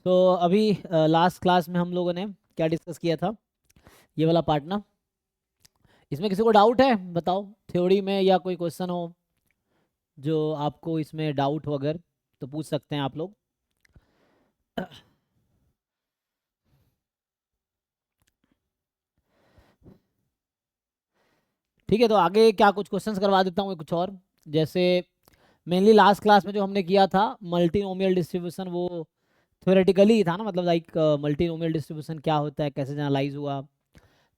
तो अभी last class में हम लोगों ने क्या डिस्कस किया था, ये वाला पार्ट ना। इसमें किसी को डाउट है बताओ, थ्योरी में या कोई क्वेश्चन हो जो आपको इसमें डाउट हो अगर, तो पूछ सकते हैं आप लोग। ठीक है, तो आगे क्या कुछ क्वेश्चंस करवा देता हूँ कुछ और। जैसे मेनली लास्ट क्लास में जो हमने किया था मल्टीनोमियल डिस्ट्रीब्यूशन, वो थ्योरेटिकली ही था ना, मतलब लाइक मल्टीनोमियल डिस्ट्रीब्यूशन क्या होता है, कैसे जनरलाइज हुआ,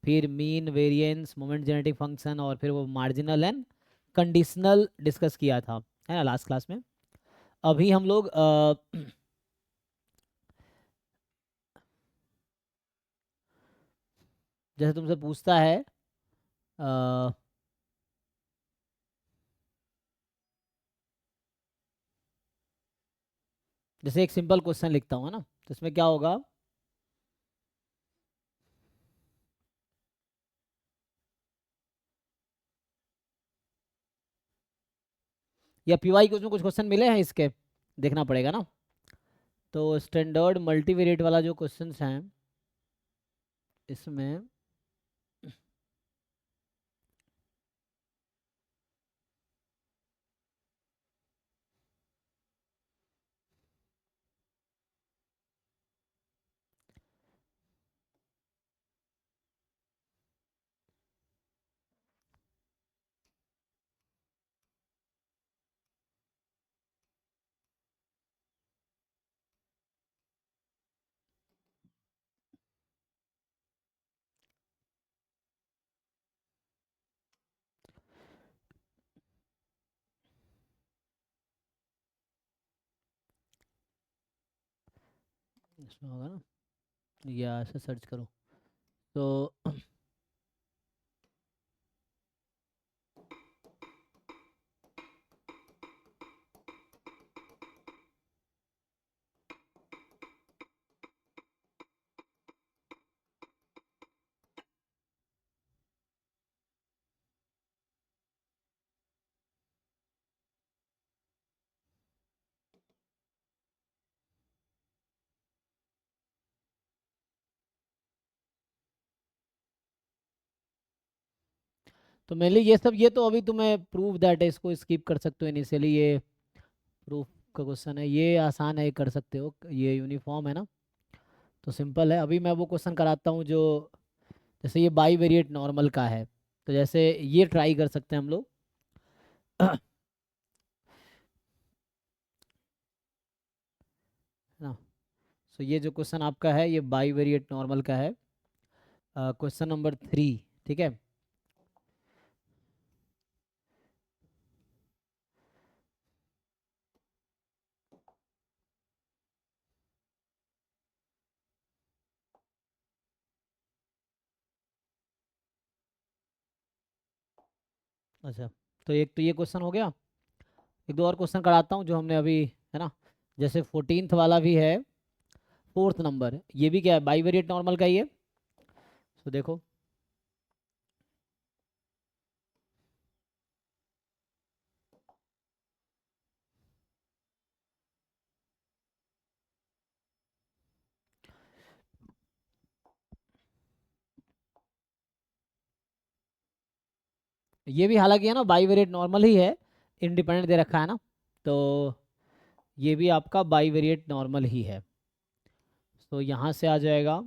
फिर mean variance moment genetic function, और फिर वो मार्जिनल एंड कंडीशनल डिस्कस किया था, है ना, लास्ट क्लास में। अभी हम लोग जैसे तुमसे पूछता है अ, जैसे एक सिंपल क्वेश्चन लिखता हूँ, है ना, तो इसमें क्या होगा। या पीवाई के उसमें कुछ क्वेश्चन मिले हैं इसके, देखना पड़ेगा ना। तो स्टैंडर्ड मल्टीवेरिएट वाला जो क्वेश्चंस हैं इसमें, इसमें होगा ना, या ऐसे सर्च करो तो तो मेनली ये सब, ये तो अभी तुम्हें प्रूव दैट है, इसको स्किप कर सकते हो इनिशियली, ये प्रूफ का क्वेश्चन है, ये आसान है, ये कर सकते हो, ये यूनिफॉर्म है ना, तो सिंपल है। अभी मैं वो क्वेश्चन कराता हूँ जो, जैसे ये बाई वेरिएट नॉर्मल का है, तो जैसे ये ट्राई कर सकते हैं हम लोग। ना, सो ये जो क्वेश्चन आपका है ये बाई वेरिएट नॉर्मल का है, क्वेश्चन नंबर 3। ठीक है, अच्छा, तो एक तो ये क्वेश्चन हो गया। एक दो और क्वेश्चन कराता हूँ जो हमने अभी, है ना, जैसे 14th वाला भी है, फोर्थ नंबर, ये भी क्या है, बाई वेरिएट नॉर्मल का ही है। तो देखो, ये भी हालांकि है ना बाई वेरिएट नॉर्मल ही है, इंडिपेंडेंट दे रखा है ना, तो ये भी आपका बाई वेरिएट नॉर्मल ही है। तो यहाँ से आ जाएगा,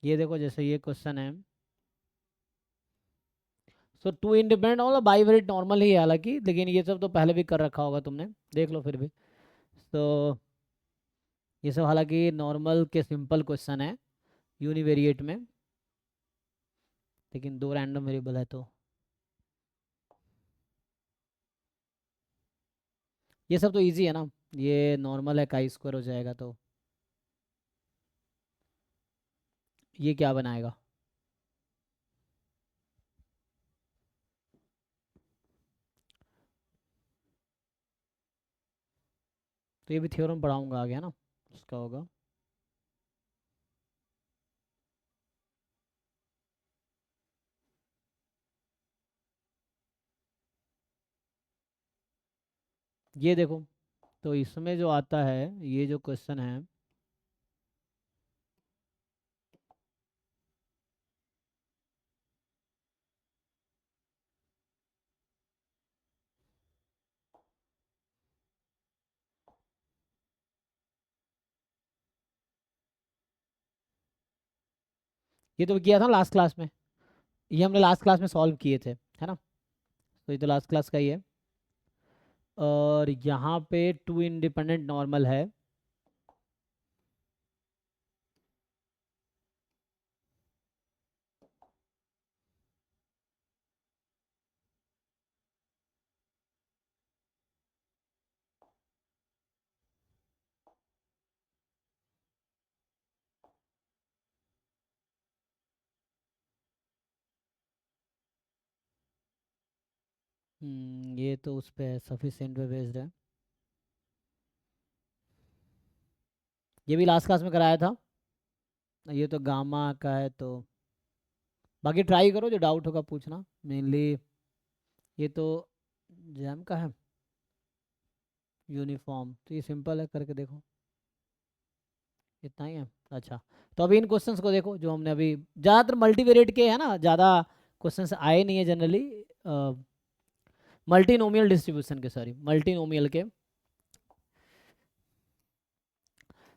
ये देखो जैसे ये क्वेश्चन है, सो टू इंडिपेंडेंट मतलब बाई वेरिएट नॉर्मल ही है हालांकि, लेकिन ये सब तो पहले भी कर रखा होगा तुमने, देख लो फिर भी। तो ये सब हालांकि नॉर्मल के सिंपल क्वेश्चन है यूनिवेरिएट में, लेकिन दो रैंडम वेरिएबल है तो ये सब तो इजी है ना, ये नॉर्मल है, काई स्क्वायर हो जाएगा, तो ये क्या बनाएगा। तो ये भी थ्योरम पढ़ाऊंगा आगे, है ना, उसका होगा। ये देखो, तो इसमें जो आता है ये जो क्वेश्चन है, ये तो किया था लास्ट क्लास में, ये हमने लास्ट क्लास में सॉल्व किए थे, है ना, तो ये तो लास्ट क्लास का ही है। और यहाँ पे टू इंडिपेंडेंट नॉर्मल है, ये तो उस पे है, सफिशिएंट पे बेस्ड है, ये भी लास्ट क्लास में कराया था। ये तो गामा का है, तो बाकी ट्राई करो, जो डाउट होगा पूछना मेनली। ये तो जैम का है यूनिफॉर्म, तो ये सिंपल है, करके देखो, इतना ही है। अच्छा, तो अभी इन क्वेश्चंस को देखो जो हमने अभी, ज़्यादातर मल्टीवेरिएट के है ना, ज़्यादा क्वेश्चंस आए नहीं है जनरली, मल्टीनोमियल डिस्ट्रीब्यूशन के, सॉरी मल्टीनोमियल के।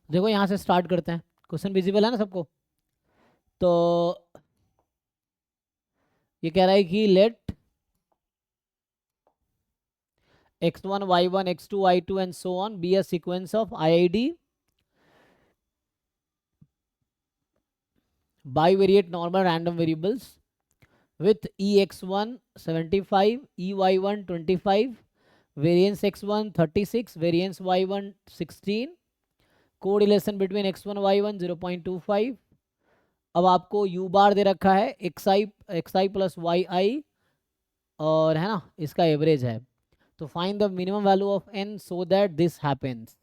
देखो यहाँ से स्टार्ट करते हैं, क्वेश्चन विजिबल है ना सबको। तो ये कह रहा है कि let x1 y1 x2 y2 and so on be a sequence of IID bivariate normal random variables with ex1 75, ey1 25, variance x1 36, variance y1 16, correlation between x1 y1 0.25। अब आपको u बार दे रखा है xi प्लस yi, और है ना इसका average है, तो find the minimum value of n so that this happens.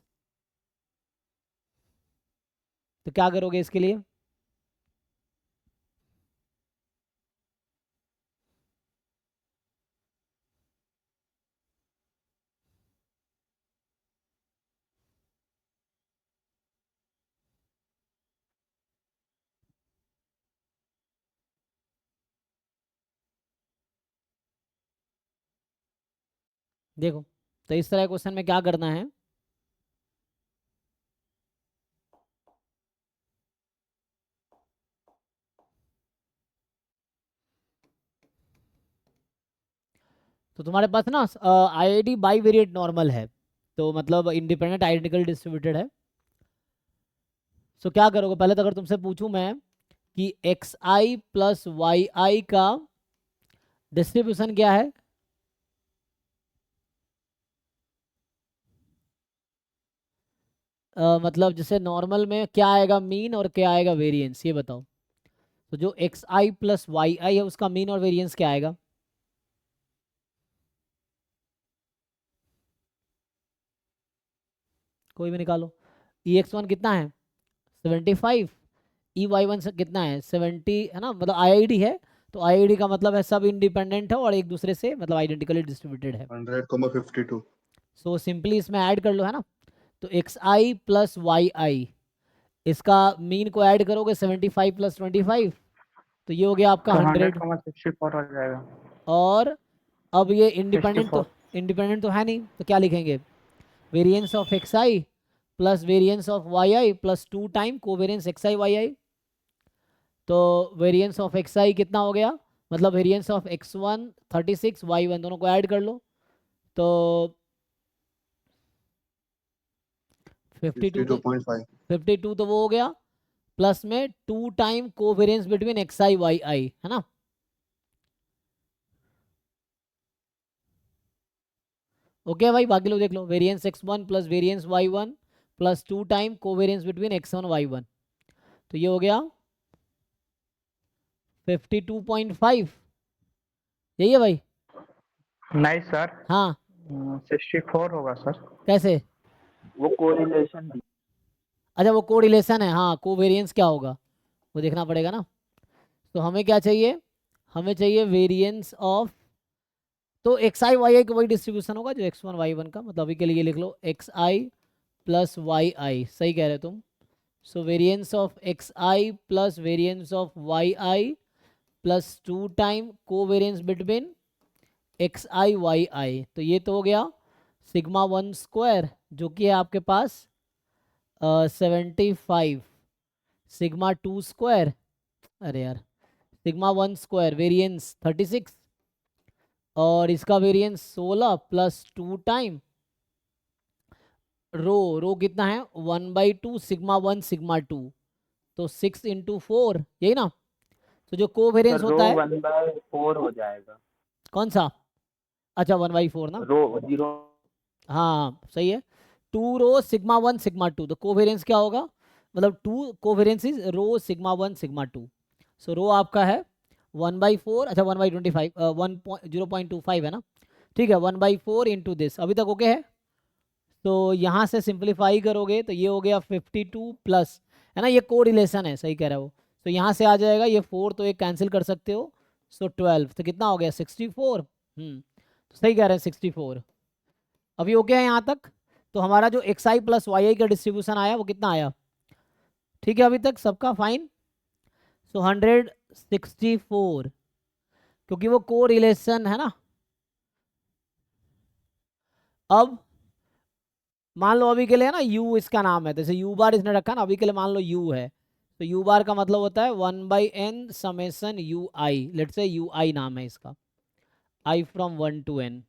तो क्या करोगे इसके लिए, देखो, तो इस तरह क्वेश्चन में क्या करना है, तो तुम्हारे पास ना IID बाई वेरिएट नॉर्मल है, तो मतलब इंडिपेंडेंट आइडेंटिकल डिस्ट्रीब्यूटेड है। सो क्या करोगे, पहले तो अगर तुमसे पूछूं मैं कि xi प्लस yi का डिस्ट्रीब्यूशन क्या है, मतलब जैसे नॉर्मल में क्या आएगा मीन और क्या आएगा वेरिएंस, ये बताओ। तो जो xi प्लस yi है उसका मीन और वेरिएंस क्या आएगा, कोई भी निकालो। ex1 कितना है 75, ey1 से कितना है 70, है ना, मतलब IID है, तो IID का मतलब है सब इंडिपेंडेंट है और एक दूसरे से मतलब आइडेंटिकली डिस्ट्रीब्यूटेड है। 100,52 सो सिंपली इसमें ऐड कर लो, है ना, तो xi प्लस yi, इसका मीन को ऐड करोगे 75 प्लस 25, तो ये हो गया आपका तो 100। 100,64 हो जाएगा। और अब ये इंडिपेंडेंट 64 तो है नहीं, तो क्या लिखेंगे, variance of xi plus variance of yi plus 2 time covariance xi yi। तो वेरिएंस ऑफ xi कितना हो गया, मतलब वेरिएंस ऑफ x1 36 y1 दोनों को ऐड कर लो, तो 52, तो 52.5 52 तो वो हो गया, प्लस में 2 time covariance between xi yi, है ना। ओके भाई, बाकी लोग देख लो, variance x1 plus variance y1 plus 2 time covariance between x1 y1, तो ये हो गया 52.5, यही है भाई। नहीं सर, हाँ 64 होगा सर। कैसे, वो कोरिलेशन थी। अच्छा वो कोरिलेशन है, हाँ कोवेरियंस क्या होगा वो देखना पड़ेगा ना। तो हमें क्या चाहिए, हमें चाहिए वेरिएंस ऑफ, तो एक्स आई वाई आई का वही डिस्ट्रीब्यूशन होगा जो एक्स वन वाई वन का, मतलब अभी के लिए लिख लो X I plus Y I, सही कह रहे हो तुम। So variance of X I plus variance of Y I plus 2 time covariance between X I Y I, तो ये तो हो गया सिग्मा वन स्क्वायर जो कि है आपके पास 75, सिग्मा टू स्क्वायर, अरे यार सिग्मा वन स्क्वायर वेरिएंस 36, और इसका वेरिएंस 16 प्लस 2 टाइम रो कितना है 1/2 सिग्मा वन सिग्मा टू, तो 6 इंटू 4, यही ना। तो जो कोवेरियंस सर रो होता है 1/4 हो जाएगा। कौन सा, अच्छा 1/4 ना, रो 0। हाँ सही है। 2 rho sigma one sigma two, तो कोवेरियंस क्या होगा, मतलब 2 covariance is rho sigma one sigma two. So rho आपका है 1/4, अच्छा 1/25, 0.25 है ना, ठीक है 1/4 इंटू दिस, अभी तक ओके है। तो यहाँ से सिंप्लीफाई करोगे तो ये हो गया 52 प्लस, है ना ये को रिलेशन है, सही कह रहे हो। तो यहाँ से आ जाएगा ये 4 तो एक कैंसिल कर सकते हो, सो 12, तो कितना हो गया 64, तो सही कह रहे हैं 64। अभी ओके है यहाँ तक। तो हमारा जो एक्स आई प्लस वाई आई का डिस्ट्रीब्यूशन आया वो कितना आया, ठीक है अभी तक सबका फाइन। सो 164, क्योंकि वो को रिलेशन है ना। अब मान लो अभी के लिए ना यू इसका नाम है, जैसे यू बार इसने रखा ना, अभी के लिए मान लो यू है, तो यू बार का मतलब होता है 1/n summation U I, let say U I नाम है इसका, आई फ्रॉम 1 to n।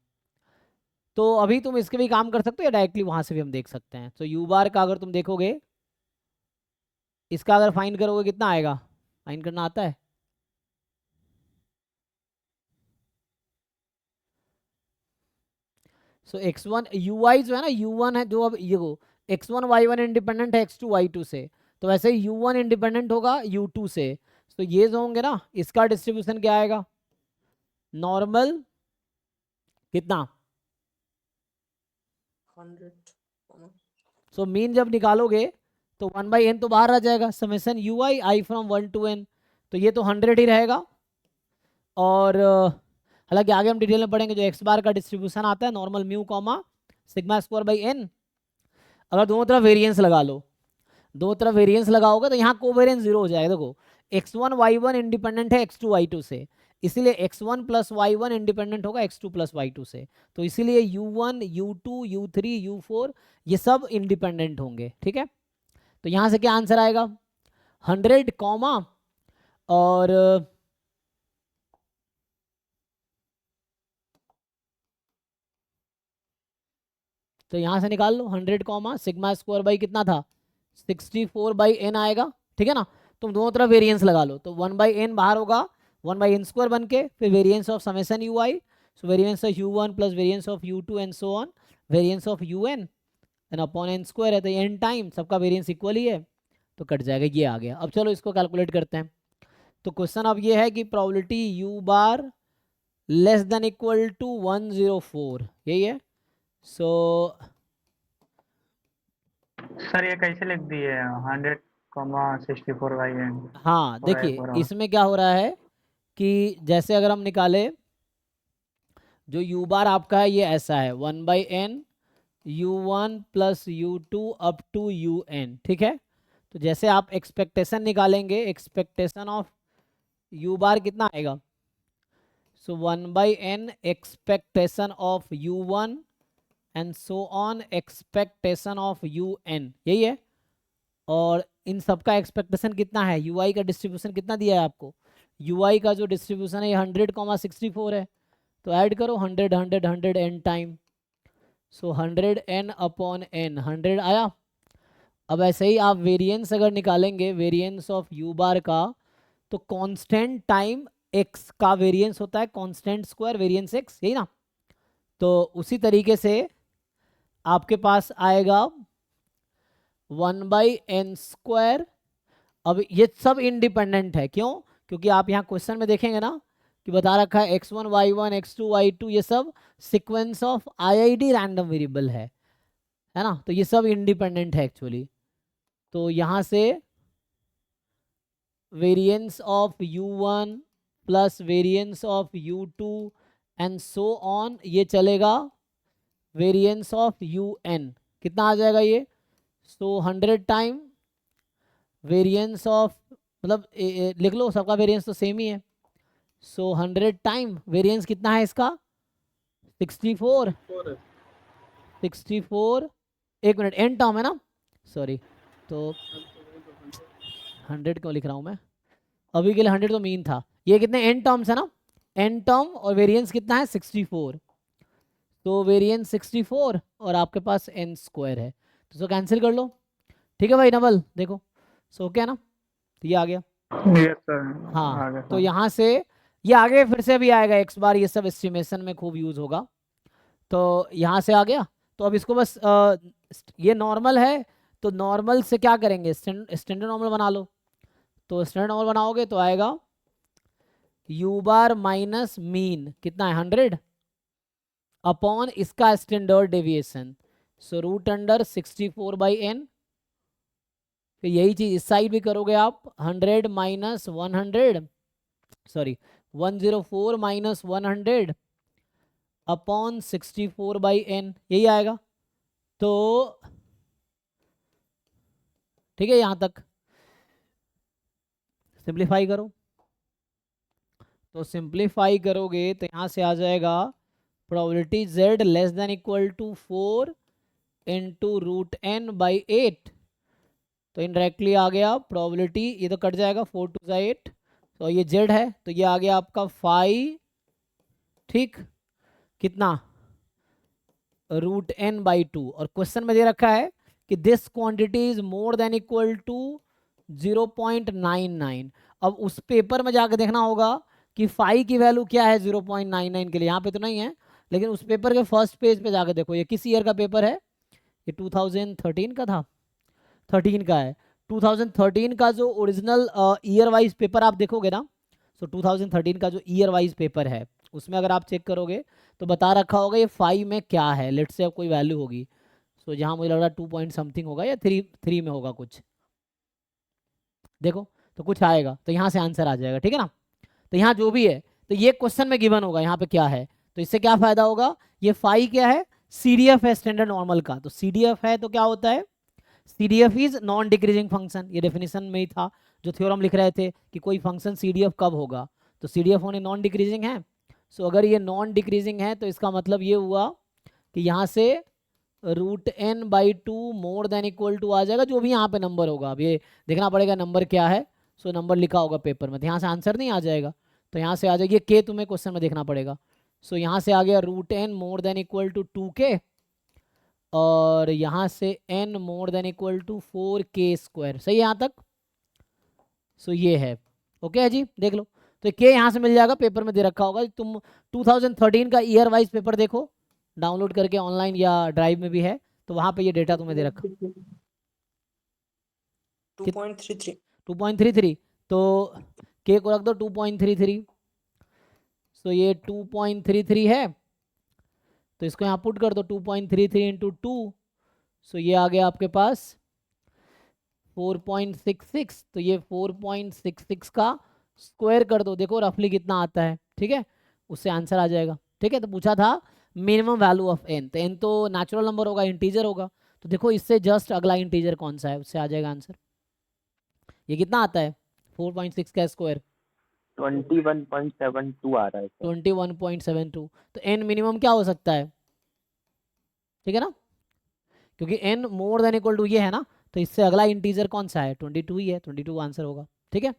तो अभी तुम इसके भी काम कर सकते हो या डायरेक्टली वहां से भी हम देख सकते हैं। तो यू बार का अगर तुम देखोगे, इसका अगर फाइंड करोगे कितना आएगा, फाइंड करना आता है, सो एक्स वन यू आई जो है ना, यू वन है जो, अब ये को X one Y one independent है एक्स टू वाई टू से, तो वैसे ही यू वन इंडिपेंडेंट होगा यू टू से। तो ये जो होंगे ना, इसका डिस्ट्रीब्यूशन क्या आएगा, नॉर्मल कितना, 100, सो मीन जब निकालोगे तो 1/n तो बाहर आ जाएगा, summation U I I from 1 to n, तो ये तो 100 ही रहेगा। और हालांकि आगे हम डिटेल में पढ़ेंगे, जो एक्स बार का डिस्ट्रीब्यूशन आता है normal mu comma sigma square by N, अगर दोनों तरफ वेरिएंस लगा लो, दो तरफ वेरिएंस लगाओगे तो यहाँ कोवेरियंस 0 हो जाएगा। देखो x1 y1 इंडिपेंडेंट है x2 y2 से, इसीलिए x1 प्लस y1 इंडिपेंडेंट होगा x2 प्लस y2 से, तो इसीलिए u1 u2 u3 u4 ये सब इंडिपेंडेंट होंगे, ठीक है। तो यहाँ से क्या आंसर आएगा 100 कॉमा, और तो यहाँ से निकाल लो 100 कॉमा सिग्मा स्क्वायर बाई कितना था 64/n आएगा, ठीक है ना। तुम दोनों तरफ वेरिएंस लगा लो, तो 1/n बाहर होगा 1/n स्क्वायर बन के, फिर variance of summation U I, so variance of U one plus variance of U two and so on, variance of U N N upon N square है, तो एन टाइम सबका variance equal ही है, तो cut जाएगा, ये आ गया। अब चलो इसको कैलकुलेट करते हैं। तो क्वेश्चन अब ये है कि probability U bar less than equal to 104, यही है। सो सर ये कैसे लिख दिए 100,64/n? हाँ देखिए इसमें क्या हो रहा है कि जैसे अगर हम निकाले, जो यू बार आपका है ये ऐसा है 1/n u1 plus u2 up to un, ठीक है। तो जैसे आप एक्सपेक्टेशन निकालेंगे, एक्सपेक्टेशन ऑफ यू बार कितना आएगा, सो 1/n expectation of u1 and so on expectation of un, यही है। और इन सबका एक्सपेक्टेशन कितना है, ui का डिस्ट्रीब्यूशन कितना दिया है आपको, ui का जो डिस्ट्रीब्यूशन है ये 100,64 है, तो ऐड करो 100 100 100 n टाइम, सो 100n अपॉन n 100 आया। अब ऐसे ही आप वेरिएंस अगर निकालेंगे, वेरिएंस ऑफ यू बार का, तो कांस्टेंट टाइम x का वेरिएंस होता है कांस्टेंट स्क्वायर वेरिएंस x, यही ना। तो उसी तरीके से आपके पास आएगा 1/n स्क्वायर। अब ये सब इंडिपेंडेंट है, क्यों, क्योंकि आप यहाँ क्वेश्चन में देखेंगे ना कि बता रखा है x1 y1 x2 y2 ये सब sequence of IID random variable है है ना, तो ये सब इंडिपेंडेंट है एक्चुअली। तो यहाँ से variance of u1 plus variance of u2 and so on, ये चलेगा वेरिएंस ऑफ un, कितना आ जाएगा ये, सो 100 टाइम वेरिएंस ऑफ, मतलब लिख लो सबका वेरिएंस तो सेम ही है, सो 100 टाइम वेरिएंस कितना है इसका 64, 64, एक मिनट एन टर्म है ना, सॉरी, तो 100 क्यों लिख रहा हूँ मैं, अभी के लिए 100 तो मीन था, ये कितने एन टर्म्स है ना, एन टर्म और वेरिएंस कितना है 64, तो वेरिएंस 64 और आपके पास एन स्क्वायर है, तो सो कैंसिल कर लो, ठीक है भाई नवल, देखो सो क्या ना, तो ये आ गया, यस सर। हाँ आ गया तो सर। यहाँ से ये आगे फिर से भी आएगा एक्स बार, ये सब एस्टिमेशन में खूब यूज होगा, तो यहाँ से आ गया, तो अब इसको बस ये नॉर्मल है, तो नॉर्मल से क्या करेंगे, स्टैंडर्ड नॉर्मल बना लो, तो स्टैंडर्ड नॉर्मल बनाओगे तो आएगा u बार माइनस मीन कितना है 100 अपॉन इसका standard deviation, so root under 64/n, फिर यही चीज इस साइड भी करोगे आप, 100 minus 100, sorry 104 minus 100 upon 64/n, यही आएगा, तो ठीक है, यहाँ तक सिंप्लीफाई करो, तो सिंप्लीफाई करोगे तो यहाँ से आ जाएगा probability z less than equal to 4 into root n by 8, तो इनडायरेक्टली आ गया प्रोबेबिलिटी, ये तो कट जाएगा 4 2 8, तो ये z है, तो ये आ गया आपका 5, ठीक, कितना रूट n बाई 2, और क्वेश्चन में दे रखा है कि this quantity is more than equal to 0.99, अब उस पेपर में जाकर देखना होगा कि फाई की वैल्यू क्या है 0.99 के लिए, यहाँ पे तो नहीं है, लेकिन उस पेपर के फर्स्ट पेज पे जाकर देखो, ये किस ईयर का पेपर है, ये 2013 का था, 13 का है, 2013 का जो ओरिजिनल ईयर वाइज पेपर आप देखोगे ना, सो 2013 का जो ईयर वाइज पेपर है उसमें अगर आप चेक करोगे तो बता रखा होगा ये 5 में क्या है, लेट से अब कोई वैल्यू होगी, सो जहाँ मुझे लग रहा है 2 पॉइंट समथिंग होगा या 3 में होगा कुछ, देखो तो कुछ आएगा, तो यहाँ से आंसर आ जाएगा, ठीक है ना, तो यहाँ जो भी है, तो ये क्वेश्चन में गिवन होगा यहाँ पे क्या है, तो इससे क्या फायदा होगा, ये फाई क्या है, सीडीएफ है स्टैंडर्ड नॉर्मल का, तो सीडीएफ है तो क्या होता है, CDF is non decreasing function, ये डेफिनेशन में ही था जो थ्योरम लिख रहे थे कि कोई फंक्शन सीडीएफ कब होगा, तो सीडीएफ होने नॉन डिक्रीजिंग है, सो अगर ये नॉन डिक्रीजिंग है तो इसका मतलब ये हुआ कि यहाँ से root n by 2 more than equal to आ जाएगा, जो भी यहाँ पे नंबर होगा, अब ये देखना पड़ेगा नंबर क्या है, सो नंबर लिखा होगा पेपर में, तो यहाँ से आंसर नहीं आ जाएगा, तो यहाँ से आ जाएगी के, तुम्हें क्वेश्चन में देखना पड़ेगा, सो यहाँ से आ गया root n more than equal to 2k, और यहाँ से n more than equal to 4k square, सही है यहाँ तक, सो ये है, ओके है जी, देख लो, तो के यहाँ से मिल जाएगा, पेपर में दे रखा होगा, तुम 2013 का ईयर वाइज पेपर देखो डाउनलोड करके ऑनलाइन या ड्राइव में भी है, तो वहां पे ये डेटा तुम्हें दे रखा 2.33 2.33, तो के को रख दो 2.33, सो ये 2.33 है, तो इसको यहाँ पुट कर दो 2.33 इंटू 2, सो ये आ गया आपके पास 4.66, तो ये 4.66 का स्क्वायर कर दो, देखो रफली कितना आता है, ठीक है, उससे आंसर आ जाएगा, ठीक है, तो पूछा था मिनिमम वैल्यू ऑफ n, तो n तो नेचुरल नंबर होगा, इंटीजर होगा, तो देखो इससे जस्ट अगला इंटीजर कौन सा है, उससे आ जाएगा आंसर, ये कितना आता है 4.6 का स्क्वायर 21.72 आ रहा है सर। 21.72, तो n मिनिमम क्या हो सकता है, ठीक है ना, क्योंकि n more than equal to ये है ना, तो इससे अगला इंटीजर कौन सा है 22 ही है, 22 आंसर होगा, ठीक है,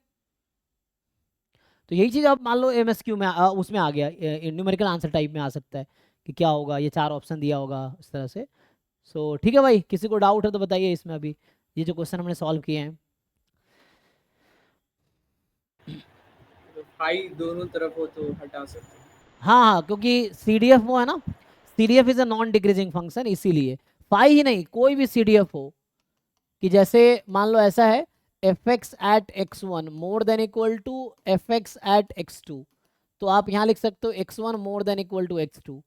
तो यही चीज़ अब मान लो एमएसक्यू में उसमें आ गया, न्यूमेरिकल आंसर टाइप में आ सकता है कि क्या होगा, ये 4 ऑप्शन दिया होगा इस तरह से, सो ठीक है भाई, किसी को डाउट है तो बताइए इसमें, अभी ये जो क्वेश्चन हमने सॉल्व किए हैं, फाई दोनों तरफ हो तो हटा सकते हैं। हाँ हाँ, क्योंकि सीडीएफ वो है ना, CDF is a non decreasing function, इसीलिए फाई ही नहीं कोई भी सीडीएफ हो, कि जैसे मान लो ऐसा है F X at x1 more than equal to F X at x2, तो आप यहाँ लिख सकते हो x1 more than equal to x2,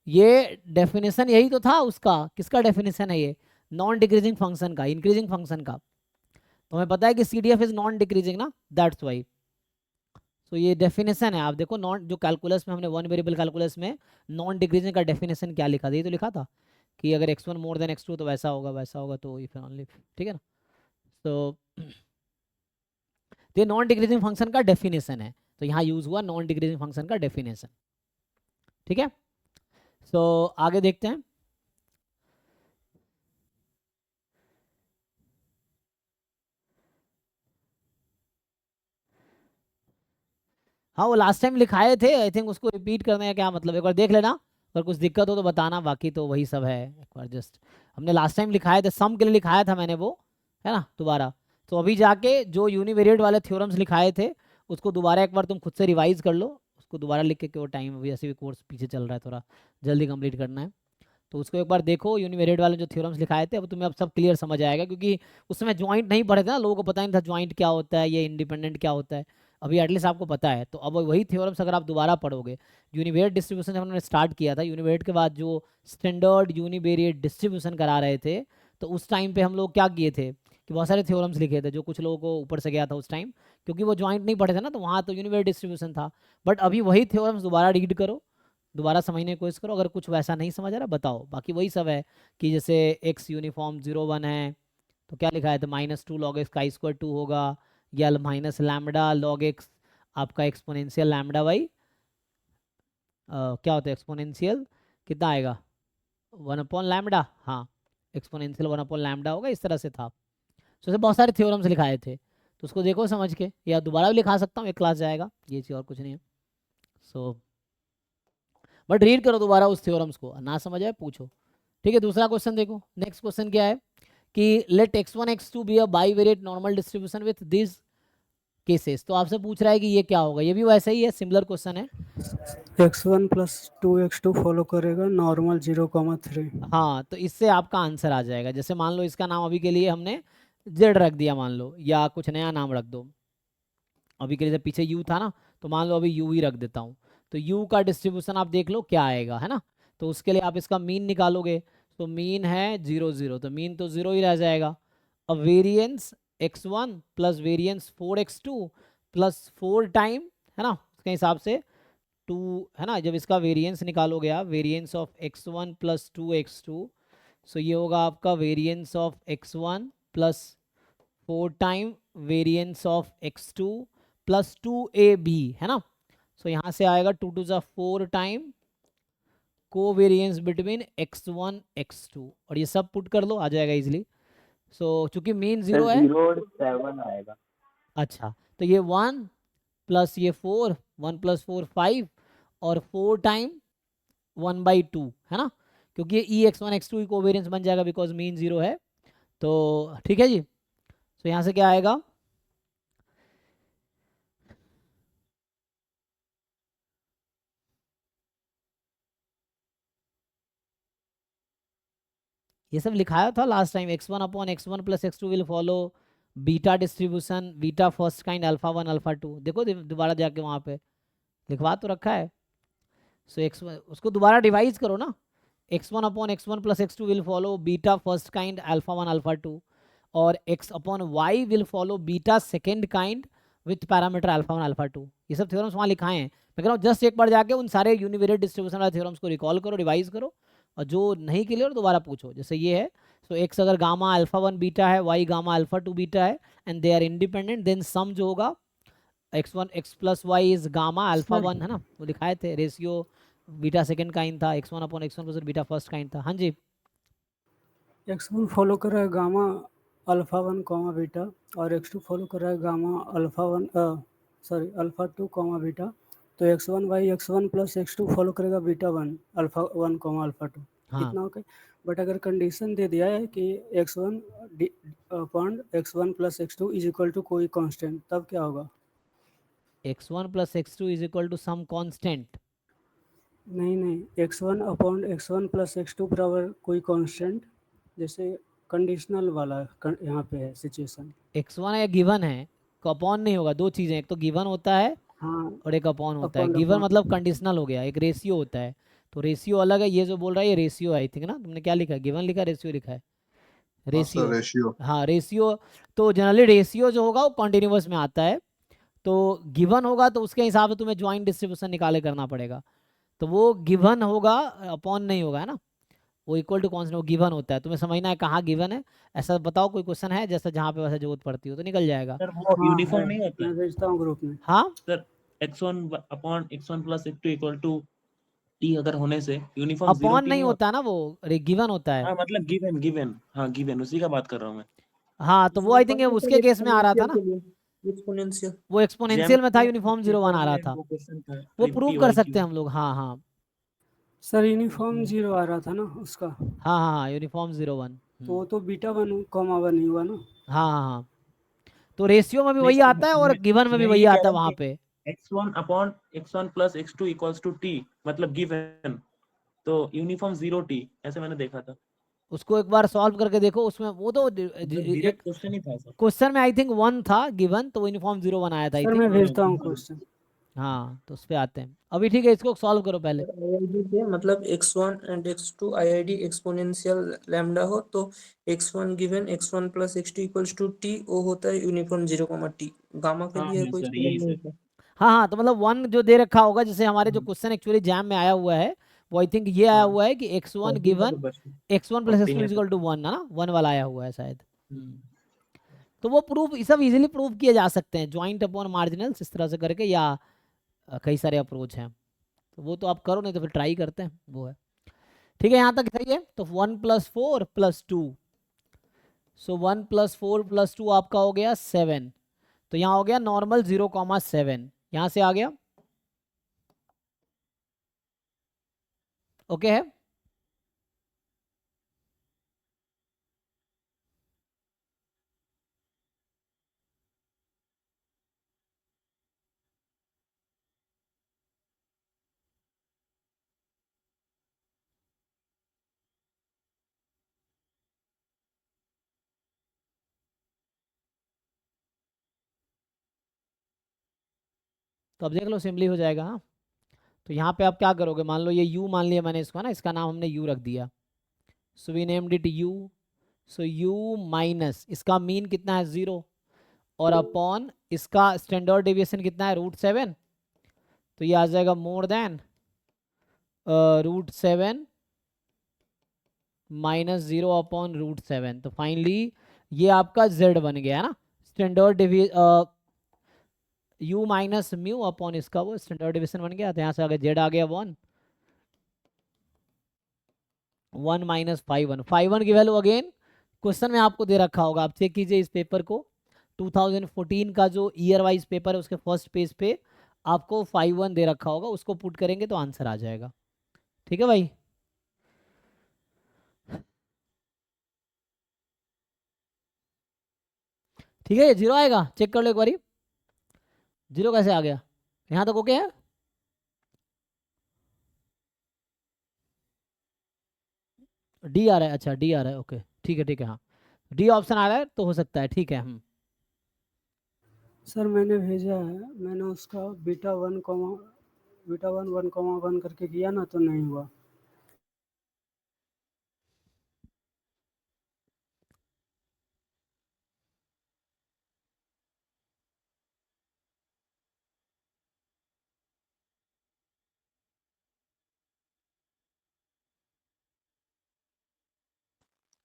ये डेफिनेशन यही तो था उसका। किसका डेफिनेशन है ये? नॉन डिक्रीजिंग फंक्शन का, इंक्रीजिंग फंक्शन का। तो हमें पता है कि CDF इज नॉन डिक्रीजिंग ना, दैट्स वाई। तो ये डेफिनेशन है। आप देखो नॉन, जो कैलकुलस में हमने वन वेरिएबल कैलकुलस में नॉन डिक्रीजिंग का डेफिनेशन क्या लिखा था, ये तो लिखा था कि अगर x1 मोर देन x2 तो वैसा होगा वैसा होगा, तो इफ ओनली, ठीक है ना। तो ये नॉन डिक्रीजिंग फंक्शन का डेफिनेशन है, तो यहाँ यूज हुआ नॉन डिक्रीजिंग फंक्शन का डेफिनेशन, ठीक है। सो आगे देखते हैं। हाँ वो लास्ट टाइम लिखाए थे, आई थिंक उसको रिपीट करने का क्या मतलब, एक बार देख लेना, अगर कुछ दिक्कत हो तो बताना, बाकी तो वही सब है। एक बार जस्ट हमने लास्ट टाइम लिखाए थे, सम के लिए लिखाया था मैंने वो, है ना, दोबारा। तो अभी जाके जो यूनिवेरिएट वाले थ्योरम्स लिखाए थे उसको दोबारा एक बार तुम खुद से रिवाइज कर लो, उसको दोबारा लिख के, वो टाइम अभी ऐसे भी कोर्स पीछे चल रहा है, थोड़ा जल्दी कंप्लीट करना है, तो उसको एक बार देखो। यूनिवेरिएट वाले जो थ्योरम्स लिखाए थे, अब तुम्हें अब सब क्लियर समझ आएगा, क्योंकि उसमें ज्वाइंट नहीं पढ़े थे ना, लोगों को पता नहीं था ज्वाइंट क्या होता है, ये इंडिपेंडेंट क्या होता है। अभी एटलीस्ट आपको पता है, तो अब वही थ्योरम्स अगर आप दोबारा पढ़ोगे, यूनिवेरिएट डिस्ट्रीब्यूशन जब हमने स्टार्ट किया था, यूनिवेरिएट के बाद जो स्टैंडर्ड यूनिवेरिएट डिस्ट्रीब्यूशन करा रहे थे, तो उस टाइम पे हम लोग क्या किए थे कि बहुत सारे थ्योरम्स लिखे थे, जो कुछ लोगों को ऊपर से गया था उस टाइम, क्योंकि वो ज्वाइंट नहीं पढ़े थे ना, तो वहाँ तो यूनिवेरिएट डिस्ट्रीब्यूशन था। बट अभी वही थ्योरम्स दोबारा रीड करो, दोबारा समझने की कोशिश करो, अगर कुछ वैसा नहीं समझ आ रहा बताओ, बाकी वही सब है कि जैसे x यूनिफॉर्म 0 1 है, तो क्या लिखा है, तो -2 log x का स्क्वायर 2 होगा, या माइनस लैम्बडा log x आपका एक्सपोनेंशियल लैम्बडा बाई क्या होता है एक्सपोनेंशियल, कितना आएगा 1/λ, हाँ एक्सपोनेंशियल 1/λ होगा, इस तरह से था। तो ऐसे बहुत सारे थ्योरम्स लिखाए थे, तो उसको देखो समझ के, या दोबारा भी लिखा सकता हूँ, एक क्लास जाएगा, ये चीज़ और कुछ नहीं है। सो बट रीड करो दोबारा उस थ्योरम्स को, ना समझ आए पूछो, ठीक है। दूसरा क्वेश्चन देखो, नेक्स्ट क्वेश्चन क्या है कि let x1 x2 be a bivariate normal distribution with this cases. तो आपसे पूछ रहा है कि ये क्या होगा, ये भी वैसा ही है, सिमिलर क्वेश्चन है। x1 + 2x2 फॉलो करेगा नॉर्मल 0,3। हाँ तो इससे आपका आंसर आ जाएगा। जैसे मान लो इसका नाम अभी के लिए हमने z रख दिया मान लो, या कुछ नया नाम रख दो, अभी के लिए पीछे u था ना, तो मान लो अभी u ही रख देता हूँ। तो u का डिस्ट्रीब्यूशन आप देख लो क्या आएगा, है ना। तो उसके लिए आप इसका मीन निकालोगे, तो मीन है 0 0, तो मीन तो 0 ही रह जाएगा। अब variance x1 plus variance 4x2 plus 4 time, है ना, उसके हिसाब से 2, है ना। जब इसका वेरिएंस निकालोगे आप, variance of x1 plus 2x2, सो ये होगा आपका variance of x1 plus 4 time variance of x2 plus 2ab, है ना। सो यहाँ से आएगा 2 2 ज़ा 4 टाइम को वेरिएंस बिटवीन x1 x2, और ये सब पुट कर लो, आ जाएगा इजीली। सो चूंकि मीन 0 है, 0 और 7 आएगा। अच्छा तो ये 1 प्लस ये 4, 1 + 4 5, और 4 टाइम 1/2, है ना, क्योंकि ये x1 x2 को वेरिएंस बन जाएगा बिकॉज मीन 0 है। तो ठीक है जी। तो यहाँ से क्या आएगा, ये सब लिखाया था last time, x1/x1 + x2 will follow beta distribution, beta first kind α1 α2, देखो दोबारा जाके वहाँ पे लिखवा तो रखा है। सो x1 उसको दोबारा डिवाइज करो ना, x1/x1 + x2 will follow beta first kind α1 α2, और x/y will follow beta second kind with parameter α1 α2। ये सब थ्योरम्स वहाँ लिखाए हैं, मैं कह रहा हूँ जस्ट एक बार जाके उन सारे यूनिवेरिएट डिस्ट्रीब्यूशन वाले थ्योरम्स को रिकॉल करो, रिवाइज करो, और जो नहीं क्लियर दोबारा पूछो। जैसे ये है, सो x अगर गामा α1 बीटा है, y गामा α2 बीटा है, and they are independent, then sum जो होगा x1 x + y is gamma α1, है ना, वो दिखाए थे, रेशियो बीटा सेकंड काइंड था, x1/x1 plus beta first kind था। हाँ जी, x1 फॉलो कर रहा है गामा α1 कॉमा बीटा, और x2 फॉलो कर रहा है गामा α2 कॉमा बीटा। तो x1 + x2 फॉलो करेगा β1 α1 कॉमा α2, हाँ इतना ओके। बट अगर कंडीशन दे दिया है कि x1 + x2 = कोई कांस्टेंट, तब क्या होगा? x1 + x2 is equal to some constant. नहीं, x1 + x2 बराबर कोई कांस्टेंट, जैसे कंडीशनल वाला यहाँ पे है सिचुएशन। x1 है गिवन है, अपॉन नहीं होगा, दो चीज़ें, एक तो गिवन होता है हाँ, और एक अपॉन होता है। Upon given upon. मतलब कंडीशनल हो गया, एक रेशियो होता है, तो रेशियो अलग है, ये जो बोल रहा है ये रेशियो है आई थिंक ना, तुमने क्या लिखा है, गिवन लिखा है रेशियो लिखा है? रेशियो। रेशियो। हाँ रेशियो। तो जनरली रेशियो जो होगा वो कॉन्टिन्यूअस में आता है, तो गिवन होगा तो उसके हिसाब से तुम्हें ज्वाइंट डिस्ट्रीब्यूशन निकाले करना पड़ेगा, तो वो गिवन होगा, अपॉन नहीं होगा, है ना, वो इक्वल टू कॉन्स्टेंट, वो गिवन होता है। तुम्हें समझना है कहाँ गिवन है, ऐसा बताओ कोई क्वेश्चन है जैसा जहाँ पे वैसे जरूरत पड़ती हो तो निकल जाएगा। सर वो हाँ यूनिफॉर्म है, नहीं होता मैं है भेजता हूँ ग्रुप में। हाँ sir, x1 upon x1 plus x2 equal to t अगर होने से यूनिफॉर्म जीरो अपॉन टी नहीं नहीं होता ना, वो गिवन होता है। हाँ मतलब गिवन गिवन, हाँ गिवन, उसी का बात कर रहा हूँ मैं। हाँ तो वो आई थिंक उसके केस में आ रहा था ना, एक्सपोनेंशियल। वो एक्सपोनेंशियल में था, यूनिफॉर्म 0 1 आ रहा था, वो क्वेश्चन था वो प्रूव कर सकते हैं हम लोग। हाँ हाँ सर यूनिफॉर्म 0 आ रहा था ना उसका, हाँ हाँ यूनिफॉर्म 0 1। तो वो तो बीटा 1 कॉमा 1 ही हुआ ना। हाँ हाँ हाँ, तो रेशियो में भी नहीं वही सर, आता है और गिवन में भी मैं वही ये कह आता रहा है हूँ वहां कि पे। x1 upon x1 plus x2 equals to t मतलब गिवन, तो यूनिफॉर्म 0t ऐसे मैंने देखा था। उसको एक बार सॉल्व करके देखो, उसमें वो तो मतलब एक डायरेक्ट क्वेश्चन ही था सर। क्वेश्चन में आई थिंक 1 था गिवन, तो यूनिफॉर्म 0 1 आया था आई सर थिंक। मैं हाँ भेजता हूँ हाँ क्वेश्चन। हाँ तो उस पे आते हैं अभी, ठीक है इसको सॉल्व करो पहले। आईआईडी से मतलब x1 and x2 IID exponential lambda हो तो x1 given x1 plus x2 equals to t, वो होता है यूनिफॉर्म 0, t। गामा के हाँ लिए हाँ कोई सर, प्रॉब्लम यही नहीं सर। होता। हाँ हाँ तो मतलब 1 जो दे रखा होगा, जैसे हमारे जो क्वेश्चन एक्चुअली जैम में आया हुआ है, वो आई थिंक ये आया हाँ हुआ है कि x1 40 का तो गिवन बस x1 प्लस 40 x2 है सर। इक्वल टू 1 है ना, 1 वाला आया हुआ है शायद। तो वो प्रूफ सब इजीली प्रूव किए जा सकते हैं, ज्वाइंट अपॉन मार्जिनल्स इस तरह से करके, या कई सारे अप्रोच हैं, तो वो तो आप करो, नहीं तो फिर ट्राई करते हैं वो है। ठीक है यहाँ तक सही है। तो 1 + 4 + 2, सो 1 + 4 + 2 आपका हो गया 7, तो यहाँ हो गया नॉर्मल 0,7, यहाँ से आ गया, ओके है। तो अब देख लो सिंपली हो जाएगा। हाँ तो यहाँ पे आप क्या करोगे, मान लो ये u मान लिया मैंने इसको, है ना, इसका नाम हमने u रख दिया, so we named it u, so u minus इसका मीन कितना है 0, और अपॉन इसका स्टैंडर्ड डेविएशन कितना है √7, तो ये आ जाएगा मोर देन √7 माइनस 0 अपॉन √7, तो फाइनली ये आपका z बन गया है ना, standard u minus mu upon इसका वो स्टैंडर्ड डेविएशन बन गया, तो यहाँ से आगे z आ गया 1 1 - 5 1, 5 1 की वैल्यू अगेन क्वेश्चन में आपको दे रखा होगा, आप चेक कीजिए इस पेपर को, 2014 का जो ईयर वाइज पेपर है उसके फर्स्ट पेज पे आपको 5 1 दे रखा होगा, उसको पुट करेंगे तो आंसर आ जाएगा। ठीक है भाई, ठीक है, ये 0 आएगा, चेक कर लो एक बारी, 0 कैसे आ गया, यहाँ तक ओके है। डी आ रहा है, अच्छा डी आ रहा है, ओके ठीक है हाँ, डी ऑप्शन आ रहा है तो हो सकता है, ठीक है। सर मैंने भेजा है, मैंने उसका बीटा 1 1, करके किया ना तो नहीं हुआ।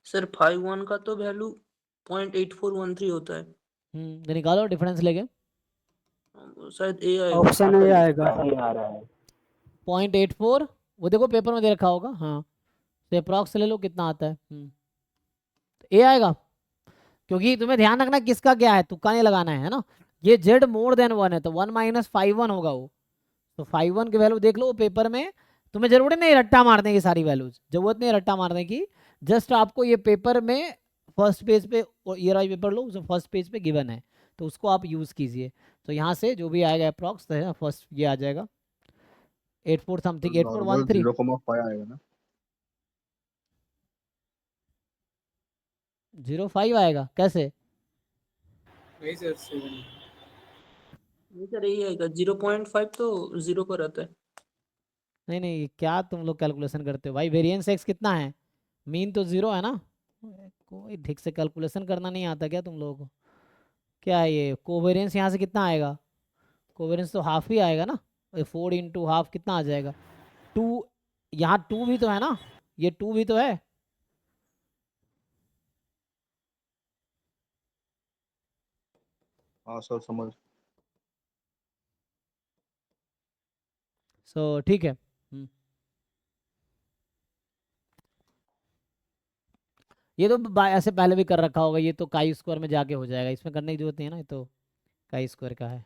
सर 5 1 का तो वैल्यू 0.8413 होता है, तो निकालो डिफरेंस लेके, शायद ए आएगा। ऑप्शन ए आएगा। नहीं आ रहा है। 0.84, वो देखो पेपर में दे रखा होगा, हाँ तो अप्रॉक्स ले लो कितना आता है, तो ए आएगा, क्योंकि तुम्हें ध्यान रखना किसका क्या है, तुक्का नहीं लगाना है ना, ये z मोर देन 1 है तो 1 - 5 1 होगा वो, तो 5 1 की वैल्यू देख लो पेपर में, तुम्हें जरूरत नहीं रट्टा मारने की, सारी वैल्यूज जरूरत नहीं रट्टा मारने की, जस्ट आपको ये पेपर में फर्स्ट पेज पे ईयर वाइज पेपर लो, जो फर्स्ट पेज पे गिवन है तो उसको आप यूज़ कीजिए, तो यहाँ से जो भी आएगा अप्रॉक्स फर्स्ट ये आ जाएगा 84 समथिंग 8413, 0,5 आएगा ना। 05 आएगा कैसे, नहीं सर 7, नहीं सर यही आएगा, 0.5 तो 0 पर आता है। नहीं नहीं, ये क्या तुम लोग कैलकुलेशन करते हो भाई? वेरिएंस एक्स कितना है? मीन तो 0 है ना? कोई ठीक से कैलकुलेशन करना नहीं आता क्या तुम लोगों को? क्या है ये कोवेरियंस? यहाँ से कितना आएगा? कोवेरियंस तो हाफ ही आएगा ना। 4 इंटू हाफ कितना आ जाएगा? 2। यहाँ 2 भी तो है ना, ये 2 भी तो है। हाँ सर समझ। सो ठीक है। ये तो ऐसे पहले भी कर रखा होगा, ये तो काई स्क्वायर में जाके हो जाएगा, इसमें करने की जरूरत नहीं है ना, ये तो काई स्क्वायर का है।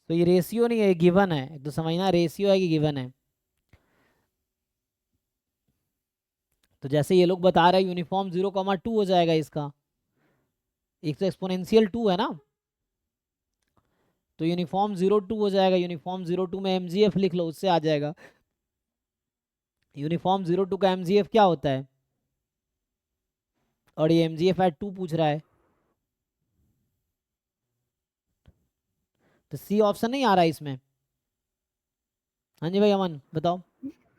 तो ये रेशियो नहीं है, ये गिवन है। एक तो समझना, रेशियो है कि गिवन है। तो जैसे ये लोग बता रहे हैं यूनिफॉर्म 0,2 हो जाएगा इसका। एक तो एक्सपोनेंशियल 2 है ना, तो यूनिफॉर्म 0,2 हो जाएगा। यूनिफॉर्म 0,2 में एमजीएफ लिख लो, उससे आ जाएगा। यूनिफॉर्म 0,2 का एमजीएफ क्या होता है? और ये एमजीएफ एट 2 पूछ रहा है, तो सी ऑप्शन नहीं आ रहा है इसमें। हाँ जी भाई अमन बताओ।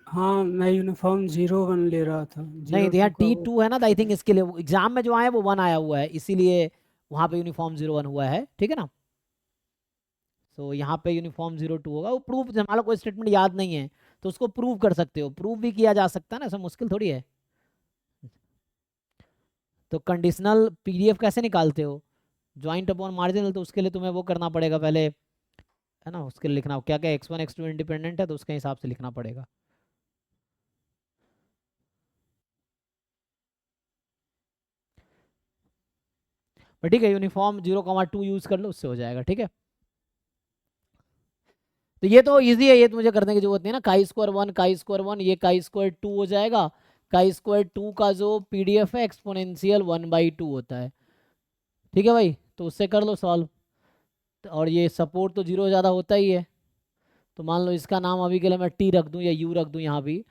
हाँ मैं यूनिफॉर्म 01 ले रहा था, नहीं, तो यहाँ 02 का वो। T2 है ना, तो आई थिंक इसके लिए एग्जाम में जो आया वो 1 आया हुआ है, इसीलिए वहाँ पे यूनिफॉर्म 0,1 हुआ है, ठीक है ना। तो यहाँ पे यूनिफॉर्म 0,2 होगा। वो प्रूफ, हमारा कोई स्टेटमेंट याद नहीं है तो उसको प्रूव कर सकते हो, प्रूव भी किया जा सकता है ना, ऐसा मुश्किल थोड़ी है। तो कंडीशनल पीडीएफ कैसे निकालते हो? ज्वाइंट अपॉन मार्जिनल, तो उसके लिए तुम्हें वो करना पड़ेगा पहले, है ना। उसके लिए लिखना क्या क्या x1 x2 इंडिपेंडेंट है, तो उसके हिसाब से लिखना पड़ेगा। पर ठीक है, यूनिफॉर्म 0,2 यूज कर लो, उससे हो जाएगा, ठीक है। तो ये तो इजी है, ये तो मुझे करने की जरूरत नहीं है ना। काई स्क्वायर 1 काई स्क्वायर 1, ये काई स्क्वायर 2 हो जाएगा। काई स्क्वायर 2 का जो पीडीएफ है एक्सपोनेंशियल 1/2 होता है, ठीक है भाई। तो उससे कर लो सॉल्व। और ये सपोर्ट तो 0 ज़्यादा होता ही है, तो मान लो इसका नाम अभी के लिए मैं टी रख दूं या यू रख दूं यहाँ भी।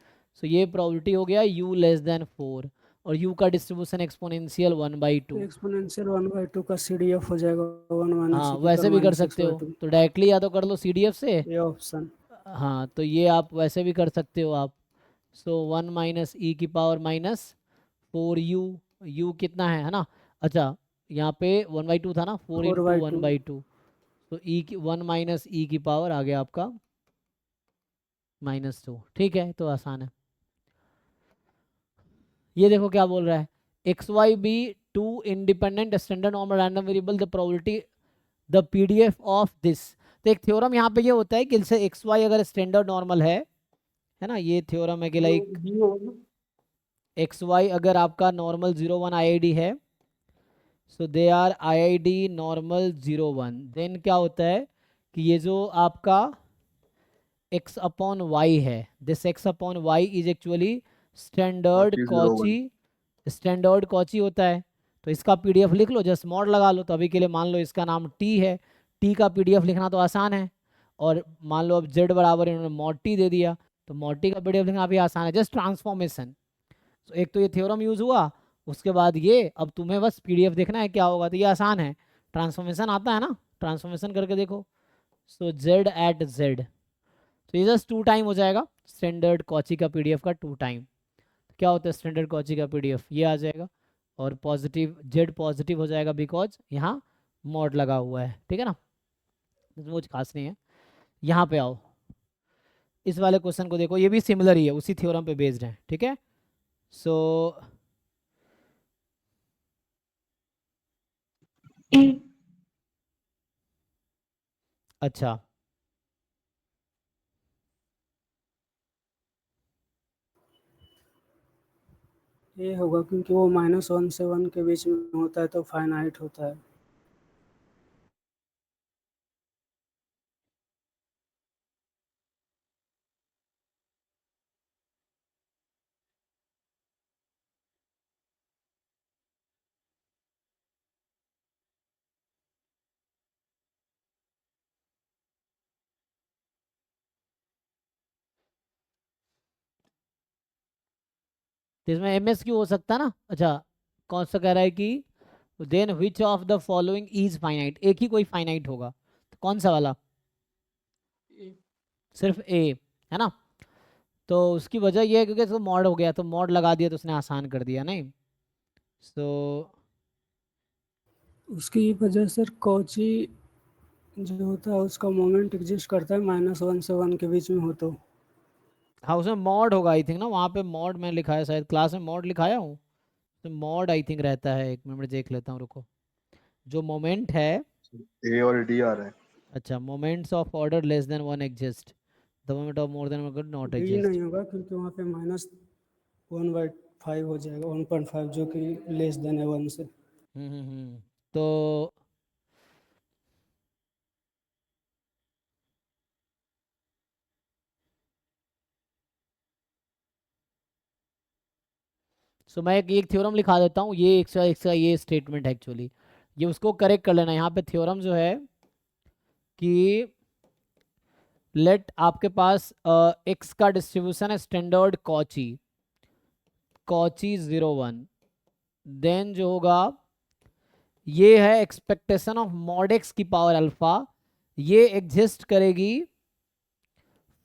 सो ये प्रोबेबिलिटी हो गया u <4, और u का डिस्ट्रीब्यूशन एक्सपोनेंशियल 1/2। एक्सपोनेंशियल 1/2 का CDF हो जाएगा 1 हाँ - e वैसे भी कर - सकते हो, x/2। तो डायरेक्टली या तो कर लो CDF से। ये ऑप्शन। हाँ तो ये आप वैसे भी कर सकते हो आप। सो 1 - e⁻ -4u, u कितना है ना। अच्छा यहाँ पे 1/2 था ना, 4 × 4/2। 1/2, तो 1 - e⁻ आ गया आपका -2, ठीक है। तो आसान है। ये देखो क्या बोल रहा है, X Y be two independent standard normal random variable, the probability the PDF of this. तो एक थ्योरम यहाँ पे ये होता है कि जैसे एक्स वाई अगर स्टैंडर्ड नॉर्मल है ना, ये थ्योरम है कि लाइक एक्स वाई अगर आपका नॉर्मल 0,1 IID है, so they are IID normal 0,1, then क्या होता है कि ये जो आपका x/y है, this x/y is actually standard Cauchy. Standard Cauchy होता है, तो इसका पीडीएफ लिख लो, जस्ट मॉड लगा लो। तो अभी के लिए मान लो इसका नाम टी है, टी का पीडीएफ लिखना तो आसान है। और मान लो अब जेड बराबर इन्होंने मॉड टी दे दिया, तो मॉड टी का पीडीएफ लिखना भी आसान है, जस्ट ट्रांसफॉर्मेशन। तो एक तो ये थ्योरम यूज हुआ, उसके बाद ये अब तुम्हें बस पीडीएफ देखना है क्या होगा, तो ये आसान है। ट्रांसफॉर्मेशन आता है ना, ट्रांसफॉर्मेशन करके देखो। सो जेड एट जेड, तो ये जस्ट 2 टाइम हो जाएगा स्टैंडर्ड कॉची का पीडीएफ का 2 टाइम। क्या होता है स्टैंडर्ड कॉची का पीडीएफ, ये आ जाएगा। और पॉजिटिव जेड पॉजिटिव हो जाएगा बिकॉज यहाँ मॉड लगा हुआ है, ठीक है ना, इसमें कुछ खास नहीं है। यहाँ पे आओ, इस वाले क्वेश्चन को देखो, ये भी सिमिलर ही है, उसी थ्योरम पे बेस्ड है, ठीक है। सो अच्छा ये होगा क्योंकि वो -1 से 1 के बीच में होता है तो फाइनाइट होता है। तो इसमें MSQ हो सकता है ना। अच्छा, कौन सा कह रहा है कि then which of the following is finite, एक ही कोई फाइनाइट होगा, तो कौन सा वाला? सिर्फ ए, है ना। तो उसकी वजह ये है क्योंकि इसको मॉड हो गया, तो मॉड लगा दिया तो उसने आसान कर दिया नहीं। सो उसकी वजह सर कॉची जो होता है उसका मोमेंट एग्जिस्ट करता है -1 से 1 के बीच में हो तो। हाँ, उसमें मॉड होगा आई थिंक ना, वहाँ पे मॉड मैं लिखा है शायद, क्लास में मॉड लिखाया हूँ, तो मॉड आई थिंक रहता है। एक मिनट देख लेता हूँ, रुको। जो मोमेंट है, ए और डी आ रहा है। अच्छा, moments of order less than 1 exist, the moment of more than 1 not D exist. नहीं होगा क्योंकि वहाँ पे -1/5 हो जाएगा, 1.5 जो कि लेस देन है 1 से। तो मैं एक थ्योरम लिखा देता हूँ, ये एक ये स्टेटमेंट है एक्चुअली, ये उसको करेक्ट कर लेना। यहाँ पे थ्योरम जो है कि लेट आपके पास एक्स का डिस्ट्रीब्यूशन है स्टैंडर्ड कॉची 0 1, देन जो होगा ये है एक्सपेक्टेशन ऑफ मॉड एक्स की पावर अल्फा, ये एग्जिस्ट करेगी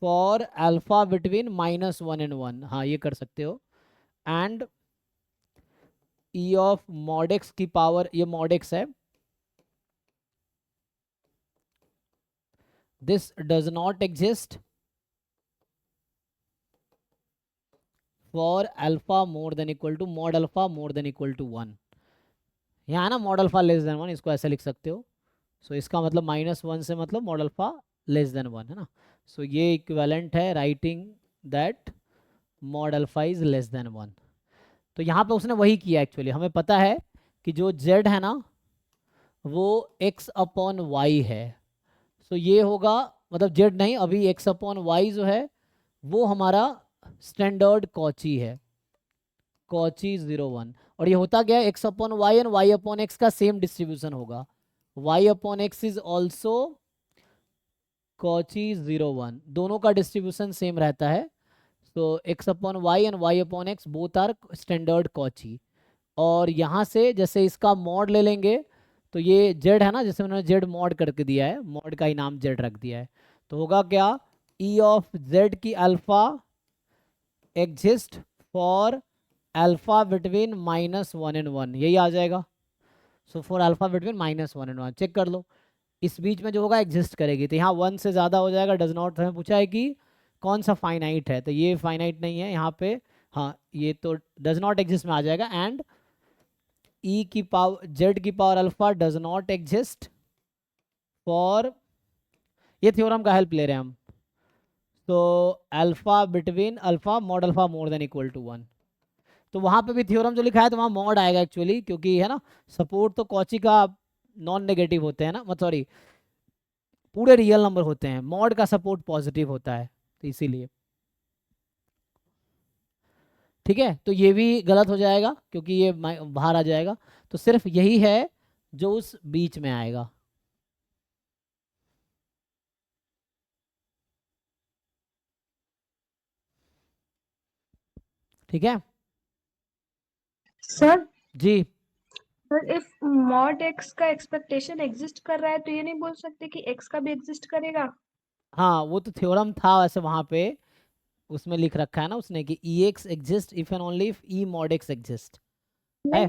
फॉर अल्फा बिटवीन -1 and 1, हाँ ये कर सकते हो। And E of mod x की पावर, ये मॉड एक्स है, this does not exist for alpha more than equal to mod alpha more than equal to 1। यहाँ ना मॉड अल्फा लेस देन 1, इसको ऐसे लिख सकते हो। सो इसका मतलब -1 से मतलब मॉड अल्फा लेस देन 1, है ना। सो ये इक्विवेलेंट है writing that mod alpha is less than 1। तो यहाँ पे उसने वही किया एक्चुअली। हमें पता है कि जो z है ना वो x/y है, सो ये होगा मतलब z नहीं, अभी x/y जो है वो हमारा स्टैंडर्ड कॉची है, कॉची 0 1। और ये होता क्या है, x/y एंड y/x का सेम डिस्ट्रीब्यूशन होगा, y/x इज ऑल्सो कॉची 0 1, दोनों का डिस्ट्रीब्यूशन सेम रहता है। तो x/y and y/x both are standard Cauchy. और यहाँ से जैसे इसका मॉड ले लेंगे तो ये z है ना, जैसे उन्होंने z मॉड करके दिया है, मॉड का ही नाम z रख दिया है, तो होगा क्या, e ऑफ z की alpha exist for alpha between -1 and 1, यही आ जाएगा। So for alpha between -1 and 1 check कर लो, इस बीच में जो होगा एग्जिस्ट करेगी। तो यहाँ 1 से ज़्यादा हो जाएगा, डज नॉट, हमें पूछा है कि कौन सा फाइनाइट है, तो ये फाइनाइट नहीं है यहाँ पे, हाँ ये तो डज नॉट एग्जिस्ट में आ जाएगा। एंड ई की पावर जेड की power alpha does not exist for, ये थ्योरम का हेल्प ले रहे हैं हम, तो alpha between alpha mod alpha more than equal to 1। तो वहाँ पे भी थ्योरम जो लिखा है तो वहाँ मॉड आएगा एक्चुअली, क्योंकि है ना सपोर्ट तो कॉची का नॉन नेगेटिव होते हैं ना, मतलब सॉरी पूरे रियल नंबर होते हैं, मॉड का सपोर्ट पॉजिटिव होता है, तो इसीलिए ठीक है। तो ये भी गलत हो जाएगा क्योंकि ये बाहर आ जाएगा, तो सिर्फ यही है जो उस बीच में आएगा। ठीक है sir ji. Sir if mod X का एक्सपेक्टेशन एग्जिस्ट कर रहा है तो ये नहीं बोल सकते कि एक्स का भी एग्जिस्ट करेगा। हाँ वो तो थ्योरम था वैसे, वहाँ पे उसमें लिख रखा है ना उसने कि E x exist if and only if E mod x exist है। नहीं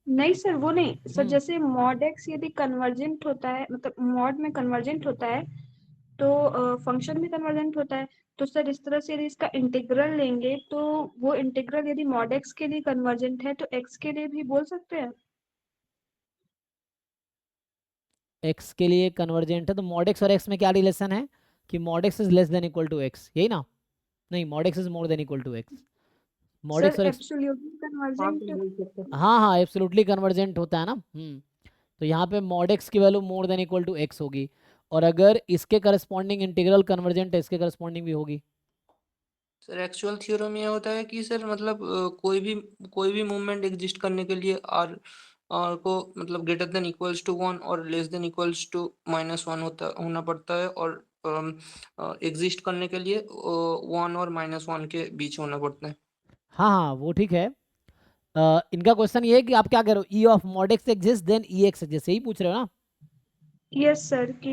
नहीं सर, वो नहीं सर, हम्म। जैसे मॉड एक्स यदि कन्वर्जेंट होता है, मतलब मॉड में कन्वर्जेंट होता है तो फंक्शन भी कन्वर्जेंट होता है। तो सर इस तरह से यदि इसका इंटीग्रल लेंगे तो वो इंटीग्रल यदि मॉड एक्स के लिए कन्वर्जेंट है तो एक्स के लिए भी बोल सकते हैं। एक्स के लिए कन्वर्जेंट है तो मॉड एक्स और एक्स में क्या रिलेशन है कि mod X is less than equal to X, यही ना, नहीं mod X is more than equal to X, mod X sir और एक्स, एब्सोल्युटली कन्वर्जेंट। हाँ हाँ एब्सोल्युटली कन्वर्जेंट होता है ना। तो यहाँ पे मॉड एक्स की value more than equal to x होगी, और अगर इसके करस्पॉन्डिंग इंटीग्रल कन्वर्जेंट है इसके करस्पॉन्डिंग भी होगी। सर एक्चुअल थ्योरम ये होता है कि सर मतलब कोई भी मूवमेंट एग्जिस्ट करने के लिए आर आर को मतलब ग्रेटर देन इक्वल्स टू 1 और लेस देन इक्वल्स टू -1 होना पड़ता है, और एग्जिस्ट करने के लिए 1 और -1 के बीच होना पड़ता है। हाँ हाँ वो ठीक है। इनका क्वेश्चन ये है कि आप क्या कह रहे हो, e of mod x exist then E x exist, यही पूछ रहे हो ना? यस सर कि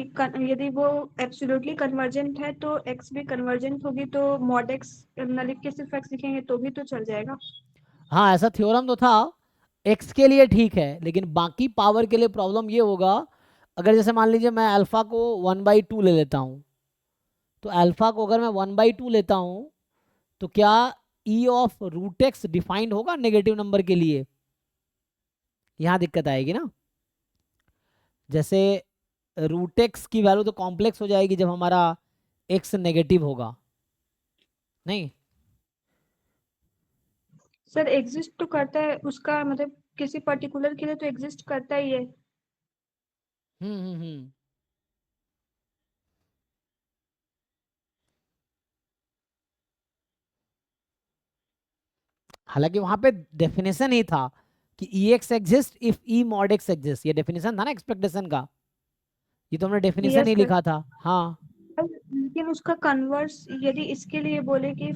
यदि वो एब्सोल्युटली कन्वर्जेंट है तो एक्स भी कन्वर्जेंट होगी, तो मॉड एक्स न लिख के सिर्फ एक्स लिखेंगे तो भी तो चल जाएगा। हाँ ऐसा थ्योरम तो था, एक्स के लिए ठीक है, लेकिन बाकी पावर के लिए प्रॉब्लम ये होगा, अगर जैसे मान लीजिए मैं अल्फा को 1/2 ले लेता हूँ, तो अल्फा को अगर मैं 1/2 लेता हूँ तो क्या e of root x defined होगा नेगेटिव नंबर के लिए? यहाँ दिक्कत आएगी ना। जैसे रूट एक्स की वैल्यू तो कॉम्प्लेक्स हो जाएगी जब हमारा एक्स नेगेटिव होगा, नहीं? सर एग्जिस्ट तो करता है, उसका मतलब किसी पर्टिकुलर के लिए तो एग्जिस्ट करता ही है। हम्म। हालांकि वहां पे डेफिनेशन ही था कि E x exist if E mod x exist, ये डेफिनेशन था ना एक्सपेक्टेशन का, ये तो हमने डेफिनेशन यस ही सर, लिखा था। हाँ लेकिन उसका कन्वर्स यदि इसके लिए बोले कि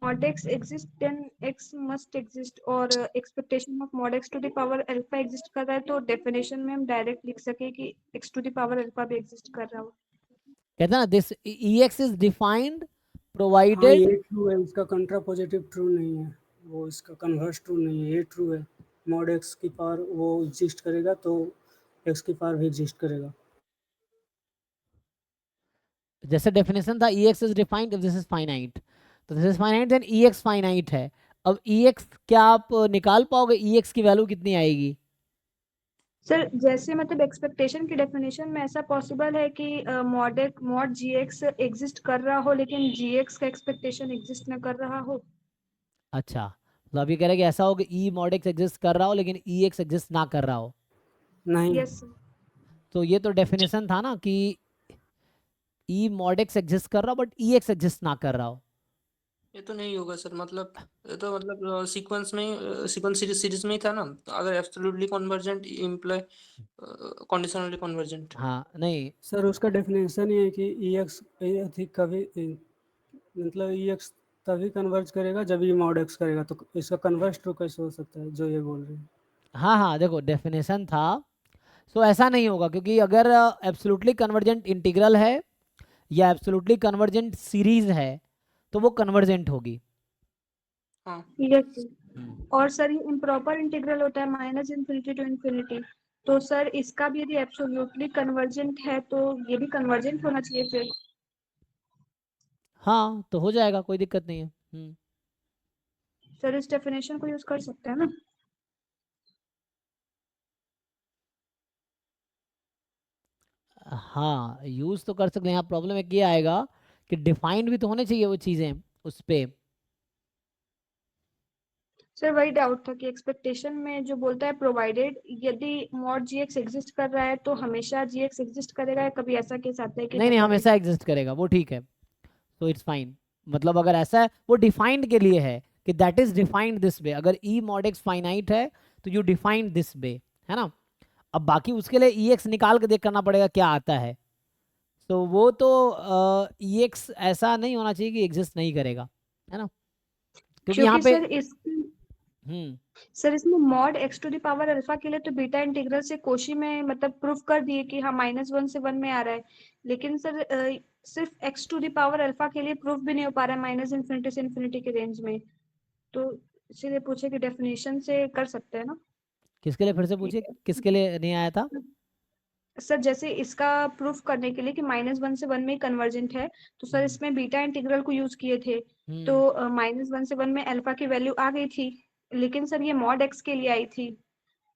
mod x exist then x must exist और expectation of mod x to the power alpha exist कर रहा है, तो डेफिनेशन में हम डायरेक्ट लिख सके कि x to the power alpha भी एग्जिस्ट कर रहा हो। कहते हैं ना this E X is defined हाँ प्रोवाइडेड। ये ट्रू है, इसका कंट्रा पॉजिटिव ट्रू नहीं है, वो इसका कन्वर्स ट्रू नहीं है, ये ट्रू है। मॉड एक्स की पावर वो एग्जिस्ट करेगा तो एक्स की पावर भी एग्जिस्ट करेगा। जैसे डेफिनेशन था E X is defined if this is finite, तो this is finite then E X finite है। अब ई एक्स क्या आप निकाल पाओगे, ई एक्स की वैल्यू कितनी आएगी? सर जैसे मतलब एक्सपेक्टेशन की डेफिनेशन में ऐसा पॉसिबल है कि मॉड जी एक्स एग्जिस्ट कर रहा हो लेकिन जी एक्स का एक्सपेक्टेशन एग्जिस्ट न कर रहा हो। अच्छा, तो अभी कह रहे हैं कि ऐसा हो कि ई मॉड एक्स एग्जिस्ट कर रहा हो लेकिन ई एक्स एग्जिस्ट ना कर रहा हो, नहीं, यस सर। तो ये तो डेफिनेशन था ना कि ई मॉड एक्स एग्जिस्ट कर रहा हो बट ई एक्स एग्जिस्ट ना कर रहा हो। ये तो नहीं होगा सर, मतलब ये तो मतलब सीक्वेंस में सीक्वेंस सीरीज में ही था ना, तो अगर absolutely convergent imply conditionally convergent. हाँ नहीं, सर उसका डेफिनेशन ये है कि ई एक्स अधिक कभी मतलब ई एक्स तभी कन्वर्ज करेगा जब ई मॉड एक्स करेगा, तो इसका कन्वर्स ट्रू कैसे हो सकता है जो ये बोल रहे हैं? हाँ हाँ देखो डेफिनेशन था, सो ऐसा नहीं होगा क्योंकि अगर एब्सोल्युटली कन्वर्जेंट इंटीग्रल है या एब्सोल्युटली कन्वर्जेंट सीरीज है तो वो कन्वर्जेंट होगी। हाँ यस सर। और सर ये इम्प्रॉपर इंटीग्रल होता है माइनस इन्फिनिटी टू इन्फिनिटी, तो सर इसका भी यदि एब्सोल्युटली कन्वर्जेंट है तो ये भी कन्वर्जेंट होना चाहिए फिर। हाँ तो हो जाएगा, कोई दिक्कत नहीं है। सर इस डेफिनेशन को यूज कर सकते हैं ना? हाँ यूज तो कर सकते हैं, यहाँ प्रॉब्लम एक ये आएगा कि डिफाइंड भी तो होने चाहिए वो चीज़ें उस पे। सर वही डाउट था कि एक्सपेक्टेशन में जो बोलता है प्रोवाइडेड यदि मॉड जी एक्स एग्जिस्ट कर रहा है तो हमेशा जी एक्स एग्जिस्ट करेगा, या कभी ऐसा केस आता है कि नहीं न नहीं करे। हमेशा एग्जिस्ट करेगा, वो ठीक है, तो इट्स फाइन। मतलब अगर ऐसा है वो डिफाइंड के लिए है कि that is defined this way, अगर ई मॉड एक्स फाइनाइट है तो यू डिफाइंड दिस वे, है ना? अब बाकी उसके लिए ई एक्स निकाल के देख करना पड़ेगा क्या आता है, तो वो तो ई एक्स ऐसा नहीं होना चाहिए कि एग्जिस्ट नहीं करेगा, है ना? क्योंकि यहाँ क्योंकि पे सर इसमें mod x to the power alpha के लिए तो बीटा इंटीग्रल से कोशी में मतलब प्रूफ कर दिए कि हाँ -1 से 1 में आ रहा है, लेकिन सर सिर्फ x to the power alpha के लिए प्रूफ भी नहीं हो पा रहा है माइनस इन्फिनिटी से इन्फिनिटी के रेंज में, तो इसीलिए पूछे कि डेफिनेशन से कर सकते हैं ना? किसके लिए, फिर से पूछिए किसके लिए नहीं आया था? सर जैसे इसका प्रूफ करने के लिए कि -1 से 1 में कन्वर्जेंट है, तो सर इसमें बीटा इंटीग्रल को यूज किए थे, तो -1 से 1 में अल्फा की वैल्यू आ गई थी, लेकिन सर ये मॉड एक्स के लिए आई थी,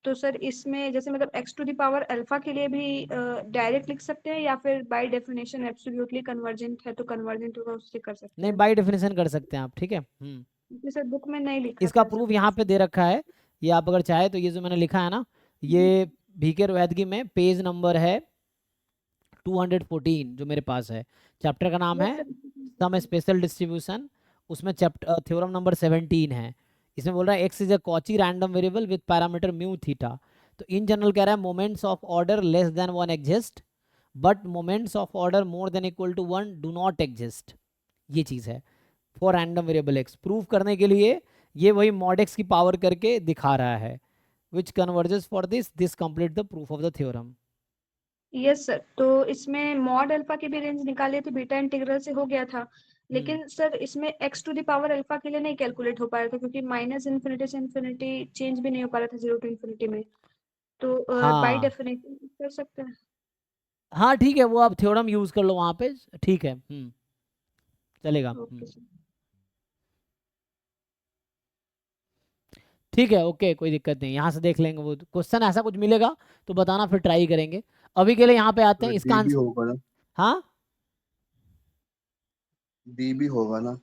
तो सर इसमें जैसे मतलब x to the power alpha के लिए भी डायरेक्ट लिख सकते हैं या फिर बाय डेफिनेशन एब्सोल्युटली कन्वर्जेंट है तो कन्वर्जेंट होगा उससे कर सकते नहीं हैं? बाय डेफिनेशन कर सकते हैं आप, ठीक है। क्योंकि सर बुक में नहीं लिखा इसका था प्रूफ ऐसा यहाँ पे कुछ। दे रखा है, ये आप अगर चाहे तो ये जो मैंने लिखा है ना, ये भीके रोहतगी में पेज नंबर है 214 जो मेरे पास है, चैप्टर का नाम है Yes, sir. Some special distribution, उसमें चैप्टर थ्योरम नंबर 17 है। इसमें बोल रहा है x is a Cauchy random variable with parameter mu theta, तो इन जनरल कह रहा है moments of order less than 1 exist but moments of order more than equal to 1 do not exist, ये चीज़ है for random variable x. Prove करने के लिए ये वही mod x की पावर करके दिखा रहा है, which converges for this complete the proof of the theorem. Yes sir, तो इसमें मॉड अल्फा की भी रेंज निकाली थी, बीटा इंटीग्रल से हो गया था, लेकिन सर इसमें x to the power alpha के लिए नहीं कैलकुलेट हो पा रहा था, क्योंकि माइनस इन्फिनिटी से इन्फिनिटी चेंज भी नहीं हो पा रहा था 0 टू इन्फिनिटी में, तो बाय हाँ डेफिनेशन कर सकते हैं। हाँ ठीक है, वो आप थ्योरम यूज कर लो वहां पे, ठीक है, चलेगा। Okay sir. ठीक है, ओके, कोई दिक्कत नहीं, यहाँ से देख लेंगे, वो क्वेश्चन ऐसा कुछ मिलेगा तो बताना, फिर ट्राई करेंगे। अभी के लिए यहाँ पे आते हैं, इसका डी भी आंसर। होगा ना, हाँ डी भी होगा ना।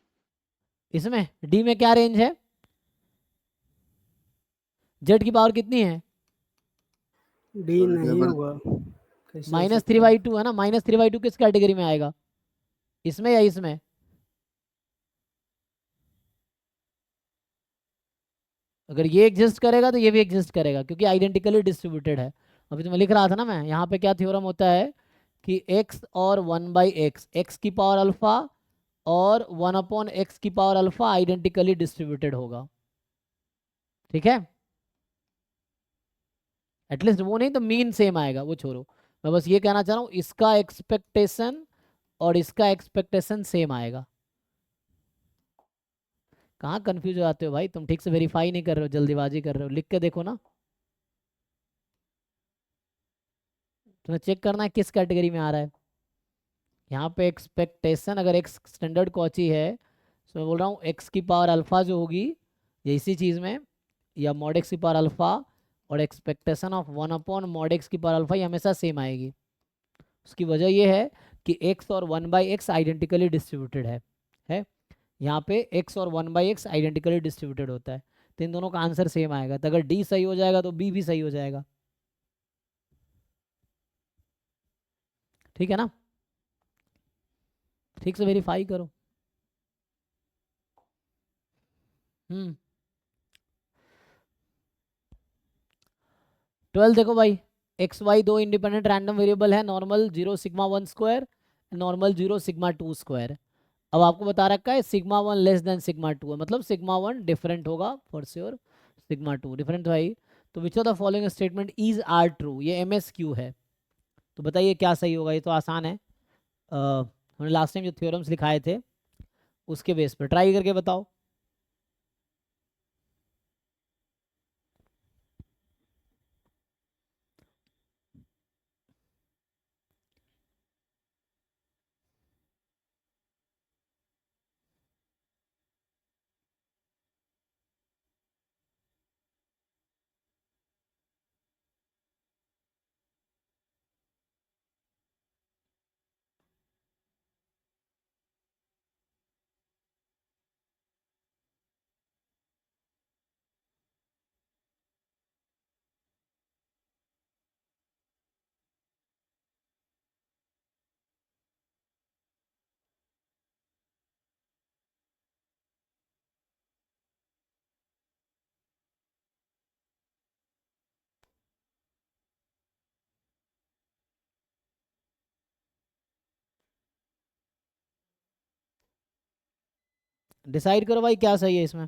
इसमें डी में क्या रेंज है, जेड की पावर कितनी है, डी तो नहीं टेबल होगा, कैसे हो -3 सकता है? बाई 2 है ना, -3 बाई 2 किस कैटेगरी में आएगा, इसमें या इसमें? अगर ये एग्जिस्ट करेगा तो ये भी एग्जिस्ट करेगा, क्योंकि आइडेंटिकली डिस्ट्रीब्यूटेड है। अभी तो मैं लिख रहा था ना, मैं यहाँ पे क्या थ्योरम होता है कि x और 1/x, x की पावर अल्फा और 1/x की पावर अल्फा आइडेंटिकली डिस्ट्रीब्यूटेड होगा, ठीक है। एटलीस्ट वो नहीं तो मीन सेम आएगा, वो छोड़ो, मैं बस ये कहना चाह रहा हूँ, इसका एक्सपेक्टेशन और इसका एक्सपेक्टेशन सेम आएगा। कहाँ कंफ्यूज हो जाते हो भाई तुम, ठीक से वेरीफाई नहीं कर रहे हो, जल्दीबाजी कर रहे हो, लिख के देखो ना, तुम्हें चेक करना है किस कैटेगरी में आ रहा है। यहाँ पे एक्सपेक्टेशन अगर एक्स स्टैंडर्ड कॉची है, तो मैं बोल रहा हूँ एक्स की पावर अल्फा जो होगी ये इसी चीज़ में, या मॉड एक्स की पावर अल्फा और एक्सपेक्टेशन ऑफ 1/mod x की पावर अल्फा, ये हमेशा सेम आएगी। उसकी वजह ये है कि x और 1/x आइडेंटिकली डिस्ट्रीब्यूटेड है यहाँ पे x और 1/x आइडेंटिकली डिस्ट्रीब्यूटेड होता है, तो इन दोनों का आंसर सेम आएगा। तो अगर डी सही हो जाएगा तो बी भी सही हो जाएगा, ठीक है ना, ठीक से वेरीफाई करो। 12 देखो भाई, एक्स वाई दो इंडिपेंडेंट रैंडम वेरिएबल है, normal 0 sigma 1 square, normal 0 sigma 2 square. अब आपको बता रखा है सिग्मा 1 लेस देन सिग्मा 2 है, मतलब सिग्मा 1 डिफरेंट होगा फॉर श्योर, सिग्मा 2 डिफरेंट भाई। तो which of the following statement is are true, ये MSQ है, तो बताइए क्या सही होगा। ये तो आसान है, हमने लास्ट टाइम जो थ्योरम्स लिखाए थे उसके बेस पर ट्राई करके बताओ। डिसाइड करो भाई क्या सही है इसमें।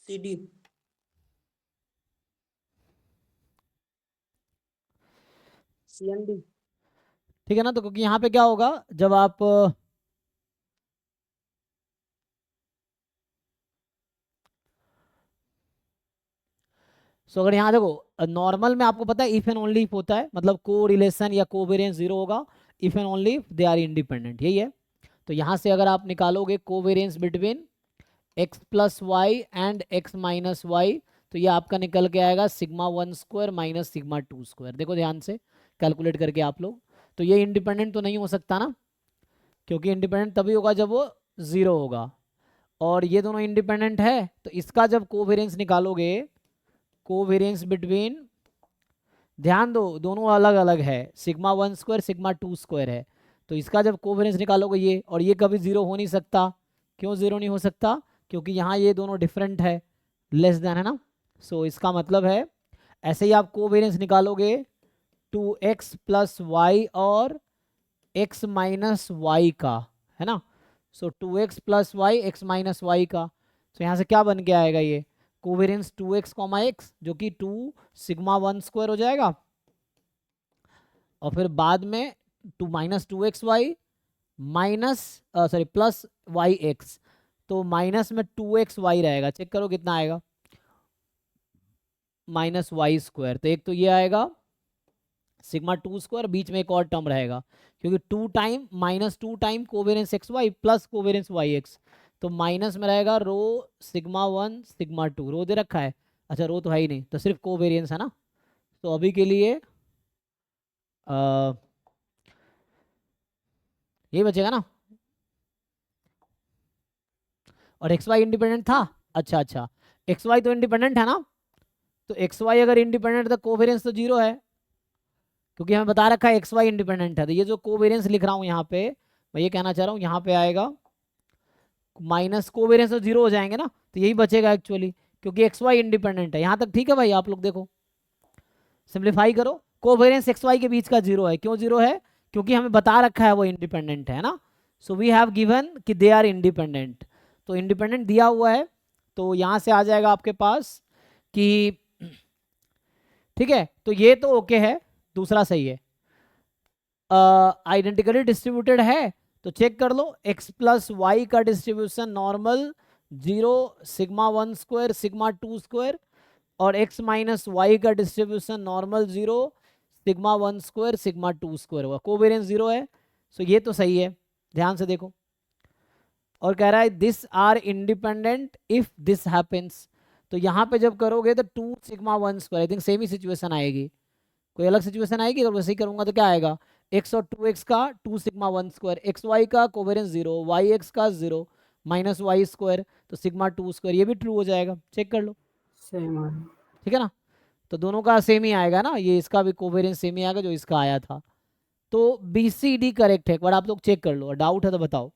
CD। CND। ठीक है ना, तो क्योंकि यहाँ पे क्या होगा जब आप अगर यहाँ देखो नॉर्मल में आपको पता है इफ एंड ओनली इफ होता है, मतलब को रिलेशन या कोवेरियंस 0 होगा if and only if they are independent, यही है। तो यहाँ से अगर आप निकालोगे covariance between x plus y and x minus y, तो ये आपका निकल के आएगा sigma 1 square minus sigma 2 square. देखो ध्यान से कैलकुलेट करके आप लोग, तो ये इंडिपेंडेंट तो नहीं हो सकता ना, क्योंकि इंडिपेंडेंट तभी होगा जब वो 0 होगा, और ये दोनों इंडिपेंडेंट है, तो इसका जब कोवेरियंस निकालोगे, कोवेरियंस बिटवीन, ध्यान दो दोनों अलग अलग है, सिग्मा 1 स्क्वायर सिग्मा 2 स्क्वायर है, तो इसका जब कोवेरियंस निकालोगे ये, और ये कभी 0 हो नहीं सकता। क्यों 0 नहीं हो सकता, क्योंकि यहाँ ये दोनों डिफरेंट है, लेस देन है ना। सो इसका मतलब है ऐसे ही आप कोवेरियंस निकालोगे 2x प्लस वाई और x माइनस वाई का, है ना। So 2x plus y x minus y का, तो यहाँ से क्या बन के आएगा ये कोवेरियंस 2x कॉमा एक्स, जो कि 2 सिग्मा 1 स्क्वायर हो जाएगा, और फिर बाद में 2 minus 2x y minus sorry plus y x, तो माइनस में 2x वाई रहेगा, चेक करो कितना आएगा माइनस वाई स्क्वायर। तो एक तो ये आएगा सिग्मा 2 स्क्वायर, बीच में एक और टर्म रहेगा क्योंकि 2 time minus 2 time covariance x y plus covariance y x, तो माइनस में रहेगा रो सिग्मा 1 सिग्मा 2, रो दे रखा है, अच्छा रो तो है ही नहीं, तो सिर्फ कोवेरियंस है ना। तो अभी के लिए ये बचेगा ना, और एक्स वाई इंडिपेंडेंट था, अच्छा एक्स वाई तो इंडिपेंडेंट है ना, तो एक्स वाई अगर इंडिपेंडेंट तो कोवेरियंस तो 0 है, क्योंकि हमें बता रखा है एक्स वाई इंडिपेंडेंट है। तो ये जो कोवेरियंस लिख रहा हूँ यहाँ पे, मैं ये कहना चाह रहा हूँ यहाँ पे आएगा माइनस कोवेरियंस तो 0 हो जाएंगे ना, तो यही बचेगा एक्चुअली, क्योंकि एक्स वाई इंडिपेंडेंट है। यहाँ तक ठीक है भाई, आप लोग देखो सिंप्लीफाई करो, कोवेरियंस एक्स वाई के बीच का 0 है, क्यों 0 है, क्योंकि हमें बता रखा है वो इंडिपेंडेंट है ना। सो वी हैव गिवन कि दे आर इंडिपेंडेंट, तो इंडिपेंडेंट दिया हुआ है, तो यहाँ से आ जाएगा आपके पास कि ठीक है, तो ये तो ओके है, दूसरा सही है, आइडेंटिकली डिस्ट्रीब्यूटेड है, तो चेक कर लो x प्लस वाई का distribution normal 0 sigma 1 square sigma 2 square, और x माइनस वाई का distribution normal 0 sigma 1 square sigma 2 square हुआ, कोवेरियंस 0 है, सो ये तो सही है, ध्यान से देखो। और कह रहा है this are independent if this happens, तो यहाँ पे जब करोगे तो 2 sigma 1 square, I think same ही सिचुएशन आएगी, कोई अलग सिचुएशन आएगी, अगर वैसे ही करूंगा तो क्या आएगा x और 2x का 2 सिग्मा 1 स्क्वायर, एक्स वाई का कोवेरियंस 0, वाई एक्स का 0 माइनस वाई स्क्वायर, तो सिग्मा 2 स्क्वायर, ये भी ट्रू हो जाएगा, चेक कर लो, सेम है। ठीक है ना। तो दोनों का सेम ही आएगा ना, ये इसका भी कोवेरियंस सेम ही आएगा जो इसका आया था, तो बी सी डी करेक्ट है, एक बार आप लोग चेक कर लो, डाउट है तो बताओ।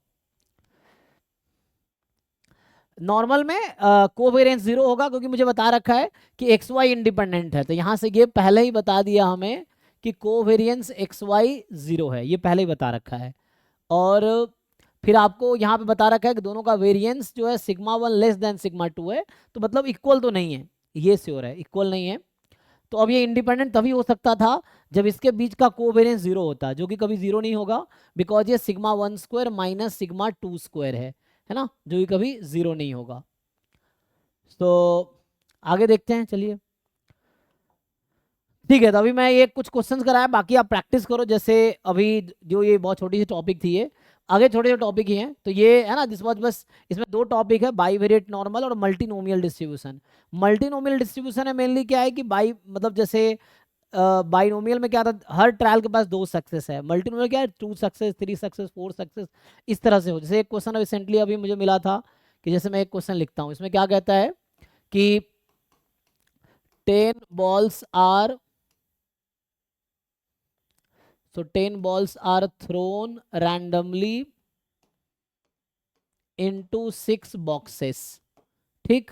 नॉर्मल में कोवेरियंस 0 होगा क्योंकि मुझे बता रखा है कि एक्स वाई इंडिपेंडेंट है, तो यहाँ से ये पहले ही बता दिया हमें कि कोवेरियंस एक्स वाई 0 है, ये पहले ही बता रखा है। और फिर आपको यहाँ पे बता रखा है कि दोनों का वेरिएंस जो है सिग्मा 1 लेस देन सिग्मा 2 है, तो मतलब इक्वल तो नहीं है, ये श्योर है इक्वल नहीं है। तो अब ये इंडिपेंडेंट तभी हो सकता था जब इसके बीच का कोवेरियंस 0 होता, जो कि कभी 0 नहीं होगा, बिकॉज ये sigma 1 square minus sigma 2 square है ना, जो कि कभी 0 नहीं होगा। तो आगे देखते हैं, चलिए ठीक है। तो अभी मैं ये कुछ क्वेश्चंस कराया, बाकी आप प्रैक्टिस करो, जैसे अभी जो ये बहुत छोटी सी टॉपिक थी, ये आगे छोटे छोटे टॉपिक ही हैं, तो ये है ना दिस वाज बस, इसमें 2 टॉपिक है, बाईवेरिएट नॉर्मल और मल्टीनोमियल डिस्ट्रीब्यूशन। मल्टीनोमियल डिस्ट्रीब्यूशन है मेनली क्या है कि बाई मतलब जैसे बाइनोमियल में क्या था, हर ट्रायल के पास 2 सक्सेस है, मल्टीनोमियल क्या है 2 सक्सेस 3 सक्सेस 4 सक्सेस, इस तरह से हो। जैसे एक क्वेश्चन रिसेंटली अभी मुझे मिला था कि जैसे मैं एक क्वेश्चन लिखता हूँ, इसमें क्या कहता है कि 10 balls are so 10 balls are thrown randomly into 6 boxes, ठीक।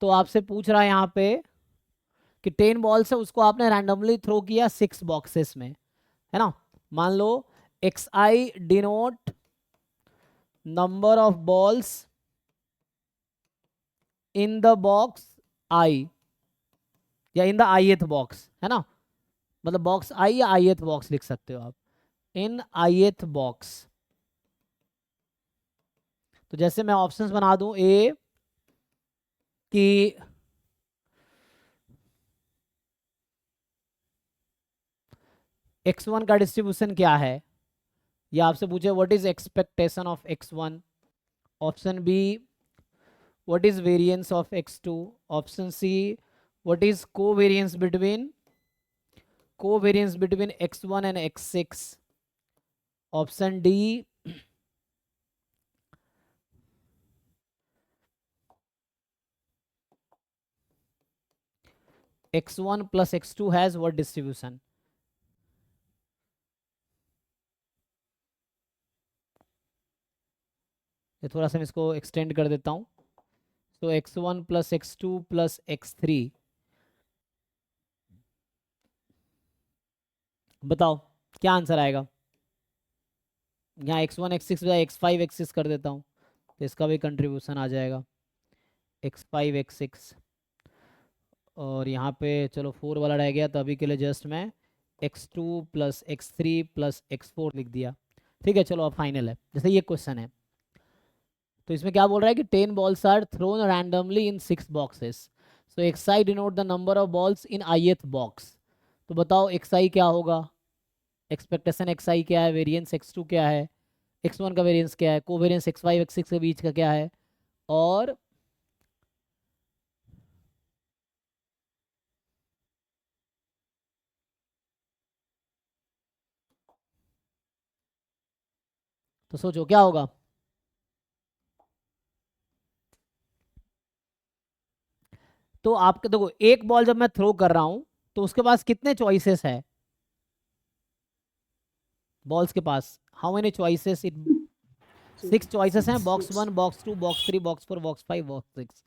तो आपसे पूछ रहा है यहाँ पे कि 10 बॉल्स है, उसको आपने रैंडमली थ्रो किया 6 बॉक्सेस में, है ना। मान लो xi denote number of balls in the box i या इन द ith बॉक्स, है ना, मतलब बॉक्स i या ith बॉक्स लिख सकते हो आप, इन ith बॉक्स। तो जैसे मैं ऑप्शंस बना दूं, ए कि x1 का डिस्ट्रीब्यूशन क्या है, या आपसे पूछे what is expectation of x1, option be what is variance of x2, option see what is covariance between x1 and x6, option D x1 plus x2 has what distribution। ये थोड़ा सा मैं इसको एक्सटेंड कर देता हूँ, तो x1 plus x2 plus x3, बताओ क्या आंसर आएगा। यहाँ x1 x6 बजाय x5 x6 कर देता हूँ, तो इसका भी कंट्रीब्यूशन आ जाएगा x5 x6। और यहाँ पे चलो 4 वाला रह गया, तो अभी के लिए जस्ट मैं x2 plus x3 plus x4 लिख दिया। ठीक है, चलो अब फाइनल है। जैसे ये क्वेश्चन है, तो इसमें क्या बोल रहा है कि 10 balls are thrown randomly in 6 boxes, so xi denote the number of balls in ith box. तो बताओ xi क्या होगा, एक्सपेक्टेशन xi क्या है, वेरिएंस x2 क्या है, x1 का वेरिएंस क्या है, कोवेरिएंस x5 x6 के बीच का क्या है, और तो सोचो क्या होगा। तो आपके देखो, एक बॉल जब मैं थ्रो कर रहा हूं तो उसके पास कितने चॉइसेस है बॉल्स के पास, how many choices it, 6 choices हैं, box 1 box 2 box 3 box 4 box 5 box 6।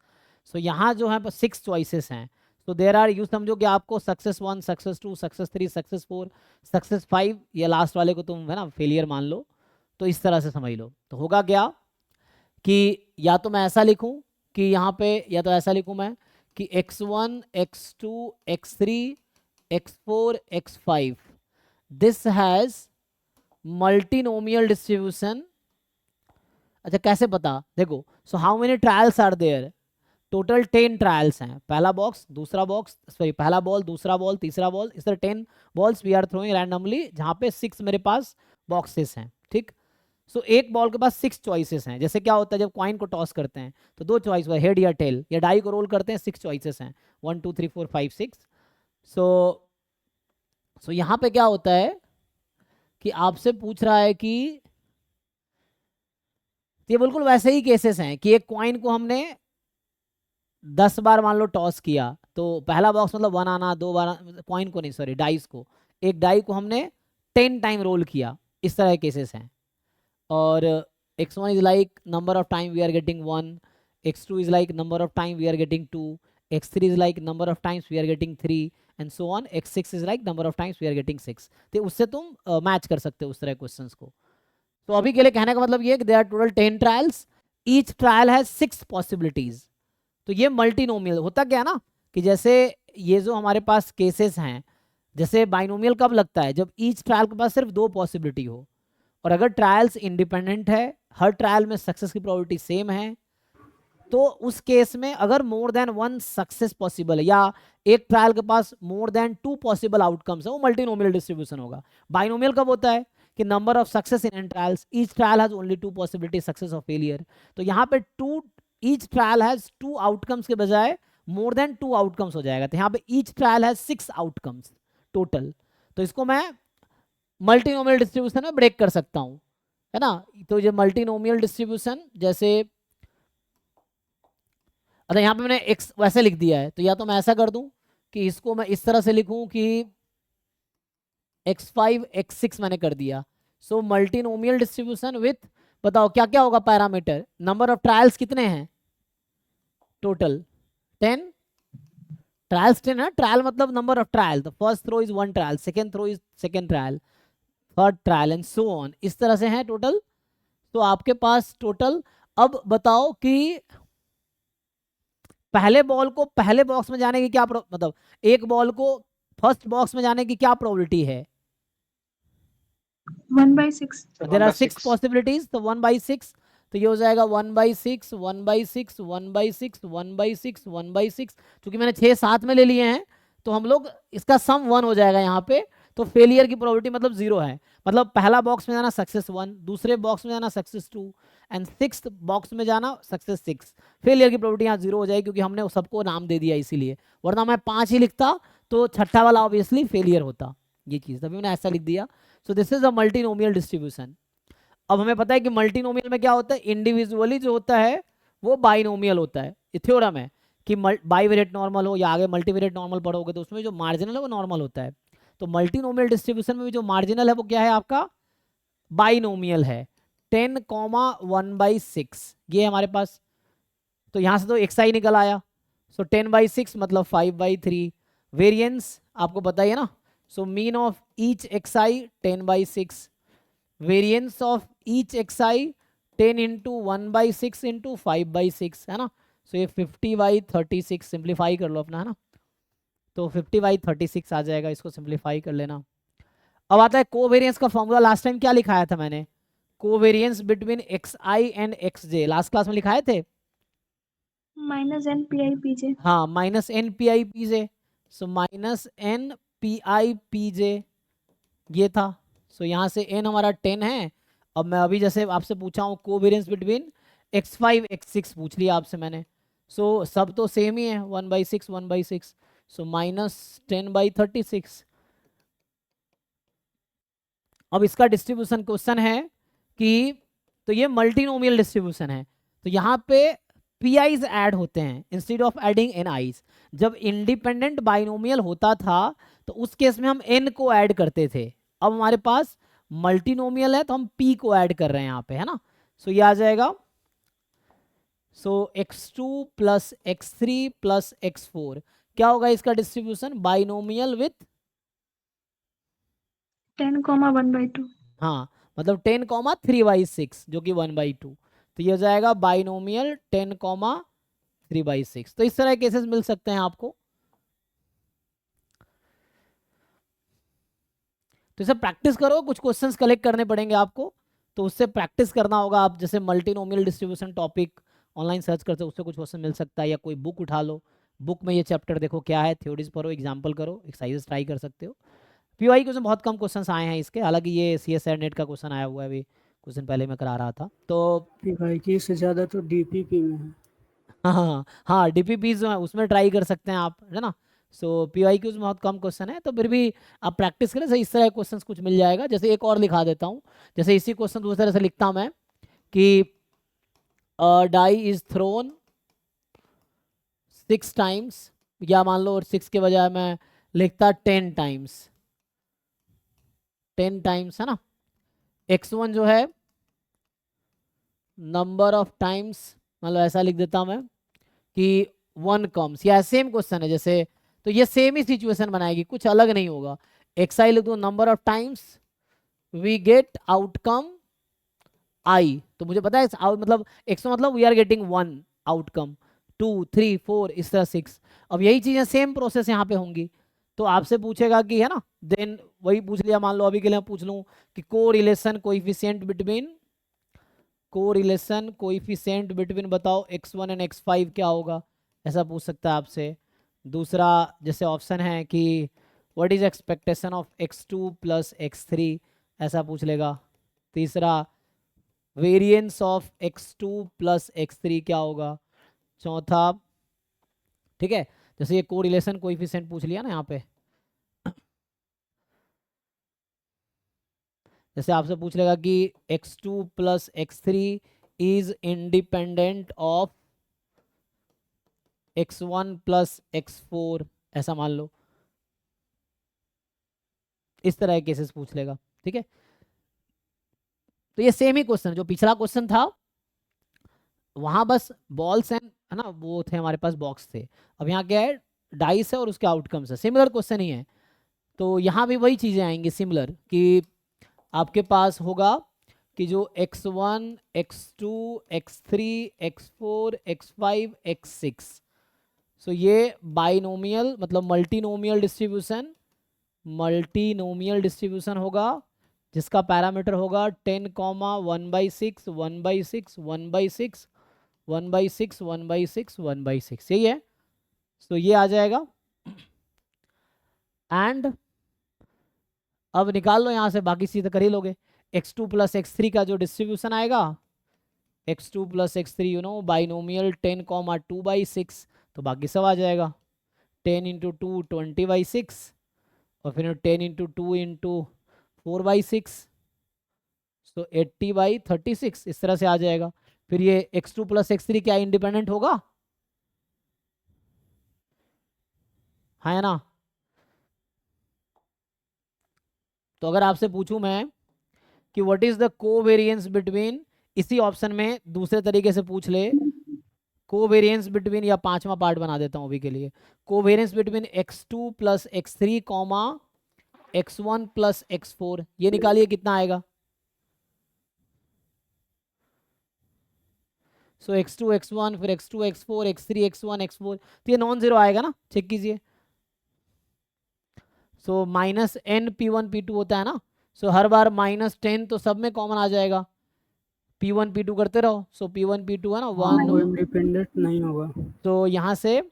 So यहाँ जो है 6 चॉइसेस हैं। सो देर आर, यूँ समझो कि आपको success 1 success 2 success 3 success 4 success 5, या लास्ट वाले को तुम है ना फेलियर मान लो, तो इस तरह से समझ लो। तो होगा क्या कि या तो मैं ऐसा लिखूं कि यहाँ पे, या तो ऐसा लिखूं मैं कि x1 x2 x3 x4 x5 this has multinomial distribution. अच्छा कैसे पता, देखो, so how many trials are there, total 10 trials हैं, पहला बॉक्स दूसरा बॉक्स, सॉरी पहला बॉल दूसरा बॉल तीसरा बॉल, इस तरह 10 balls we are throwing randomly, जहाँ पे 6 मेरे पास बॉक्सेस हैं। ठीक, सो एक बॉल के पास 6 चॉइसेस हैं। जैसे क्या होता है जब कॉइन को टॉस करते हैं तो 2 चॉइस हुआ, हेड या टेल, या डाई को रोल करते हैं, 6 चॉइसेस हैं, 1 2 3 4 5 6। सो यहाँ पे क्या होता है कि आपसे पूछ रहा है कि ये बिल्कुल वैसे ही केसेस हैं कि एक कॉइन को हमने 10 बार मान लो टॉस किया, तो पहला बॉक्स मतलब 1 आना, 2 बार, कॉइन को नहीं सॉरी डाइस को, एक डाई को हमने 10 टाइम रोल किया, इस तरह के केसेस हैं। और x1 is like number of time we are getting 1, x2 is like number of time we are getting 2, x3 is like number of times we are getting 3 and so on, x6 is like number of times we are getting 6। तो उससे तुम match कर सकते हो उस तरह questions को। तो अभी के लिए कहने का मतलब ये कि there are total 10 trials, each trial has 6 possibilities. तो ये मल्टीनोमियल होता क्या ना कि जैसे ये जो हमारे पास केसेस हैं, जैसे बाइनोमियल कब लगता है, जब ईच ट्रायल के पास सिर्फ 2 पॉसिबिलिटी हो, और अगर ट्रायल्स इंडिपेंडेंट है, हर ट्रायल में सक्सेस की प्रोबेबिलिटी सेम है, तो उस केस में अगर मोर देन 1 सक्सेस पॉसिबल है, या एक ट्रायल के पास मोर देन 2 पॉसिबल आउटकम्स है, वो मल्टीनोमियल डिस्ट्रीब्यूशन होगा। बाइनोमियल कब होता है कि number of success in trials, each trial has only 2 possibility success और फेलियर। तो यहाँ पे ईच ट्रायल हैज 2 आउटकम्स के बजाय मोर देन 2 आउटकम्स हो जाएगा। तो यहाँ पे each trial has 6 outcomes total. तो इसको मैं मल्टीनोमियल डिस्ट्रीब्यूशन में ब्रेक कर सकता हूँ, है ना। तो ये मल्टीनोमियल डिस्ट्रीब्यूशन, जैसे अच्छा यहाँ पे मैंने x वैसे लिख दिया है, तो या तो मैं ऐसा कर दूं कि इसको मैं इस तरह से लिखूं कि x5 x6 मैंने कर दिया। सो मल्टीनोमियल डिस्ट्रीब्यूशन विथ, बताओ क्या क्या होगा पैरामीटर, नंबर ऑफ ट्रायल्स कितने हैं टोटल 10 ट्रायल्स, 10 है, ट्रायल मतलब number of trial, the first throw is 1 trial, second throw is second trial, third trial and so on, इस तरह से है टोटल। तो आपके पास टोटल, अब बताओ कि पहले बॉल को पहले बॉक्स में जाने की क्या मतलब एक बॉल को फर्स्ट बॉक्स में जाने की क्या प्रोबेबिलिटी है, 1/6। देयर आर 6 पॉसिबिलिटीज, तो 1/6, तो ये हो जाएगा 1/6 1/6 1/6 1/6 1/6। क्योंकि मैंने 6 साथ में ले लिए हैं तो हम लोग इसका सम 1 हो जाएगा यहाँ पे। तो फेलियर की प्रोबेबिलिटी मतलब 0 है, मतलब पहला बॉक्स में जाना सक्सेस 1, दूसरे बॉक्स में जाना सक्सेस 2 एंड 6th बॉक्स में जाना सक्सेस 6। फेलियर की प्रोबेबिलिटी यहाँ 0 हो जाएगी क्योंकि हमने सबको नाम दे दिया इसीलिए, वरना मैं 5 ही लिखता तो छठा वाला ऑब्वियसली फेलियर होता, ये चीज़ तभी मैंने ऐसा लिख दिया। सो this is a multinomial distribution. अब हमें पता है कि मल्टीनोमियल में क्या होता है, इंडिविजुअली जो होता है वो बाइनोमियल होता है। ये थ्योरम है कि बाइवेरिएट नॉर्मल हो या आगे मल्टीवेरिएट नॉर्मल पढ़ोगे तो उसमें जो मार्जिनल है वो नॉर्मल होता है। तो मल्टीनोमियल डिस्ट्रीब्यूशन में भी जो मार्जिनल है वो क्या है आपका, बाइनोमियल है, 10,1/6 ये हमारे पास। तो यहाँ से तो xi निकल आया, सो 10/6 मतलब 5/3। वेरिएंस आपको पता ही है ना, so mean of each xi 10/6, variance of each xi 10 into 1/6 into 5/6 है ना। सो ये 50/36 सिंप्लीफाई कर लो अपना, है ना। तो 50/36 आ जाएगा, इसको सिंप्लीफाई कर लेना। अब आता है कोवेरियंस का फॉर्मूला। लास्ट टाइम क्या लिखाया था मैंने, covariance between xi and xj, last class में लिखाए थे। Minus N P I P J. हाँ, minus N P I P J. So minus N P I P J ये था। सो यहाँ से n हमारा 10 है। अब मैं अभी जैसे आपसे पूछा हूँ कोवेरियंस बिटवीन x5 x6 पूछ लिया आपसे मैंने। सो सब तो सेम ही है, 1/6 1/6। सो -10/36। अब इसका डिस्ट्रीब्यूशन क्वेश्चन है कि, तो ये मल्टीनोमियल डिस्ट्रीब्यूशन है, तो यहाँ पे पी आईज ऐड होते हैं instead of adding N eyes. जब इंडिपेंडेंट बाइनोमियल होता था तो उस केस में हम एन को ऐड करते थे। अब हमारे पास मल्टीनोमियल है तो हम पी को ऐड कर रहे हैं यहाँ पे, है ना। सो ये आ जाएगा, सो x2 plus x3 plus x4 क्या होगा इसका डिस्ट्रीब्यूशन, बाइनोमियल विथ 10,1/2। हाँ, मतलब 10,3/6 जो कि 1/2। तो ये हो जाएगा बाइनोमियल 10,3/6। तो इस तरह के केसेस मिल सकते हैं आपको। तो इसे प्रैक्टिस करो, कुछ क्वेश्चंस कलेक्ट करने पड़ेंगे आपको, तो उससे प्रैक्टिस करना होगा। आप जैसे multinomial distribution topic online search करते हो, उससे कुछ क्वेश्चन मिल सकता है, या कोई बुक उठा लो, बुक में ये चैप्टर देखो क्या है, थ्योरीज पढ़ो, एग्जाम्पल करो, एक्सरसाइजेस ट्राई कर सकते हो। पीवाई क्वेश्चन बहुत कम क्वेश्चंस आए हैं इसके, हालांकि ये CSIR नेट का क्वेश्चन आया हुआ है, अभी कुछ दिन पहले मैं करा रहा था। तो पीवाईक्यू से ज़्यादा तो डीपीपी में है। हाँ हाँ, DPP जो है उसमें ट्राई कर सकते हैं आप, है ना। सो PYQs में बहुत कम क्वेश्चन है, तो फिर भी आप प्रैक्टिस करें, सही इस तरह क्वेश्चन कुछ मिल जाएगा। जैसे एक और लिखा देता हूँ, जैसे इसी क्वेश्चन दूसरी तरह से लिखता हूँ मैं कि डाई इज थ्रोन 6 टाइम्स, या मान लो 6 के बजाय मैं लिखता 10 टाइम्स, 10 टाइम्स, है ना। x1 जो है नंबर ऑफ टाइम्स, मतलब ऐसा लिख देता हूं मैं कि 1 कम्स, या सेम क्वेश्चन है जैसे, तो ये सेम ही सिचुएशन बनाएगी, कुछ अलग नहीं होगा। xi लिख दो number of times we get outcome i, तो मुझे पता है मतलब x मतलब वी आर गेटिंग 1 आउटकम, 2 3 4 इस तरह 6। अब यही चीजें सेम प्रोसेस यहाँ पे होंगी, तो आपसे पूछेगा कि, है ना, देन वही पूछ लिया। मान लो अभी के लिए पूछ लूं कि कोरिलेशन कोएफिशिएंट बिटवीन बताओ x1 एंड x5 क्या होगा, ऐसा पूछ सकता है आपसे। दूसरा जैसे ऑप्शन है कि what is expectation of x2 plus x3, ऐसा पूछ लेगा। तीसरा variance of x2 plus x3 क्या होगा। चौथा, ठीक है, जैसे ये कोरिलेशन कोएफिशिएंट पूछ लिया ना यहाँ पे, जैसे आपसे पूछ लेगा कि x2 plus x3 is independent of x1 plus x4, ऐसा मान लो, इस तरह के केसेस पूछ लेगा, ठीक है। तो ये सेम ही क्वेश्चन, जो पिछला क्वेश्चन था वहां बस बॉल्स एंड, है ना, वो थे हमारे पास, बॉक्स थे। अब यहाँ क्या है, डाइस है और उसके आउटकम्स है, सिमिलर क्वेश्चन ही है। तो यहाँ भी वही चीजें आएंगी सिमिलर, कि आपके पास होगा कि जो x1 x2 x3 x4 x5 x6, सो ये बाइनोमियल मतलब मल्टीनोमियल डिस्ट्रीब्यूशन होगा, जिसका पैरामीटर होगा 10, 1/6 1/6 1/6 1/6 1/6 1/6, यही है। तो ये आ जाएगा। एंड अब निकाल लो यहाँ से, बाकी सीधे कर ही लोगे। x2 प्लस x3 का जो डिस्ट्रीब्यूशन आएगा, x2 plus x3 you know binomial 10, 2/6, तो बाकी सब आ जाएगा। 10 इंटू 2 20/6, और फिर 10 इंटू 2 इंटू 4/6, तो 80/36, इस तरह से आ जाएगा। फिर ये x2 प्लस x3 क्या इंडिपेंडेंट होगा, है ना। तो अगर आपसे पूछूं मैं कि what is the covariance between, इसी ऑप्शन में दूसरे तरीके से पूछ ले, कोवेरिएंस बिटवीन, या पांचवा पार्ट बना देता हूं अभी के लिए, covariance between x2 plus x3 x1 plus x4, ये निकालिए कितना आएगा। सो x2 x1 फिर x2 x4 x3 x1 x4, तो ये नॉन जीरो आएगा ना, चेक कीजिए। So minus n p1 p2 होता है ना, सो हर बार -10 तो सब में कॉमन आ जाएगा, p1 p2 करते रहो। सो p1 p2 है ना हाँ, वो 1, इंडिपेंडेंट नहीं होगा। तो यहाँ से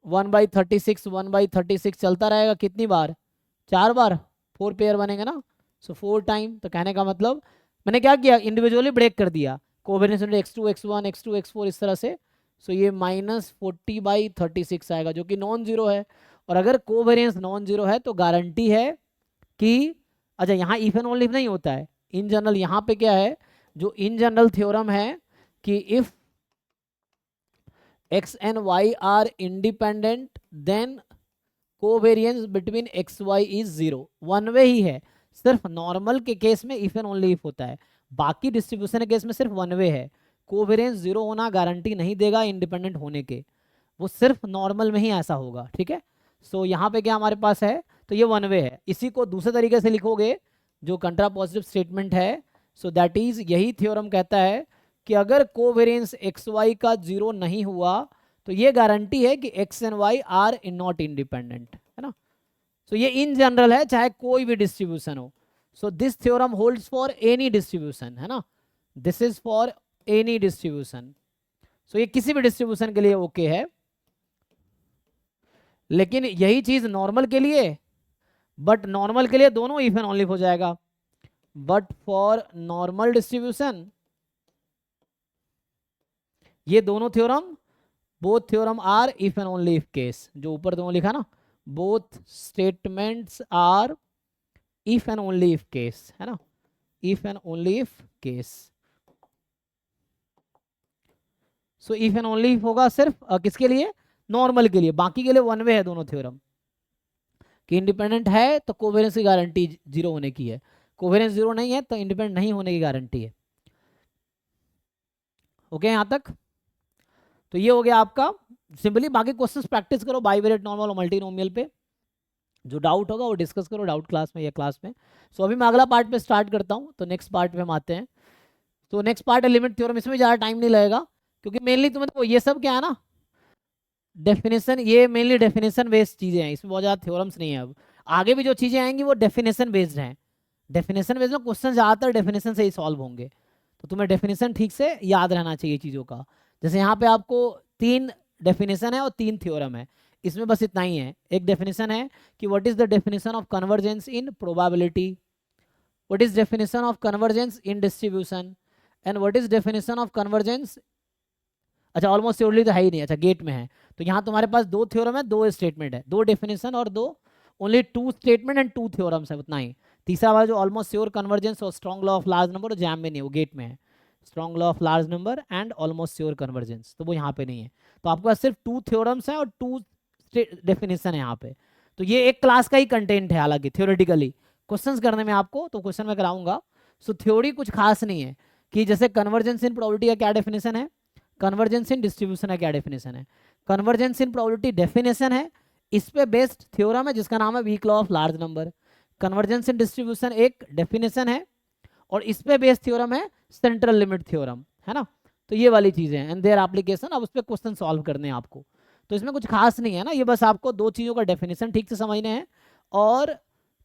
1/36 1/36 चलता रहेगा, कितनी बार, 4 बार, 4 पेयर बनेंगे ना, सो 4 टाइम। तो कहने का मतलब मैंने क्या किया, इंडिविजुअली ब्रेक कर दिया, covariance x2 x1 x2 x4 इस तरह से। सो ये -40/36 आएगा जो कि नॉन जीरो है। और अगर कोवेरियंस नॉन जीरो है तो गारंटी है कि, अच्छा यहाँ इफ एंड ओनली इफ नहीं होता है, इन जनरल यहाँ पे क्या है, जो इन जनरल थ्योरम है कि if x and y are independent then covariance between x y is 0, one way ही है। सिर्फ नॉर्मल के केस में इफ एंड ओनली इफ होता है, बाकी डिस्ट्रीब्यूशन के केस में सिर्फ वन वे है। कोवेरियंस 0 होना गारंटी नहीं देगा इंडिपेंडेंट होने के, वो सिर्फ नॉर्मल में ही ऐसा होगा, ठीक है। सो यहाँ पे क्या हमारे पास है, तो ये वन वे है। इसी को दूसरे तरीके से लिखोगे जो कंट्रापोजिटिव स्टेटमेंट है, सो दैट इज, यही थ्योरम कहता है कि अगर कोवेरियंस एक्स वाई का 0 नहीं हुआ तो ये गारंटी है कि x and y are not independent, है ना। सो ये इन जनरल है, चाहे कोई भी डिस्ट्रीब्यूशन हो। So this theorem holds for any distribution, है ना, this is for any distribution. So ये किसी भी डिस्ट्रीब्यूशन के लिए ओके है, लेकिन यही चीज नॉर्मल के लिए, बट नॉर्मल के लिए दोनों इफ एंड ओनली हो जाएगा, बट फॉर नॉर्मल डिस्ट्रीब्यूशन ये दोनों theorem, both theorem are if and only if case, जो ऊपर दोनों लिखा ना, both statements are if and only if case, है ना, if and only if case. So if and only if होगा सिर्फ किसके लिए, नॉर्मल के लिए, बाकी के लिए वन वे है दोनों थ्योरम, कि इंडिपेंडेंट है तो कोवेरियंस की गारंटी 0 होने की है, कोवेरियंस 0 नहीं है तो इंडिपेंडेंट नहीं होने की गारंटी है। ओके यहाँ तक, तो ये हो गया आपका सिंपली। बाकी क्वेश्चंस प्रैक्टिस करो बाइवेरिएट, नॉर्मल और मल्टीनोमियल पे, जो डाउट होगा वो डिस्कस करो डाउट क्लास में या क्लास में। सो अभी मैं अगला पार्ट पे स्टार्ट करता हूँ, तो नेक्स्ट पार्ट पे हम आते हैं। तो नेक्स्ट पार्ट है लिमिट थ्योरम, इसमें ज़्यादा टाइम नहीं लगेगा क्योंकि मेनली तुम्हें तो ये सब क्या है ना, डेफिनेशन, ये मेनली डेफिनेशन बेस्ड चीज़ें हैं, इसमें बहुत ज़्यादा थ्योरम्स नहीं है। अब आगे भी जो चीज़ें आएंगी वो डेफिनेशन बेस्ड हैं, डेफिनेशन बेस्ड में क्वेश्चन ज़्यादातर डेफिनेशन से ही सॉल्व होंगे, तो तुम्हें डेफिनेशन ठीक से याद रहना चाहिए चीज़ों का। जैसे यहाँ पे आपको 3 डेफिनेशन है और 3 थ्योरम है, इसमें बस इतना ही है। एक डेफिनेशन है कि what is the definition of convergence in probability, what is definition of convergence in distribution, and what is definition of convergence, अच्छा ऑलमोस्ट श्योरली तो है ही नहीं, अच्छा गेट में है। तो यहाँ तुम्हारे पास 2 थ्योरम है, 2 स्टेटमेंट है, 2 डेफिनेशन और 2 ओनली 2 स्टेटमेंट एंड 2 थ्योरम्स है, उतना ही। तीसरा वाला जो ऑलमोस्ट श्योर कन्वर्जेंस और strong law of large number, jam में नहीं, वो गेट में है, strong law of large number and almost sure convergence, तो वो यहाँ पे नहीं है। तो आपके पास सिर्फ 2 थ्योरम्स हैं और 2 डेफिनेशन है यहाँ पे। तो ये एक क्लास का ही कंटेंट है, हालांकि थ्योरेटिकली क्वेश्चंस करने में आपको तो क्वेश्चन में कराऊंगा। सो थ्योरी कुछ खास नहीं है, कि जैसे कन्वर्जेंस इन प्रोबेबिलिटी का क्या डेफिनेशन है, कन्वर्जेंस इन डिस्ट्रीब्यूशन का क्या डेफिनेशन है। कन्वर्जेंस इन प्रोबेबिलिटी डेफिनेशन है, इस पे बेस्ड थ्योरम है जिसका नाम है weak law of large number. Convergence in distribution एक डेफिनेशन है और इस पे बेस्ड थ्योरम है सेंट्रल लिमिट थ्योरम, है ना। तो ये वाली चीजें हैं एंड देयर एप्लीकेशन, अब उस पर क्वेश्चन सॉल्व करने हैं आपको। तो इसमें कुछ खास नहीं है ना, ये बस आपको 2 चीज़ों का डेफिनेशन ठीक से समझने हैं और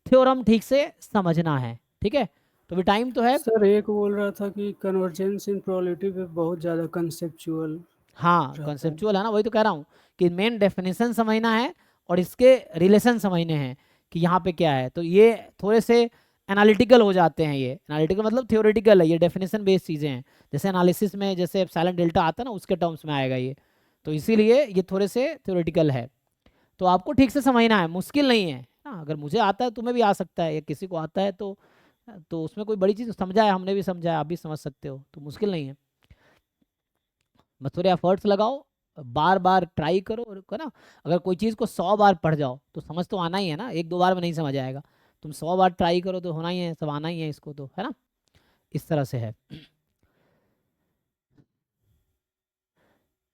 थ्योरम ठीक से समझना है, ठीक है। तो भी टाइम तो है। सर एक बोल रहा था कि कन्वर्जेंस इन प्रोबेबिलिटी पे बहुत ज़्यादा कंसेप्चुअल, हाँ रहता है। कंसेप्चुअल है ना, वही तो कह रहा हूँ कि मेन डेफिनेशन समझना है और इसके रिलेशन समझने हैं कि यहाँ पे क्या है। तो ये थोड़े से एनालिटिकल हो जाते हैं, ये एनालिटिकल मतलब थ्योरेटिकल है, ये डेफिनेशन बेस्ड चीज़ें हैं। जैसे एनालिसिस में जैसे एप्सिलॉन डेल्टा आता है ना, उसके टर्म्स में आएगा ये, तो इसीलिए ये थोड़े से थ्योरेटिकल है। तो आपको ठीक से समझना है, मुश्किल नहीं है ना। अगर मुझे आता है तुम्हें भी आ सकता है, या किसी को आता है तो उसमें कोई बड़ी चीज़, समझा है हमने भी समझा है, आप भी समझ सकते हो, तो मुश्किल नहीं है। बस थोड़े एफर्ट्स लगाओ, बार बार ट्राई करो, और है ना। अगर कोई चीज़ को 100 बार पढ़ जाओ तो समझ तो आना ही है ना, 1-2 बार में नहीं समझ आएगा। तुम 100 बार ट्राई करो तो होना ही है, सब आना ही है इसको, तो है ना, इस तरह से है।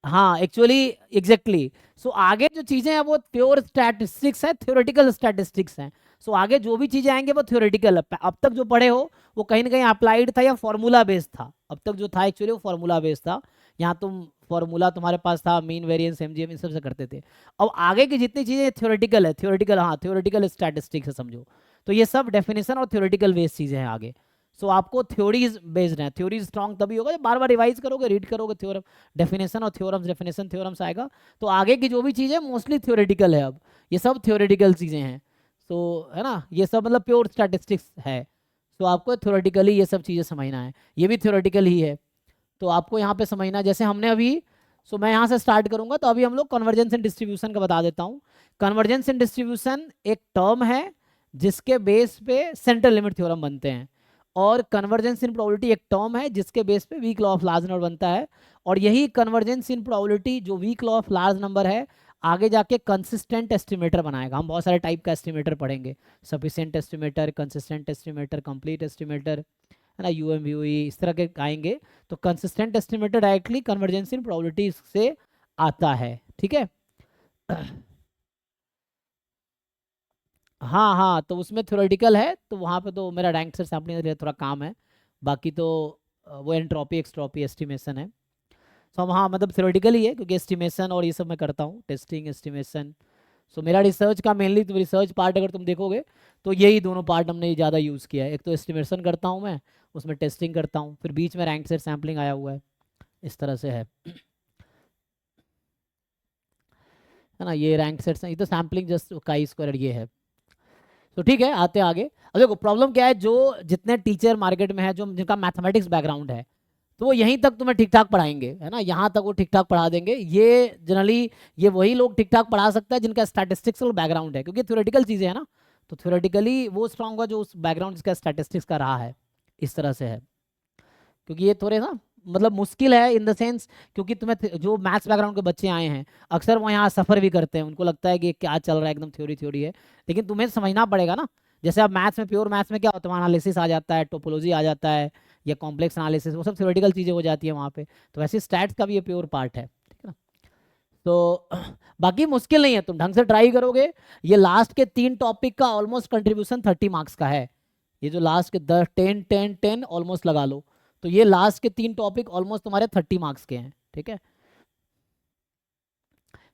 हाँ एक्चुअली एग्जैक्टली। सो आगे जो चीजें हैं वो प्योर स्टैटिस्टिक्स है, थ्योरेटिकल स्टैटिस्टिक्स हैं। सो आगे जो भी चीजें आएंगे वो थ्योरेटिकल है। अब तक जो पढ़े हो वो कहीं ना कहीं अप्लाइड था या फॉर्मूला बेस्ड था। अब तक जो था एक्चुअली वो फॉर्मूला बेस्ड था। यहाँ तुम फॉर्मूला तुम्हारे पास था, मीन वेरिएंस एमजीएम इन सब से करते थे। अब आगे की जितनी चीजें थ्योरेटिकल है, थ्योरेटिकल, हाँ थ्योरेटिकल स्टैटिस्टिक्स है समझो। तो ये सब डेफिनेशन और थ्योरेटिकल बेस्ड चीजें हैं आगे। सो आपको थ्योरीज बेस्ड है। थ्योरी स्ट्रॉन्ग तभी होगा जब बार बार रिवाइज करोगे, रीड करोगे थ्योरम, डेफिनेशन और थ्योरम्स, डेफिनेशन थ्योरम्स आएगा। तो आगे की जो भी चीज़ है मोस्टली थ्योरेटिकल है। अब ये सब थ्योरेटिकल चीज़ें हैं। तो है ना, ये सब मतलब प्योर स्टैटिस्टिक्स है। तो आपको थ्योरेटिकली ये सब चीज़ें समझना है। ये भी थ्योरेटिकल ही है। तो आपको यहाँ पे समझना, जैसे हमने अभी, सो मैं यहाँ से स्टार्ट करूँगा। तो अभी हम लोग कन्वर्जेंस एंड डिस्ट्रीब्यूशन का बता देता हूँ। कन्वर्जेंस एंड डिस्ट्रीब्यूशन एक टर्म है जिसके बेस पे सेंट्रल लिमिट थ्योरम बनते हैं, और कन्वर्जेंस इन प्रोबेबिलिटी एक टर्म है जिसके बेस पे weak law of large number बनता है। और यही कन्वर्जेंस इन प्रोबेबिलिटी जो weak law of large number है आगे जाके कंसिस्टेंट एस्टिमेटर बनाएगा। हम बहुत सारे टाइप का एस्टिमेटर पढ़ेंगे, sufficient estimator, consistent estimator, complete estimator, है ना, यूएमवीई, इस तरह के आएंगे। तो consistent estimator directly convergence in probability से आता है, ठीक है। हाँ हाँ, तो उसमें थ्योरेटिकल है, तो वहाँ पे तो मेरा रैंक से सैम्पलिंग थोड़ा काम है। बाकी तो वो एंट्रोपी एक्सट्रोपी एस्टिमेशन है। सो हम, हाँ मतलब थ्योरेटिकल ही है क्योंकि एस्टिमेशन और ये सब मैं करता हूँ, टेस्टिंग, एस्टिमेशन। सो मेरा रिसर्च का मेनली, तो रिसर्च पार्ट अगर तुम देखोगे तो यही दोनों पार्ट हमने ज़्यादा यूज़ किया है। एक तो एस्टिमेशन करता हूँ मैं, उसमें टेस्टिंग करता हूँ, फिर बीच में रैंक से सैम्पलिंग आया हुआ है, इस तरह से है ना। ये रैंक सेट, ये तो सैम्पलिंग जस्ट काई स्क्वायर ये है। तो ठीक है, आते हैं आगे। अब देखो प्रॉब्लम क्या है, जो जितने टीचर मार्केट में है जो जिनका मैथमेटिक्स बैकग्राउंड है, तो वो यहीं तक तुम्हें ठीक ठाक पढ़ाएंगे, है ना, यहाँ तक वो ठीक ठाक पढ़ा देंगे। ये जनरली ये वही लोग ठीक ठाक पढ़ा सकता है जिनका स्टैटिस्टिक्सल बैकग्राउंड है, क्योंकि थ्योरेटिकल चीज़ें है ना। तो थ्योरेटिकली वो स्ट्रांग होगा जो उस बैकग्राउंड जिसका स्टैटिस्टिक्स का रहा है, इस तरह से है। क्योंकि ये थोड़े ना मतलब मुश्किल है इन द सेंस, क्योंकि तुम्हें जो मैथ्स बैकग्राउंड के बच्चे आए हैं अक्सर वो यहाँ सफ़र भी करते हैं, उनको लगता है कि क्या चल रहा है, एकदम थ्योरी थ्योरी है। लेकिन तुम्हें समझना पड़ेगा ना। जैसे अब मैथ्स में, प्योर मैथ्स में क्या होता है, एनालिसिस आ जाता है, टोपोलॉजी आ जाता है, या कॉम्प्लेक्स एनालिसिस, वो सब थ्योरेटिकल चीज़ें हो जाती है वहाँ पे। तो वैसे स्टैट्स का भी ये प्योर पार्ट है, ठीक है ना। तो बाकी मुश्किल नहीं है, तुम ढंग से ट्राई करोगे। ये लास्ट के 3 टॉपिक का ऑलमोस्ट कंट्रीब्यूशन 30 मार्क्स का है। ये जो लास्ट के 10 10 10 10 ऑलमोस्ट लगा लो, तो ये लास्ट के 3 टॉपिक ऑलमोस्ट तुम्हारे 30 मार्क्स के हैं, ठीक है।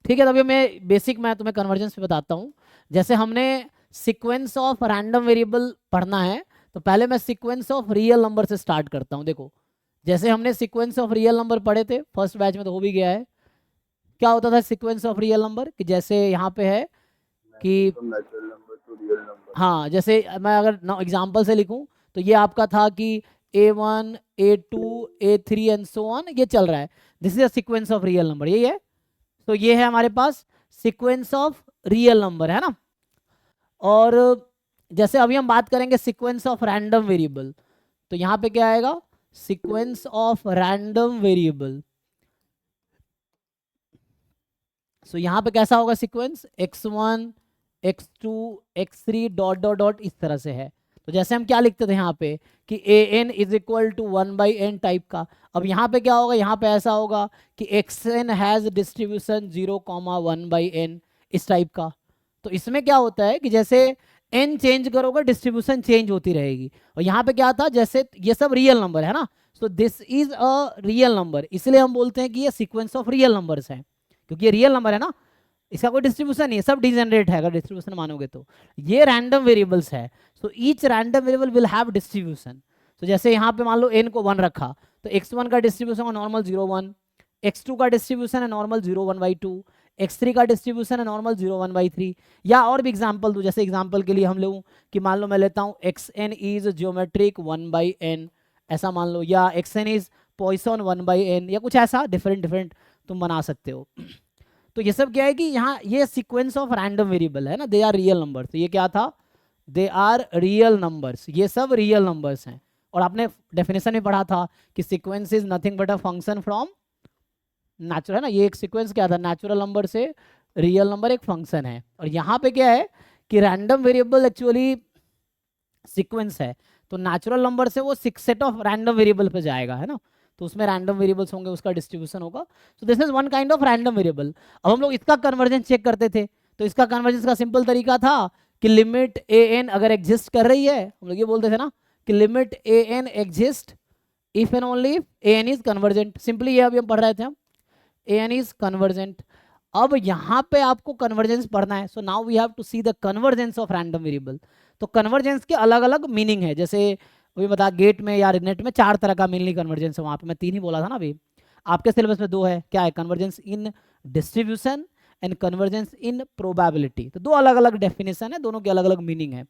ठीक है, तभी मैं बेसिक मैं तुम्हें कन्वर्जेंस पे बताता हूँ। जैसे हमने सीक्वेंस ऑफ रैंडम वेरिएबल पढ़ना है, तो पहले मैं सीक्वेंस ऑफ रियल नंबर से स्टार्ट करता हूँ। देखो जैसे हमने सीक्वेंस ऑफ रियल नंबर पढ़े थे फर्स्ट बैच में, तो हो भी गया है। क्या होता था सीक्वेंस ऑफ रियल नंबर, कि जैसे यहाँ पे है कि natural number two real number. हाँ, जैसे मैं अगर एग्जाम्पल से लिखूं तो ये आपका था कि A1 A2 A3 and so on, ये चल रहा है। This is a sequence of real number, यही है। तो ये है हमारे पास सीक्वेंस ऑफ रियल नंबर, है ना। और जैसे अभी हम बात करेंगे सीक्वेंस ऑफ रैंडम वेरिएबल, तो यहाँ पे क्या आएगा, सीक्वेंस ऑफ रैंडम वेरिएबल। सो यहाँ पे कैसा होगा sequence, x1 x2 x3 dot dot dot, इस तरह से है। तो जैसे हम क्या लिखते थे यहाँ पे कि an is equal to 1/n type का। अब यहाँ पे क्या होगा, यहाँ पे ऐसा होगा कि xn हैज डिस्ट्रीब्यूशन 0,1/n, इस टाइप का। तो इसमें क्या होता है कि जैसे n चेंज करोगे डिस्ट्रीब्यूशन चेंज होती रहेगी। और यहाँ पे क्या था, जैसे ये सब रियल नंबर है ना, सो this is a real number, इसलिए हम बोलते हैं कि ये सीक्वेंस ऑफ रियल नंबर्स है, क्योंकि ये रियल नंबर है ना, इसका कोई डिस्ट्रीब्यूशन नहीं है, सब डिजेनरेट है अगर डिस्ट्रीब्यूशन मानोगे तो। ये रैंडम वेरिएबल्स है, so each random variable will have distribution. तो जैसे यहाँ पे मान लो n को 1 रखा, तो x1 का डिस्ट्रीब्यूशन है नॉर्मल 0,1, x2 का डिस्ट्रीब्यूशन है नॉर्मल 0,1/2, x3 का डिस्ट्रीब्यूशन है नॉर्मल 0,1/3। या और भी एग्जाम्पल दूँ, जैसे एग्जाम्पल के लिए हम लूँ कि मान लो मैं लेता हूँ xn इज ज्योमेट्रिक 1/n, ऐसा मान लो, या xn इज पॉइसन 1/n, या कुछ ऐसा डिफरेंट डिफरेंट तुम बना सकते हो। तो ये सब क्या है कि यहाँ ये सीक्वेंस ऑफ रैंडम वेरिएबल है ना, दे आर रियल नंबर्स। तो ये क्या था, दे आर रियल नंबर्स, ये सब रियल नंबर्स हैं। और आपने डेफिनेशन में पढ़ा था कि sequence is nothing but a function from natural, है ना। ये एक सीक्वेंस क्या था, नेचुरल नंबर से रियल नंबर एक फंक्शन है। और यहाँ पे क्या है कि रैंडम वेरिएबल एक्चुअली सीक्वेंस है, तो नेचुरल नंबर से वो सेट ऑफ रैंडम वेरिएबल पे जाएगा, है ना। तो उसमें रैंडम वेरिएबल्स होंगे, उसका डिस्ट्रीब्यूशन होगा। सो this is one kind of random variable. अब हम लोग इसका कन्वर्जेंस चेक करते थे, तो इसका कन्वर्जेंस का सिंपल तरीका था कि लिमिट ए एन अगर एग्जिस्ट कर रही है, हम लोग ये बोलते थे ना कि limit A N exist if and only A N is convergent. Simply ये अभी हम पढ़ रहे थे, हम ए एन इज कन्वर्जेंट। अब यहाँ पे आपको कन्वर्जेंस पढ़ना है, so now we have to see the convergence of random variable. तो कन्वर्जेंस के अलग अलग मीनिंग है, जैसे अभी बता गेट में या नेट में 4 तरह का मेनली कन्वर्जेंस है, वहाँ पे मैं 3 ही बोला था ना अभी, आपके सिलेबस में 2 है। क्या है? Convergence in distribution and convergence in probability. तो 2 अलग अलग डेफिनेशन है, दोनों की अलग अलग मीनिंग है।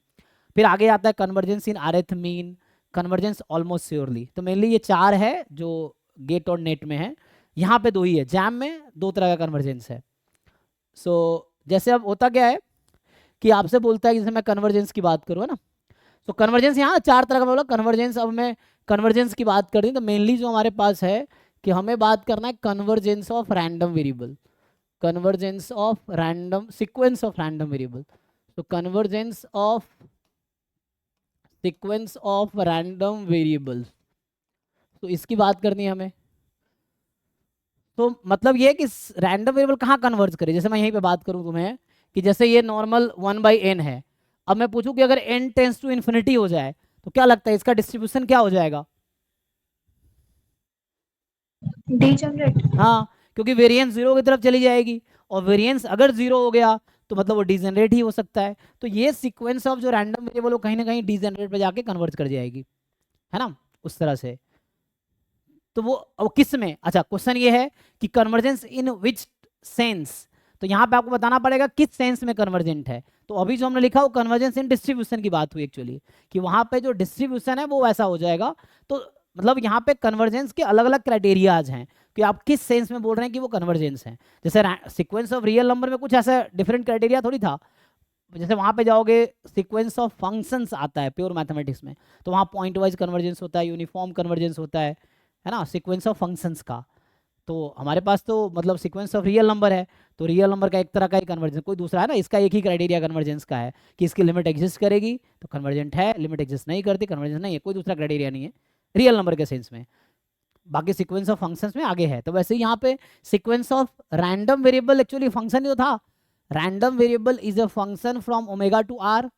फिर आगे आता है कन्वर्जेंस इन अरिथमीन, कन्वर्जेंस ऑलमोस्ट श्योरली। तो मेनली ये 4 है जो गेट और नेट में है, यहाँ पे 2 ही है। जैम में 2 तरह का कन्वर्जेंस है। सो जैसे अब होता क्या है कि आपसे बोलता है, जैसे मैं कन्वर्जेंस की बात करूँ, है ना, तो कन्वर्जेंस यहाँ 4 तरह का बोला कन्वर्जेंस। अब मैं कन्वर्जेंस की बात कर रही हूँ, तो मेनली जो हमारे पास है कि हमें बात करना है convergence of random variable, convergence of random sequence of random variable. तो convergence of sequence of random variables, तो इसकी बात करनी है हमें। तो मतलब ये कि रैंडम वेरिएबल कहाँ कन्वर्ज करे। जैसे मैं यहीं पे बात करूँ तुम्हें कि जैसे ये नॉर्मल 1/n है, अब मैं पूछूं कि अगर n टेंस टू इन्फिनिटी हो जाए तो क्या लगता है इसका डिस्ट्रीब्यूशन क्या हो जाएगा? डीजनरेट। हाँ, क्योंकि वेरिएंस 0 की तरफ चली जाएगी, और वेरिएंस अगर 0 हो गया तो मतलब वो डिजेनरेट ही हो सकता है। तो ये सीक्वेंस ऑफ जो रैंडम वेरिएबल वो कहीं ना कहीं डिजेनरेट पे जाके कन्वर्ट कर जाएगी, है ना, उस तरह से। तो वो किस में, अच्छा क्वेश्चन ये है कि कन्वर्जेंस इन विच सेंस। तो यहाँ पे आपको बताना पड़ेगा किस सेंस में कन्वर्जेंट है। तो अभी जो हमने लिखा वो कन्वर्जेंस इन डिस्ट्रीब्यूशन की बात हुई एक्चुअली, कि वहाँ पे जो डिस्ट्रीब्यूशन है वो वैसा हो जाएगा। तो मतलब यहाँ पे कन्वर्जेंस के अलग अलग क्राइटेरियाज हैं कि आप किस सेंस में बोल रहे हैं कि वो कन्वर्जेंस है। जैसे सीक्वेंस ऑफ रियल नंबर में कुछ ऐसा डिफरेंट क्राइटेरिया थोड़ी था। जैसे वहाँ पे जाओगे सीक्वेंस ऑफ फंक्शंस आता है प्योर मैथमेटिक्स में, तो वहाँ पॉइंट वाइज कन्वर्जेंस होता है, यूनिफॉर्म कन्वर्जेंस होता है ना, सीक्वेंस ऑफ फंक्शंस का। तो हमारे पास तो मतलब सीक्वेंस ऑफ रियल नंबर है, तो रियल नंबर का एक तरह का ही कन्वर्जेंस, कोई दूसरा है ना, इसका एक ही क्राइटेरिया कन्वर्जेंस का है कि इसकी लिमिट एग्जिस्ट करेगी तो कन्वर्जेंट है, लिमिट एग्जिस्ट नहीं करती कन्वर्जेंस नहीं है। कोई दूसरा क्राइटेरिया नहीं है रियल नंबर के सेंस में। बाकी सीक्वेंस ऑफ फंक्शंस में आगे है। तो वैसे ही यहाँ पे sequence of random variable actually function ही तो था। Random variable is a function from omega to R.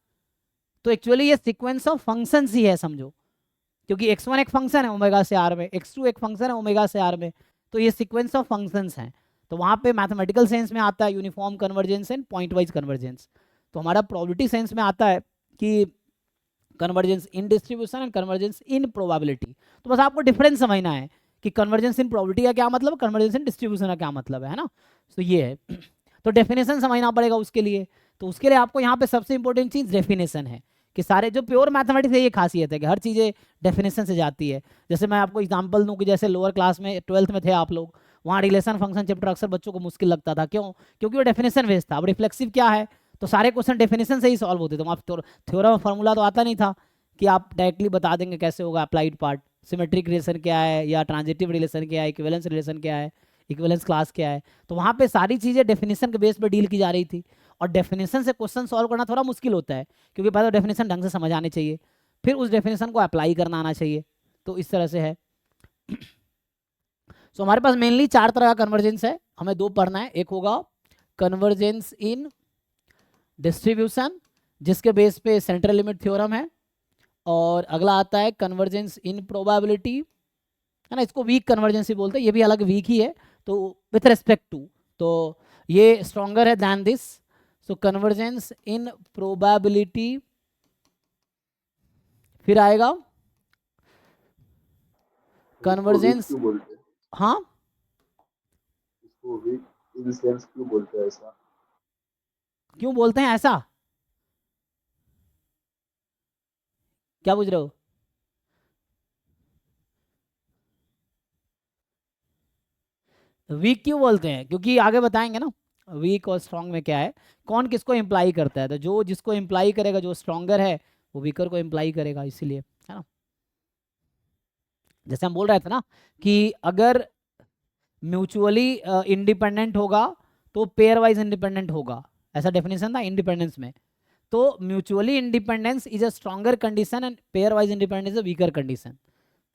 तो एक्चुअली ये सीक्वेंस ऑफ फंक्शंस ही है समझो, क्योंकि x1 एक फंक्शन है ओमेगा से आर में, x2 एक फंक्शन है ओमेगा से आर में, तो ये सीक्वेंस ऑफ फंक्शंस हैं। तो वहाँ पे मैथमेटिकल सेंस में आता है uniform convergence and point wise convergence. तो हमारा प्रोबेबिलिटी सेंस में आता है कि convergence in distribution and convergence in probability. तो बस आपको डिफरेंस समझना है कि कन्वर्जेंस इन प्रोबेबिलिटी का क्या मतलब, कन्वर्जेंस इन डिस्ट्रीब्यूशन का क्या मतलब है ना। तो ये है। तो डेफिनेशन समझना पड़ेगा उसके लिए। तो उसके लिए आपको यहाँ पे सबसे इंपॉर्टेंट चीज़ डेफिनेशन है कि सारे जो प्योर मैथमेटिक्स है ये खासियत है कि हर चीज़ें डेफिनेशन से जाती है। जैसे मैं आपको एग्जांपल दूं कि जैसे लोअर क्लास में 12th में थे आप लोग, वहाँ रिलेशन फंक्शन चैप्टर अक्सर बच्चों को मुश्किल लगता था। क्यों? क्योंकि वो डेफिनेशन बेस्ड था। अब रिफ्लेक्सिव क्या है, तो सारे क्वेश्चन डेफिनेशन से ही सॉल्व होते थे। तो आप थ्योरम फार्मूला तो आता नहीं था कि आप डायरेक्टली बता देंगे कैसे होगा अप्लाइड पार्ट, सिमेट्रिक रिलेशन क्या है या ट्रांजिटिव रिलेशन क्या है, इक्विवेलेंस रिलेशन क्या है, इक्विवेलेंस क्लास क्या है। तो वहाँ पे सारी चीज़ें डेफिनेशन के बेस पर डील की जा रही थी। और डेफिनेशन से क्वेश्चन सॉल्व करना थोड़ा मुश्किल होता है, क्योंकि पहले डेफिनेशन ढंग से समझ आनी चाहिए, फिर उस डेफिनेशन को अप्लाई करना आना चाहिए। तो इस तरह से है। सो हमारे पास मेनली 4 तरह का कन्वर्जेंस है, हमें 2 पढ़ना है। एक होगा कन्वर्जेंस इन डिस्ट्रीब्यूशन जिसके बेस पे सेंट्रल लिमिट थ्योरम है, और अगला आता है कन्वर्जेंस इन प्रोबेबिलिटी, है ना, इसको वीक कन्वर्जेंस ही बोलते हैं, ये भी अलग वीक ही है। तो विथ रिस्पेक्ट टू, तो ये स्ट्रॉन्गर है than this. So convergence in probability, फिर आएगा कन्वर्जेंस, क्यों बोलते हैं हाँ इसको वीक इन सेंस क्यों बोलते हैं ऐसा? क्यों बोलते हैं ऐसा, क्या पूछ रहे हो? वीक क्यों बोलते हैं, क्योंकि आगे बताएंगे ना वीक और स्ट्रांग में क्या है, कौन किसको इम्प्लाई करता है। तो जो जिसको इम्प्लाई करेगा, जो स्ट्रॉन्गर है वो वीकर को इम्प्लाई करेगा, इसीलिए, है ना। जैसे हम बोल रहे थे ना कि अगर म्यूचुअली इंडिपेंडेंट होगा तो पेयर वाइज इंडिपेंडेंट होगा, ऐसा डेफिनेशन था इंडिपेंडेंस में। तो mutually independence is a stronger condition and pair wise independence is a weaker condition.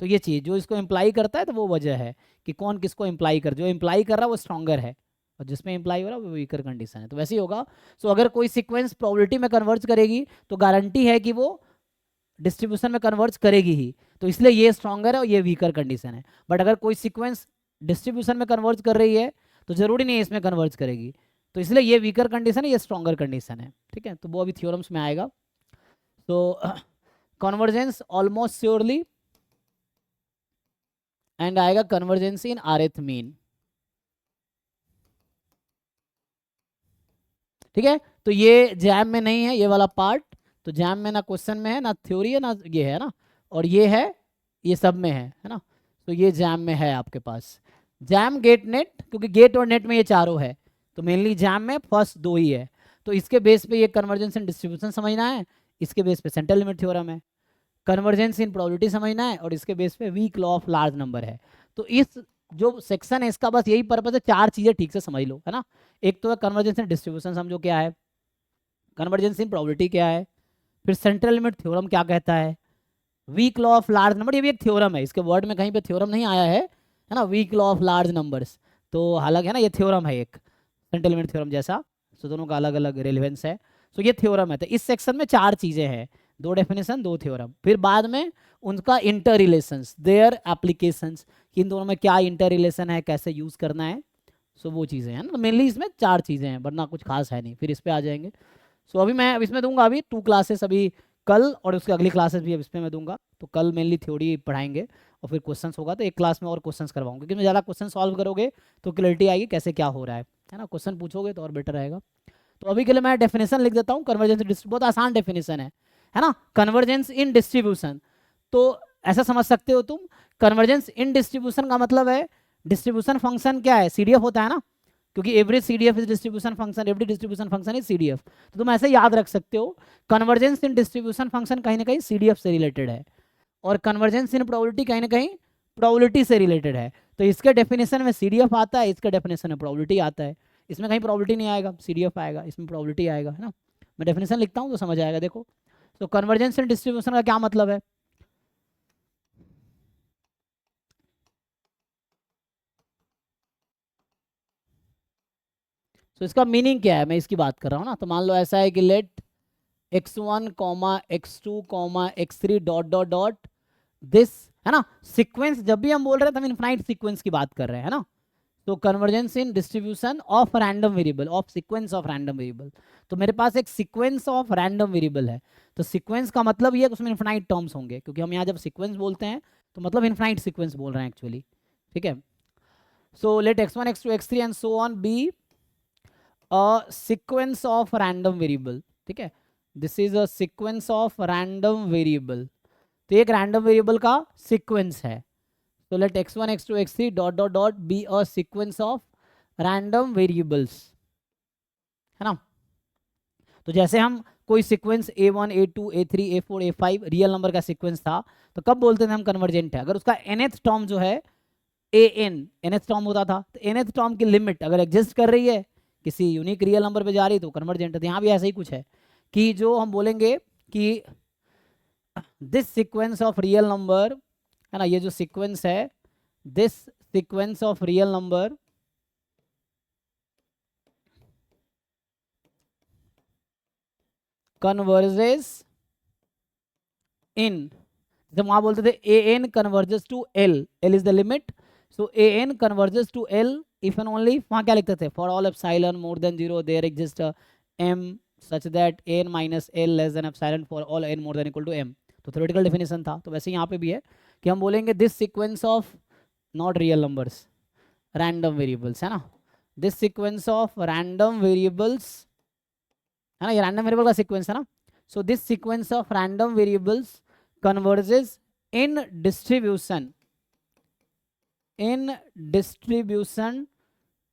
तो ये चीज़ जो इसको इम्प्लाई करता है, तो वो वजह है कि कौन किसको इम्प्लाई कर, जो इम्प्लाई कर रहा है वो स्ट्रॉन्गर है और जिसमें इम्प्लाई हो रहा है वो वीकर कंडीशन है। तो वैसे ही होगा। सो अगर कोई सीक्वेंस प्रोबेबिलिटी में कन्वर्ज करेगी तो गारंटी है कि वो डिस्ट्रीब्यूशन में कन्वर्ज करेगी ही, तो इसलिए ये स्ट्रॉन्गर है और ये वीकर कंडीशन है। बट अगर कोई सीक्वेंस डिस्ट्रीब्यूशन में कन्वर्ज कर रही है तो जरूरी नहीं है इसमें कन्वर्ज करेगी, तो इसलिए ये वीकर कंडीशन है, ये स्ट्रॉन्गर कंडीशन है। ठीक है, तो वो अभी थ्योरम्स में आएगा। तो कन्वर्जेंस ऑलमोस्ट श्योरली एंड आएगा कन्वर्जेंस इन rth मीन। ठीक है, तो ये जैम में नहीं है ये वाला पार्ट, तो जैम में ना क्वेश्चन में है ना थ्योरी है ना ये है ना, और ये है ये सब में है ना। तो ये जैम में है आपके पास, जैम गेट नेट, क्योंकि गेट और नेट में ये चारों है, तो मेनली जैम में फर्स्ट दो ही है। तो इसके बेस पे ये कन्वर्जेंस इन डिस्ट्रीब्यूशन समझना है, इसके बेस पे सेंट्रल लिमिट थ्योरम है। कन्वर्जेंस इन प्रोबेबिलिटी समझना है और इसके बेस पे weak law of large number है। तो इस जो सेक्शन है इसका बस यही पर्पज है, चार चीजें ठीक से समझ लो, है ना। एक तो है कन्वर्जेंस इन डिस्ट्रीब्यूशन समझो क्या है, कन्वर्जेंस इन प्रोबेबिलिटी क्या है, फिर सेंट्रल लिमिट थ्योरम क्या कहता है, weak law of large number, ये भी एक थ्योरम है, इसके वर्ड में कहीं पे थ्योरम नहीं आया है ना, weak law of large numbers. तो हालांकि है ना ये थ्योरम है एक सेंट्रल लिमिट थ्योरम जैसा, सो दोनों का अलग अलग रेलिवेंस है। सो ये थ्योरम है। तो इस सेक्शन में चार चीजें हैं, दो डेफिनेशन दो थ्योरम, फिर बाद में उनका इंटर रिलेशंस, देयर एप्लीकेशंस, कि इन दोनों में क्या इंटर रिलेशन है, कैसे यूज करना है। सो वो चीजें हैं ना, मेनली इसमें चार चीजें हैं, वरना कुछ खास है नहीं, फिर इस पे आ जाएंगे। सो अभी मैं इसमें दूंगा अभी 2 क्लासेस अभी कल, और उसकी अगली क्लासेस भी अब इसमें मैं दूंगा। तो कल मेनली थ्योरी पढ़ाएंगे और फिर क्वेश्चंस होगा, तो एक क्लास में और क्वेश्चंस करवाऊंगा, क्योंकि मैं ज़्यादा क्वेश्चन सॉल्व करोगे तो क्लैरिटी आएगी कैसे क्या हो रहा है ना। क्वेश्चन पूछोगे तो और बेटर रहेगा। तो अभी के लिए मैं डेफिनेशन लिख देता हूँ, कन्वर्जेंस बहुत आसान डेफिनेशन है ना। कन्वर्जेंस इन डिस्ट्रीब्यूशन, तो ऐसा समझ सकते हो तुम, कन्वर्जेंस इन डिस्ट्रीब्यूशन का मतलब है डिस्ट्रीब्यूशन फंक्शन क्या है, CDF होता है ना, क्योंकि every CDF is distribution function, every distribution function is CDF। तो तुम ऐसे याद रख सकते हो, कन्वर्जेंस इन डिस्ट्रीब्यूशन फंक्शन कहीं ना कहीं CDF से रिलेटेड है, और कन्वर्जेंस इन प्रोबेबिलिटी कहीं ना कहीं प्रोबेबिलिटी से रिलेटेड है। तो इसके डेफिनेशन में CDF आता है, इसके डेफिनेशन में प्रोबेबिलिटी आता है। इसमें कहीं प्रोबेबिलिटी नहीं आएगा, CDF आएगा, इसमें प्रोबेबिलिटी आएगा, है ना। मैं डेफिनेशन लिखता हूँ तो समझ आएगा। देखो, तो कन्वर्जेंस इन डिस्ट्रीब्यूशन का क्या मतलब है, तो इसका मीनिंग क्या है, मैं इसकी बात कर रहा हूँ ना। तो मान लो ऐसा है कि let x1, x2, x3 dot dot dot this, है ना। सीक्वेंस जब भी हम बोल रहे हैं तो हम इनफाइनाइट सीक्वेंस की बात कर रहे हैं, है ना। तो convergence in distribution of random variable, of sequence of random variable. तो मेरे पास एक सीक्वेंस ऑफ रैंडम वेरिएबल है, तो सीक्वेंस का मतलब ये है कि उसमें इनफाइनाइट टर्म्स होंगे, क्योंकि हम यहाँ जब सीक्वेंस बोलते हैं तो मतलब इनफाइनाइट सीक्वेंस बोल रहे हैं एक्चुअली। ठीक है, so let x1, x2, x3 and so on be a sequence of random variable। ठीक है, this is a sequence of random variable, तो एक रैंडम वेरिएबल का सीक्वेंस है। तो let x1, x2, x3 dot dot dot be a sequence of random variables, है ना। तो जैसे हम कोई sequence a1, a2, a3, a4, a5 real number का सीक्वेंस था, तो कब बोलते थे हम कन्वर्जेंट है, अगर उसका nth टर्म जो है nth टर्म होता था, तो nth टर्म की लिमिट अगर एग्जिस्ट कर रही है, किसी यूनिक रियल नंबर पे जा रही है, तो कन्वर्जेंट है। तो यहाँ भी ऐसा ही कुछ है कि जो हम बोलेंगे कि this sequence of real number, है ना, ये जो सीक्वेंस है, this sequence of real number converges in, जब वहां बोलते थे an converges to L, L is the limit, so an converges to L if and only, वहाँ क्या लिखते थे, for all epsilon more than 0 there exist m such that n minus l less than epsilon for all n more than equal to m। तो theoretical definition था। तो वैसे यहाँ पे भी है कि हम बोलेंगे this sequence of not real numbers, random variables, है ना, this sequence of random variables, है ना, ये रैंडम वेरिएबल का सीक्वेंस है ना। So this sequence of random variables converges in distribution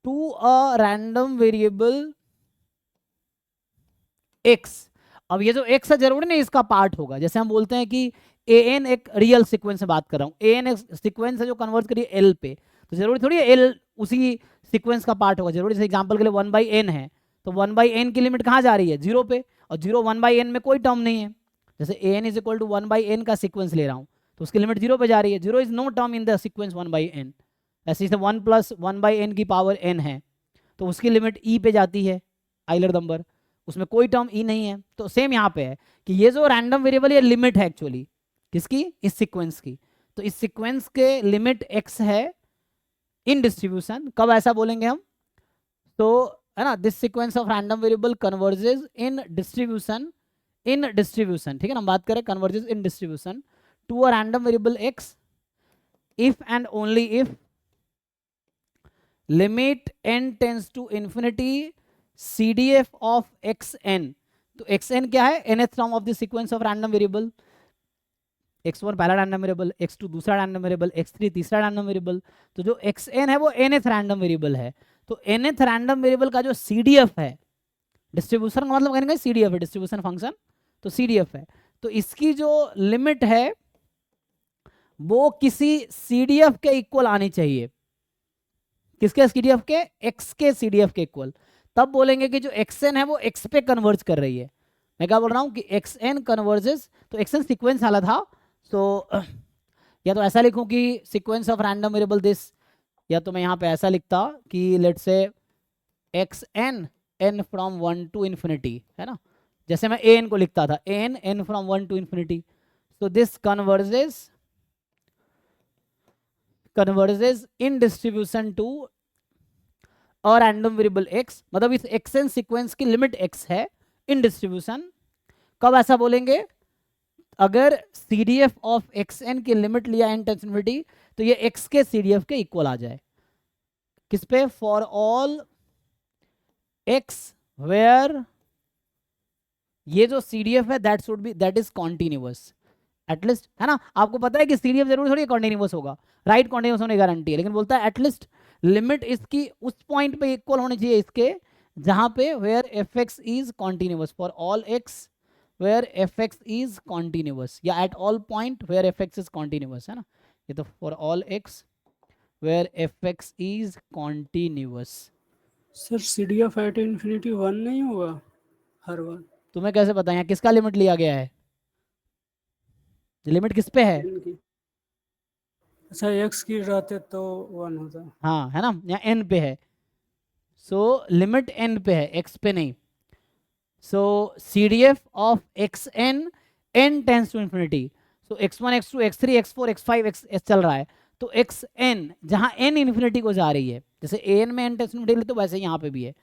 to a random variable x। अब ये जो x है जरूरी नहीं इसका पार्ट होगा, जैसे हम बोलते हैं कि an एक रियल सीक्वेंस से बात कर रहा हूँ, an एक सीक्वेंस है जो कन्वर्ट करिए l पे, तो जरूरी थोड़ी है l उसी सीक्वेंस का पार्ट होगा। जरूरी, जैसे एग्जांपल के लिए 1/n है, तो 1/n की लिमिट कहाँ जा रही है, 0 पे, और 0 1/n में कोई टर्म नहीं है। जैसे an is equal to 1/n का सीक्वेंस ले रहा हूँ, तो उसकी लिमिट 0 पे जा रही है। 0 is no term in the sequence 1/n। ऐसे जैसे 1 + 1/n की पावर n है तो उसकी लिमिट e पे जाती है, आइलर नंबर, उसमें कोई टर्म e नहीं है। तो सेम यहाँ पे है कि ये जो रैंडम वेरिएबल ये लिमिट है एक्चुअली किसकी, इस सीक्वेंस की। तो इस सीक्वेंस के लिमिट x है इन डिस्ट्रीब्यूशन। कब ऐसा बोलेंगे हम, तो है ना, this sequence of random variable converges in distribution, in distribution, ठीक है ना, हम बात करें converges in distribution to a random variable x if and only if limit n tends to infinity CDF of xn। तो xn क्या है, nth term of the sequence of random variable, x1 पहला रैंडम वेरिएबल, x2 दूसरा random variable, x3 तीसरा random variable. तो जो xn है वो nth रैंडम वेरिएबल है। तो nth रैंडम वेरिएबल का जो CDF है, डिस्ट्रीब्यूशन का मतलब कहेंगे CDF है, डिस्ट्रीब्यूशन फंक्शन, तो CDF है। तो इसकी जो लिमिट है वो किसी CDF के इक्वल आनी चाहिए। किसके CDF के, x के CDF के इक्वल। तब बोलेंगे कि जो xn है वो x पे कन्वर्ज कर रही है। मैं क्या बोल रहा हूँ कि xn कन्वर्जेस, तो xn सीक्वेंस वाला था, तो या तो ऐसा लिखूं कि sequence of random variable this, या तो मैं यहाँ पे ऐसा लिखता कि let's say xn n from 1 to infinity, है ना, जैसे मैं an को लिखता था, an n from 1 to infinity। so this converges in distribution to a random variable x। मतलब इस xn सीक्वेंस की लिमिट x है इन डिस्ट्रीब्यूशन। कब ऐसा बोलेंगे, अगर CDF ऑफ xn की लिमिट लिया n टेंड्स टू इन्फिनिटी तो ये x के CDF के इक्वल आ जाए। किस पे, फॉर ऑल x वेयर ये जो CDF है दैट इज कॉन्टिन्यूअस एटलीस्ट, है ना। आपको पता है कि CDF जरूर थोड़ी कॉन्टिन्यूअस होगा, राइट कॉन्टिन्यूअस होने की गारंटी है, लेकिन बोलता है एटलीस्ट लिमिट इसकी उस पॉइंट पे इक्वल होनी चाहिए इसके जहां पे where fx is continuous, for all x where fx is continuous, या at all point where fx is continuous, है ना। ये तो for all x where fx is continuous. Sir CDF at infinity 1 नहीं होगा हर बार? तुम्हें कैसे पता है किसका लिमिट लिया गया है, लिमिट किस पे है, n की। अच्छा x की रहते तो 1 होता। हाँ, है ना, यहाँ n पे है, सो लिमिट n पे है, x पे नहीं। So CDF of xn n tends to infinity, so x1 x2 x3 x4 x5 x चल रहा है, तो xn जहाँ n इन्फिनिटी को जा रही है, जैसे an में n टेंड्स टू इन्फिनिटी तो वैसे यहाँ पे भी है,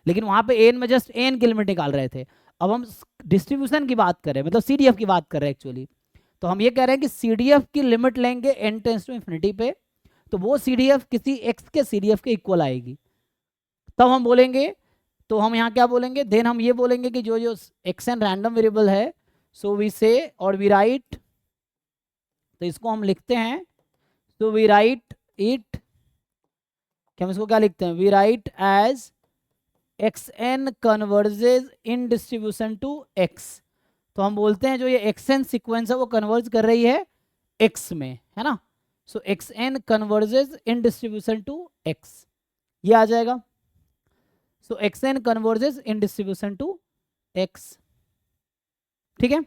लेकिन वहाँ पे n में जस्ट n की लिमिट निकाल रहे थे। अब हम डिस्ट्रीब्यूशन की बात कर रहे हैं, मतलब CDF की बात कर रहे हैं एक्चुअली। तो हम ये कह रहे हैं कि CDF की लिमिट लेंगे n टेंड्स टू इन्फिनिटी पे, तो वो CDF किसी x के CDF के इक्वल आएगी, तब हम बोलेंगे। तो हम यहाँ क्या बोलेंगे, देन हम ये बोलेंगे कि जो जो xn रैंडम वेरिएबल है, सो वी से और वी राइट, तो इसको हम लिखते हैं, तो वी राइट इट, हम इसको क्या लिखते हैं, we write as xn converges in distribution to x। तो हम बोलते हैं जो ये xn सीक्वेंस है वो कन्वर्ज कर रही है x में, है ना। So xn converges in distribution to x, ये आ जाएगा। So xn converges in distribution to x, ठीक है।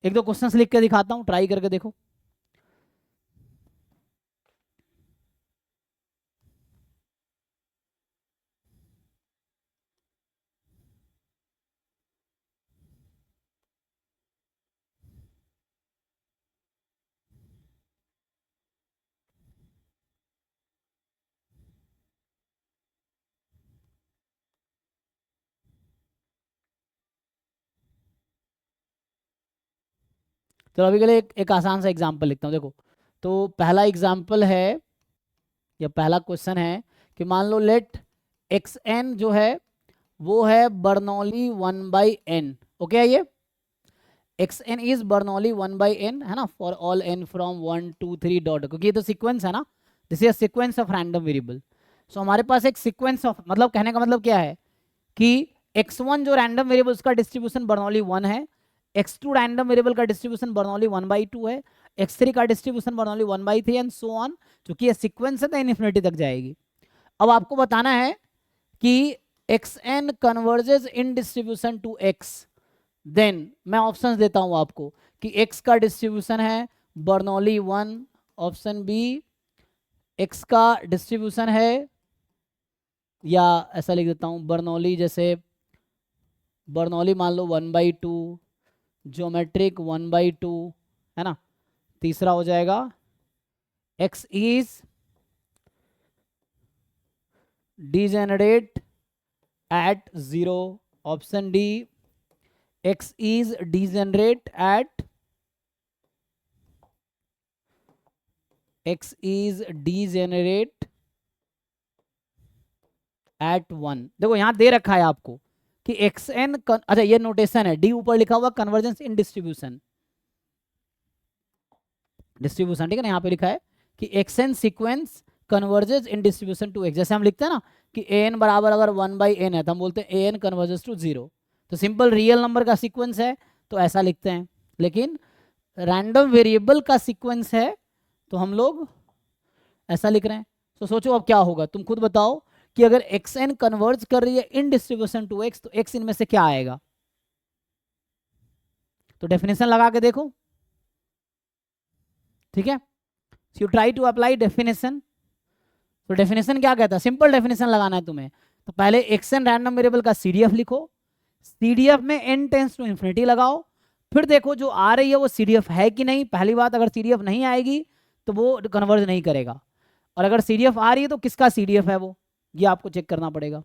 एक दो क्वेश्चंस लिख के दिखाता हूं, ट्राई करके देखो। चलो अभी के लिए एक आसान सा एग्जाम्पल लिखता हूँ, देखो। तो पहला एग्जाम्पल है, या पहला क्वेश्चन है कि मान लो लेट xn जो है वो है बर्नौली 1/n, ओके है ये xn इज बर्नौली 1/n, है ना, for all n from 1 2 3 dot, क्योंकि ये तो सीक्वेंस है ना, this is sequence of random variable. So हमारे पास एक सीक्वेंस ऑफ, मतलब कहने का मतलब क्या है कि x1 जो रैंडम वेरिएबल उसका डिस्ट्रीब्यूशन बर्नौली 1 है, x2 रैंडम वेरिएबल का डिस्ट्रीब्यूशन बर्नौली 1/2 है, x3 का distribution Bernoulli 1/3 and so on. क्योंकि ये सीक्वेंस है तो इन्फिनिटी तक जाएगी। अब आपको बताना है कि x n converges in distribution to x, then मैं ऑप्शंस देता हूं आपको कि एक्स का डिस्ट्रीब्यूशन है बर्नौली 1, ऑप्शन बी एक्स का डिस्ट्रीब्यूशन है, या ऐसा लिख देता हूं बर्नौली, जैसे बर्नौली मान लो 1/2, ज्योमेट्रिक 1/2, है ना। तीसरा हो जाएगा x is degenerate at 0, option d x is degenerate at at 1। देखो यहां दे रखा है आपको कि एक्स एन, अच्छा ये नोटेशन है, डी ऊपर लिखा हुआ कन्वर्जेंस इन डिस्ट्रीब्यूशन, डिस्ट्रीब्यूशन ठीक है ना, यहाँ पे लिखा है कि x n sequence converges in distribution to x. जैसे हम लिखते हैं ना कि ए एन बराबर अगर 1/n है तो हम बोलते हैं ए एन कन्वर्जेस टू 0, तो सिंपल रियल नंबर का सीक्वेंस है तो ऐसा लिखते हैं, लेकिन रैंडम वेरिएबल का सीक्वेंस है तो हम लोग ऐसा लिख रहे हैं। तो सोचो अब क्या होगा, तुम खुद बताओ कि अगर एक्स एन कन्वर्ज कर रही है इन डिस्ट्रीब्यूशन टू एक्स तो एक्स इनमें से क्या आएगा, तो डेफिनेशन लगा के देखो, ठीक है। You try to apply definition. तो डेफिनेशन क्या कहता है, सिंपल डेफिनेशन लगाना है तुम्हें, तो पहले एक्स एन रैंडम वेरिएबल का सीडीएफ लिखो, सीडीएफ में n टेंस टू इन्फिनिटी लगाओ, फिर देखो जो आ रही है वो सीडीएफ है कि नहीं। पहली बात, अगर सीडीएफ नहीं आएगी तो वो कन्वर्ज नहीं करेगा, और अगर सीडीएफ आ रही है तो किसका सीडीएफ है वो, ये आपको चेक करना पड़ेगा।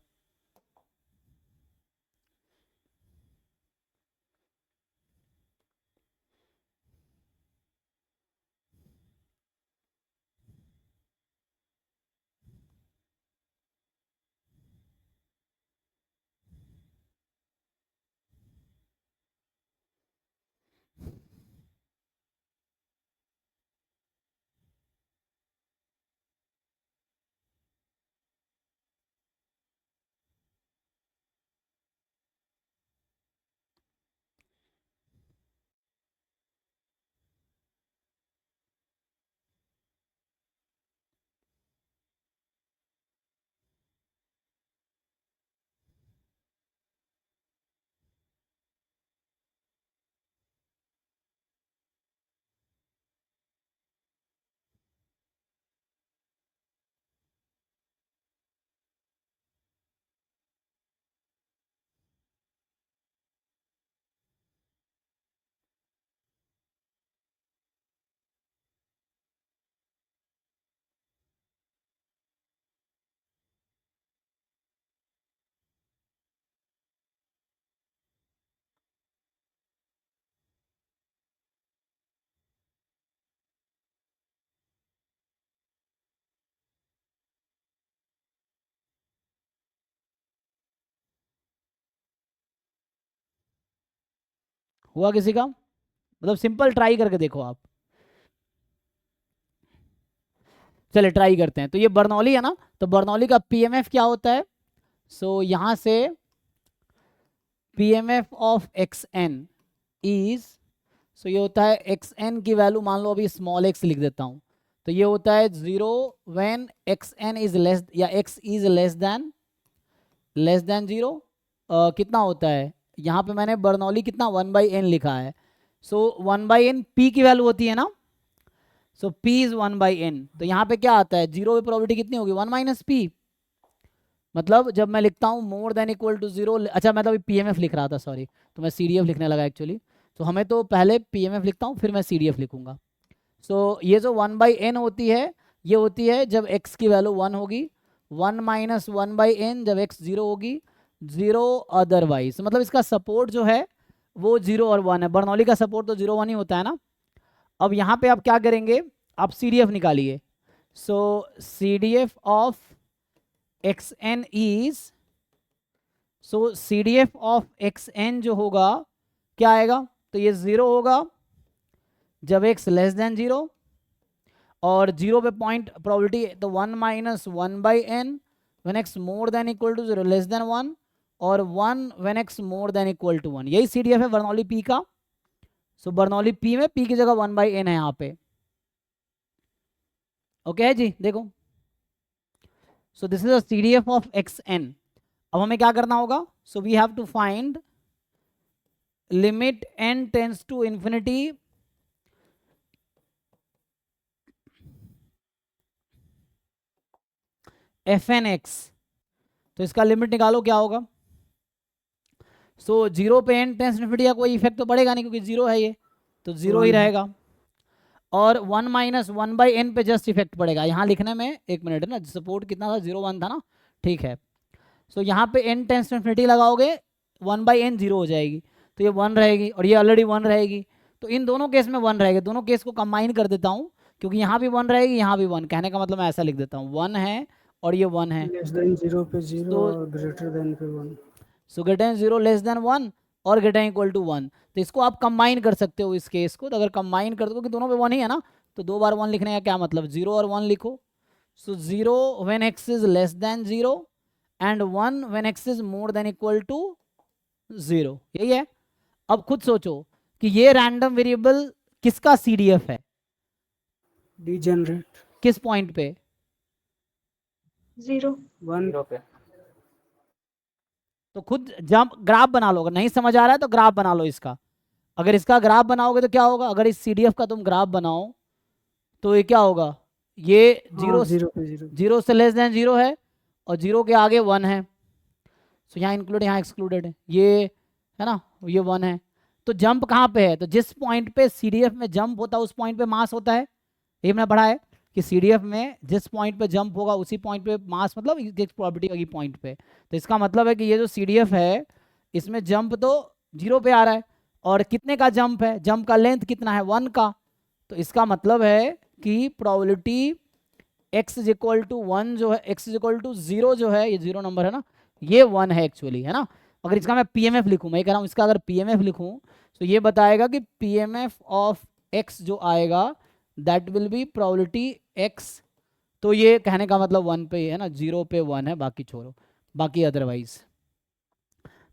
हुआ किसी का, मतलब सिंपल ट्राई करके देखो आप। चले ट्राई करते हैं। तो ये बर्नौली है ना, तो बर्नौली का पीएमएफ क्या होता है, सो यहां से PMF of x N is, so ये होता है एक्स एन की वैल्यू मान लो अभी स्मॉल एक्स लिख देता हूं, तो ये होता है 0 when x N is less या एक्स इज लेस देन 0। कितना होता है, यहाँ पे मैंने बर्नौली कितना 1/n लिखा है, सो 1/n पी की वैल्यू होती है ना, सो p इज 1/n, तो यहाँ पे क्या आता है, 0 पे प्रोबेबिलिटी कितनी होगी 1 - p, मतलब जब मैं लिखता हूँ मोर देन इक्वल टू 0, अच्छा मैं तो अभी पीएमएफ लिख रहा था सॉरी, तो मैं सीडीएफ लिखने लगा एक्चुअली, तो हमें तो पहले पीएमएफ लिखता हूँ फिर मैं सीडीएफ लिखूंगा। सो ये जो 1/n होती है ये होती है जब x की वैल्यू 1 होगी, 1 - 1/n जब x 0 होगी, 0 अदरवाइज, मतलब इसका सपोर्ट जो है वो 0 और 1 है, बर्नौली का सपोर्ट तो 0 1 ही होता है ना। अब यहाँ पे आप क्या करेंगे, आप सीडीएफ निकालिए, so CDF of x N is, so CDF of x N जो होगा क्या आएगा, तो ये 0 होगा जब x लेस देन 0, और 0 पे पॉइंट प्रोबेबिलिटी तो 1 - 1/n when x more than equal to 0 less than 1, और 1 when x more than equal to 1, यही सीडीएफ है बर्नौली p का। सो बर्नौली p में p की जगह 1/n है यहाँ पे, ओके है जी। देखो so this is a CDF of x n. अब हमें क्या करना होगा? So we have to find limit n tends to infinity fn x। तो इसका लिमिट निकालो, क्या होगा? सो जीरो पे n टेंस इन्फिनिटी का कोई इफेक्ट तो पड़ेगा नहीं, क्योंकि जीरो है ये, तो जीरो ही One है। रहेगा। और 1 माइनस 1/n पे जस्ट इफेक्ट पड़ेगा। यहाँ लिखने में एक मिनट है ना, सपोर्ट कितना था? 0 1 था ना, ठीक है। सो यहाँ पे n टेंस टू इन्फिनिटी लगाओगे 1/n 0 हो जाएगी, तो ये 1 रहेगी और ये ऑलरेडी 1 रहेगी। तो इन दोनों केस में 1 रहेगी, दोनों केस को कंबाइन कर देता हूँ, क्योंकि यहाँ भी 1 रहेगी, यहाँ भी 1। कहने का मतलब मैं ऐसा लिख देता हूँ, 1 है और ये 1 है। लेस देन 0 पे 0 तो और ग्रेटर देन पे 1। So greater than 0 less than 1 और ग्रेटर इक्वल टू 1। तो इसको आप कंबाइन कर सकते हो इस केस को। तो अगर कंबाइन कर दो, क्योंकि दोनों पे 1 ही है ना, तो 2 बार 1 लिखने का क्या मतलब? 0 और 1 लिखो। So 0 when x is less than 0 and 1 when x is more than equal to 0। यही है। अब खुद सोचो कि ये रैंडम वेरिएबल किसका CDF है? डीजेनरेट किस पॉइंट पे? 0 1 0 पे। तो खुद जंप ग्राफ बना लो। अगर नहीं समझ आ रहा है तो ग्राफ बना लो इसका। अगर इसका ग्राफ बनाओगे तो क्या होगा? अगर इस CDF का तुम ग्राफ बनाओ तो ये क्या होगा? ये 0 0 पे 0 0 से लेस देन 0 है और 0 के आगे 1 है। सो यहाँ इंक्लूड, यहाँ एक्सक्लूडेड है, ये है ना, ये 1 है। तो जंप कहाँ पे है? तो जिस पॉइंट पे CDF में जंप होता है उस पॉइंट पे मास होता है। ये मैंने पढ़ा है कि CDF में जिस पॉइंट पे जंप होगा उसी पॉइंट पे मास, मतलब एक प्रॉपर्टी होगी पॉइंट पे। तो इसका मतलब है कि ये जो CDF है इसमें जंप तो 0 पे आ रहा है, और कितने का जंप है? जंप का लेंथ कितना है? 1 का। तो इसका मतलब है कि probability x is equal to 1 जो है, x इज इक्वल टू 0 जो है, ये 0 नंबर है ना, ये 1 है एक्चुअली, है ना। अगर इसका मैं PMF लिखूं, मैं कह रहा हूँ इसका अगर PMF लिखूं तो ये बताएगा कि PMF ऑफ x जो आएगा that will be probability x। तो ये कहने का मतलब 1 पे है ना, 0 पे 1 है, बाकी छोड़ो, बाकी अदरवाइज।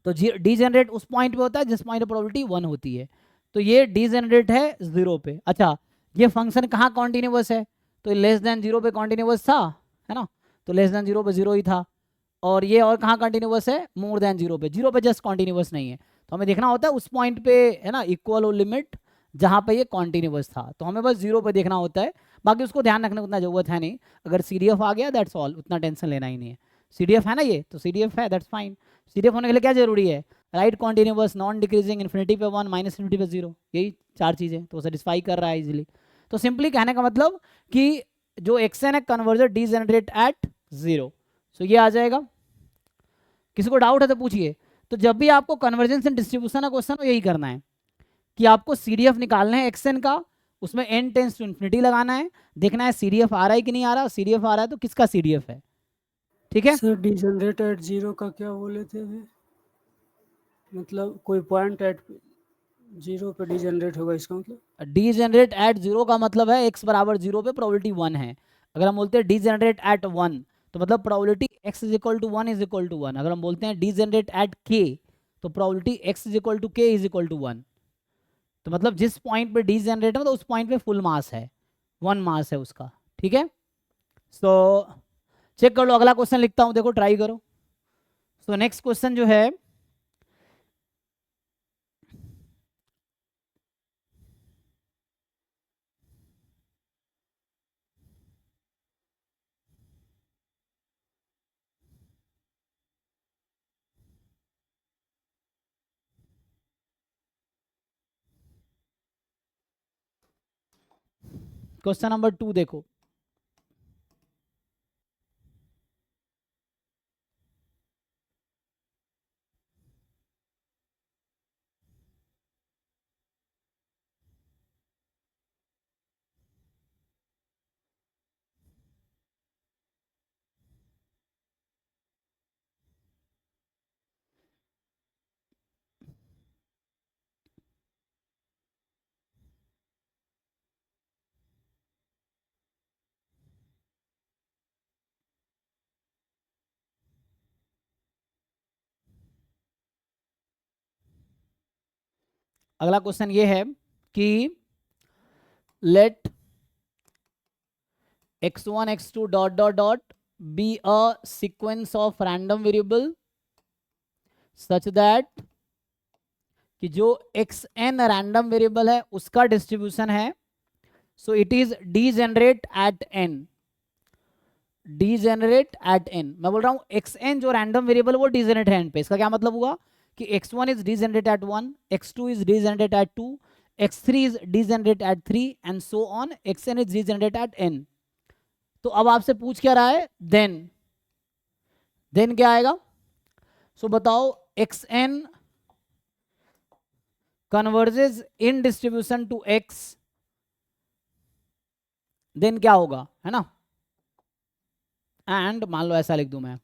तो डीजेनरेट उस पॉइंट पे होता है जिस पॉइंट पे प्रोबेबिलिटी 1 होती है। तो ये डीजेनरेट है 0 पे। अच्छा, ये फंक्शन कहाँ कॉन्टिन्यूअस है? तो लेस देन 0 पे कॉन्टिन्यूअस था, है ना, तो लेस देन 0 पे 0 ही था। और ये और कहाँ कॉन्टिन्यूअस है? मोर देन 0 पे। 0 पे जस्ट कॉन्टिन्यूअस नहीं है, तो हमें देखना होता है उस पॉइंट पे, है ना, इक्वल हो लिमिट जहाँ पे ये कॉन्टिन्यूअस था। तो हमें बस 0 पे देखना होता है, बाकी उसको ध्यान रखने की उतना जरूरत है नहीं। अगर CDF आ गया दैट्स ऑल, उतना टेंशन लेना ही नहीं है। CDF है ना, ये तो CDF है, दैट्स फाइन। CDF होने के लिए क्या जरूरी है? Right continuous, non decreasing, infinity पे 1, माइनस इन्फिनिटी पे 0, यही 4 चीज़ें तो सेटिस्फाई कर रहा है इजीली। तो सिंपली कहने का मतलब कि जो xn है कन्वर्जर डीजेनरेट एट 0। सो ये आ जाएगा। किसी को डाउट है तो पूछिए। तो जब भी आपको कन्वर्जेंस एंड डिस्ट्रीब्यूशन का क्वेश्चन हो, यही करना है कि आपको CDF निकालना है xn का, उसमें n टेंस टू इन्फिनिटी लगाना है, देखना है CDF आ रहा है कि नहीं आ रहा। CDF आ रहा है तो किसका CDF है, ठीक है। सर डीजेनरेट एट 0 का क्या बोले थे अभी? मतलब कोई पॉइंट एट 0 पे डीजेनरेट होगा, इसका मतलब? डीजेनरेट एट 0 का मतलब है x बराबर 0 पे प्रोबेबिलिटी 1 है। अगर हम बोलते हैं डीजेनरेट एट 1 तो मतलब probability x is equal to 1 is equal to 1। अगर हम बोलते हैं डीजेनरेट एट k तो probability x is equal to k is equal to 1। तो मतलब जिस पॉइंट पे डीजेनरेट है मतलब उस पॉइंट पे फुल मास है, 1 मास है उसका, ठीक है। सो चेक कर लो, अगला क्वेश्चन लिखता हूँ, देखो ट्राई करो। सो नेक्स्ट क्वेश्चन जो है, क्वेश्चन नंबर 2 देखो। अगला क्वेश्चन ये है कि let x1 x2 dot dot dot be a sequence of random variable such that कि जो xn रैंडम वेरिएबल है उसका डिस्ट्रीब्यूशन है, so it is degenerate at n, degenerate at n। मैं बोल रहा हूँ xn जो रैंडम वेरिएबल वो डीजेनरेट है n पे। इसका क्या मतलब हुआ कि x1 is degenerate at 1, x2 is degenerate at 2, x3 is degenerate at 3 and so on, xn is degenerate at n। तो अब आपसे पूछ क्या रहा है, देन क्या आएगा? सो बताओ xn converges in distribution to x, then क्या होगा, है ना? एंड मान लो ऐसा लिख दूं मैं,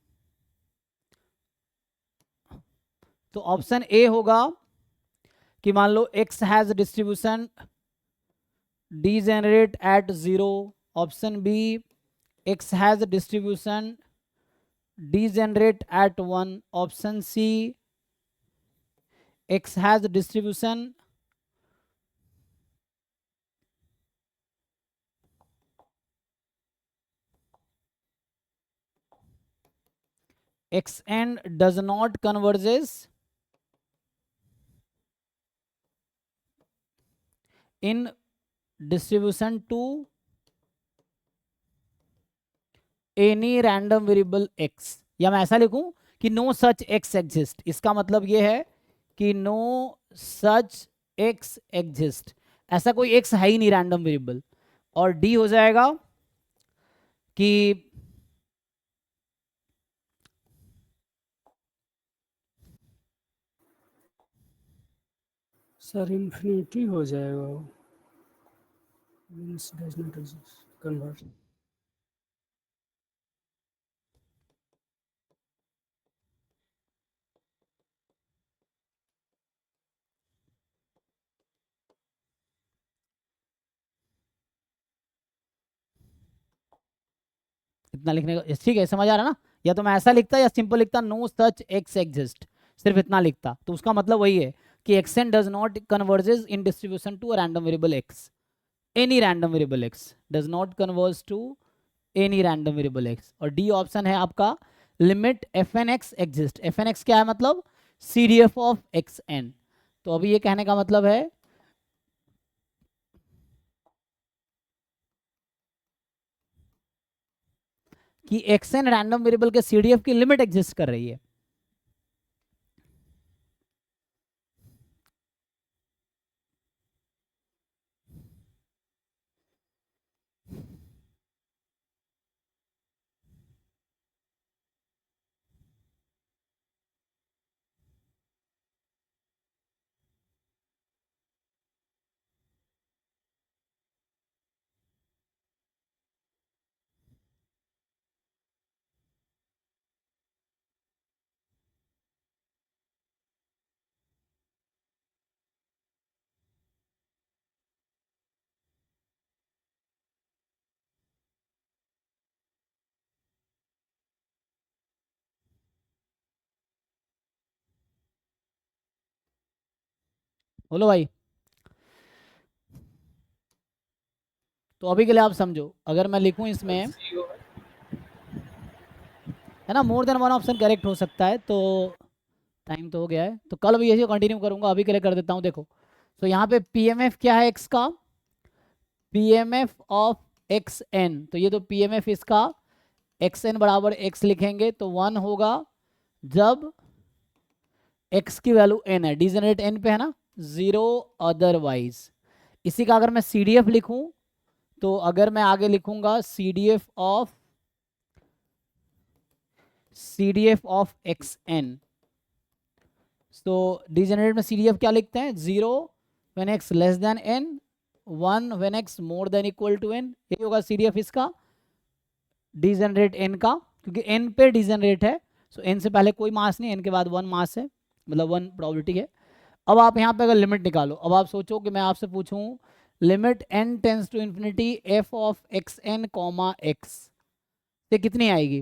तो ऑप्शन ए होगा कि मान लो x has distribution degenerate at 0, option B x has distribution degenerate at 1, option C x has distribution xn does not converges in distribution to any random variable x। या मैं ऐसा लिखूं कि no such x exist, इसका मतलब ये है कि नो सच एक्स एग्जिस्ट, ऐसा कोई एक्स है ही नहीं रैंडम वेरिएबल। और डी हो जाएगा कि सर इन्फिनिटी हो जाएगा, मींस डज नॉट कन्वर्ट। इतना लिखने का ठीक है, समझ आ रहा ना? या तो मैं ऐसा लिखता या सिंपल लिखता नो सच एक्स एग्जिस्ट, सिर्फ इतना लिखता, तो उसका मतलब वही है कि X N does not converges in distribution to a random variable X, any random variable X does not converge to any random variable X. और डी ऑप्शन है आपका limit F N X exist. F N X क्या है मतलब? C D F of x N. तो अभी ये कहने का मतलब है कि एक्स एन रैंडम वेरिएबल के सी डी एफ की लिमिट एग्जिस्ट कर रही है। बोलो भाई। तो अभी के लिए आप समझो, अगर मैं लिखूं इसमें, है ना, more than one option correct हो सकता है। तो टाइम तो हो गया है, तो कल भी यही कंटिन्यू करूंगा, अभी के लिए कर देता हूं। देखो तो यहाँ पे पीएमएफ क्या है एक्स का? पीएमएफ ऑफ एक्स एन, तो ये तो पीएमएफ इसका एक्स एन बराबर एक्स लिखेंगे तो 1 होगा जब एक्स की वैल्यू एन है, डिजेनरेट एन पे है ना, 0 अदरवाइज। इसी का अगर मैं सीडीएफ लिखूं, तो अगर मैं आगे लिखूंगा सीडीएफ ऑफ एक्स एन, तो डिजेनरेट में सीडीएफ क्या लिखते हैं? 0 when X less than N, 1 when X more than equal to N. ये होगा सीडीएफ इसका डिजेनरेट एन का, क्योंकि एन पे डिजेनरेट है, सो एन से पहले कोई मास नहीं, एन के बाद 1 मास है, मतलब 1 प्रोबेबिलिटी है। अब आप यहाँ पे अगर लिमिट निकालो, अब आप सोचो कि मैं आपसे पूछूं limit N tends to infinity F of x N comma X, ये कितनी आएगी?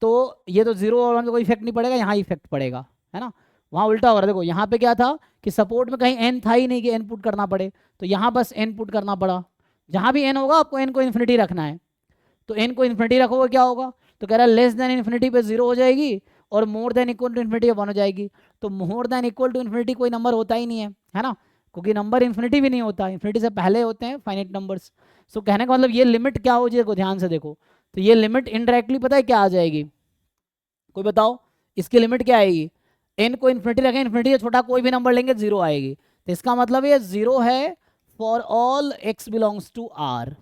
तो ये तो 0 और 1 में कोई इफेक्ट नहीं पड़ेगा, यहाँ इफेक्ट पड़ेगा, है ना। वहाँ उल्टा हो रहा है। देखो यहाँ पे क्या था कि सपोर्ट में कहीं एन था ही नहीं कि एन पुट करना पड़े, तो यहाँ बस एन पुट करना पड़ा। जहाँ भी एन होगा आपको एन को इन्फिनिटी रखना है, तो एन को इन्फिनिटी रखोगे क्या होगा? तो कह रहा है लेस देन इन्फिनिटी पे 0 हो जाएगी, और more than equal to infinity 1 हो जाएगी। तो more than equal to infinity कोई नंबर होता ही नहीं है ना, क्योंकि नंबर इन्फिनिटी भी नहीं होता, इन्फिनिटी से पहले होते हैं फाइनाइट नंबर्स। सो कहने का मतलब ये लिमिट क्या हो जाएगी, ध्यान से देखो, तो ये लिमिट इनडायरेक्टली पता है क्या आ जाएगी, कोई बताओ इसकी लिमिट क्या आएगी, n को इन्फिनिटी रखें, इन्फिनिटी से छोटा कोई भी नंबर लेंगे 0 आएगी। तो इसका मतलब ये 0 है for all x belongs to r।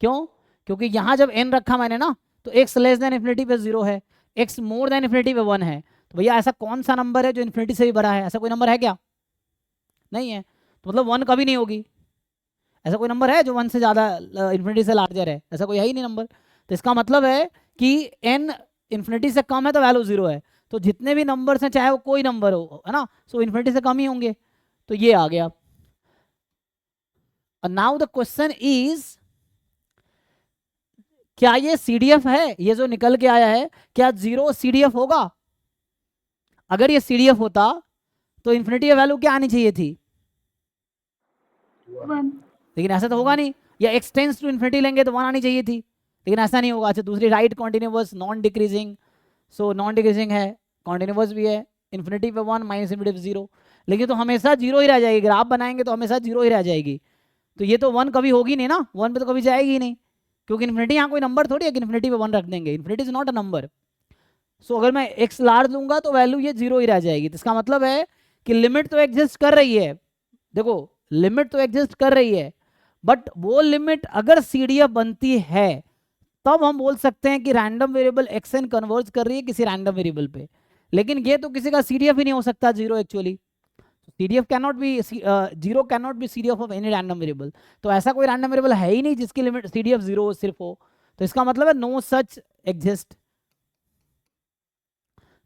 क्यों? क्योंकि यहां जब n रखा मैंने ना, तो x लेस देन इन्फिनिटी पे 0 है, x मोर देन इन्फिनिटी पे 1 है। तो भैया ऐसा कौन सा नंबर है जो इन्फिनिटी से भी बड़ा है? ऐसा कोई नंबर है क्या? नहीं है। तो मतलब 1 कभी नहीं होगी। ऐसा कोई नंबर है जो 1 से ज़्यादा इन्फिनिटी से लार्जर है? ऐसा कोई है ही नहीं नंबर। तो इसका मतलब है कि n इन्फिनिटी से कम है तो वैल्यू 0 है। तो जितने भी नंबर्स हैं, चाहे वो कोई नंबर हो, है ना, सो इन्फिनिटी से कम ही होंगे। तो ये आ गया। नाउ द क्वेश्चन इज, क्या ये CDF है? ये जो निकल के आया है, क्या 0 CDF होगा? अगर ये CDF होता तो इन्फिनिटी की वैल्यू क्या आनी चाहिए थी? 1 लेकिन ऐसा तो होगा नहीं। या x टेंस टू इन्फिनिटी लेंगे तो 1 आनी चाहिए थी, लेकिन ऐसा नहीं होगा। अच्छा, दूसरी right continuous non decreasing, so non decreasing है, कॉन्टिन्यूअस भी है, इन्फिनिटी पे 1 माइनस इन्फिनिटी 0, लेकिन तो हमेशा 0 ही रह जाएगी। ग्राफ बनाएंगे तो हमेशा 0 ही रह जाएगी। तो ये तो 1 कभी होगी नहीं ना, 1 पे तो कभी जाएगी ही नहीं, क्योंकि इन्फिनिटी यहाँ कोई नंबर थोड़ी है कि इन्फिनिटी पे 1 रख देंगे। Infinity is not a number. So अगर मैं x लार्ज लूंगा तो वैल्यू ये 0 ही रह जाएगी। तो इसका मतलब है कि लिमिट तो एग्जिस्ट कर रही है, देखो लिमिट तो एग्जिस्ट कर रही है, बट वो लिमिट अगर CDF बनती है तब हम बोल सकते हैं कि रैंडम वेरिएबल xn कन्वर्ज कर रही है किसी रैंडम वेरिएबल पे। लेकिन ये तो किसी का CDF ही नहीं हो सकता 0 actually. CDF cannot be 0 cannot be CDF of any random variable. तो ऐसा कोई रैंडम वेरिएबल है ही नहीं जिसकी लिमिट CDF 0 सिर्फ हो। तो इसका मतलब है नो सच एग्जिस्ट।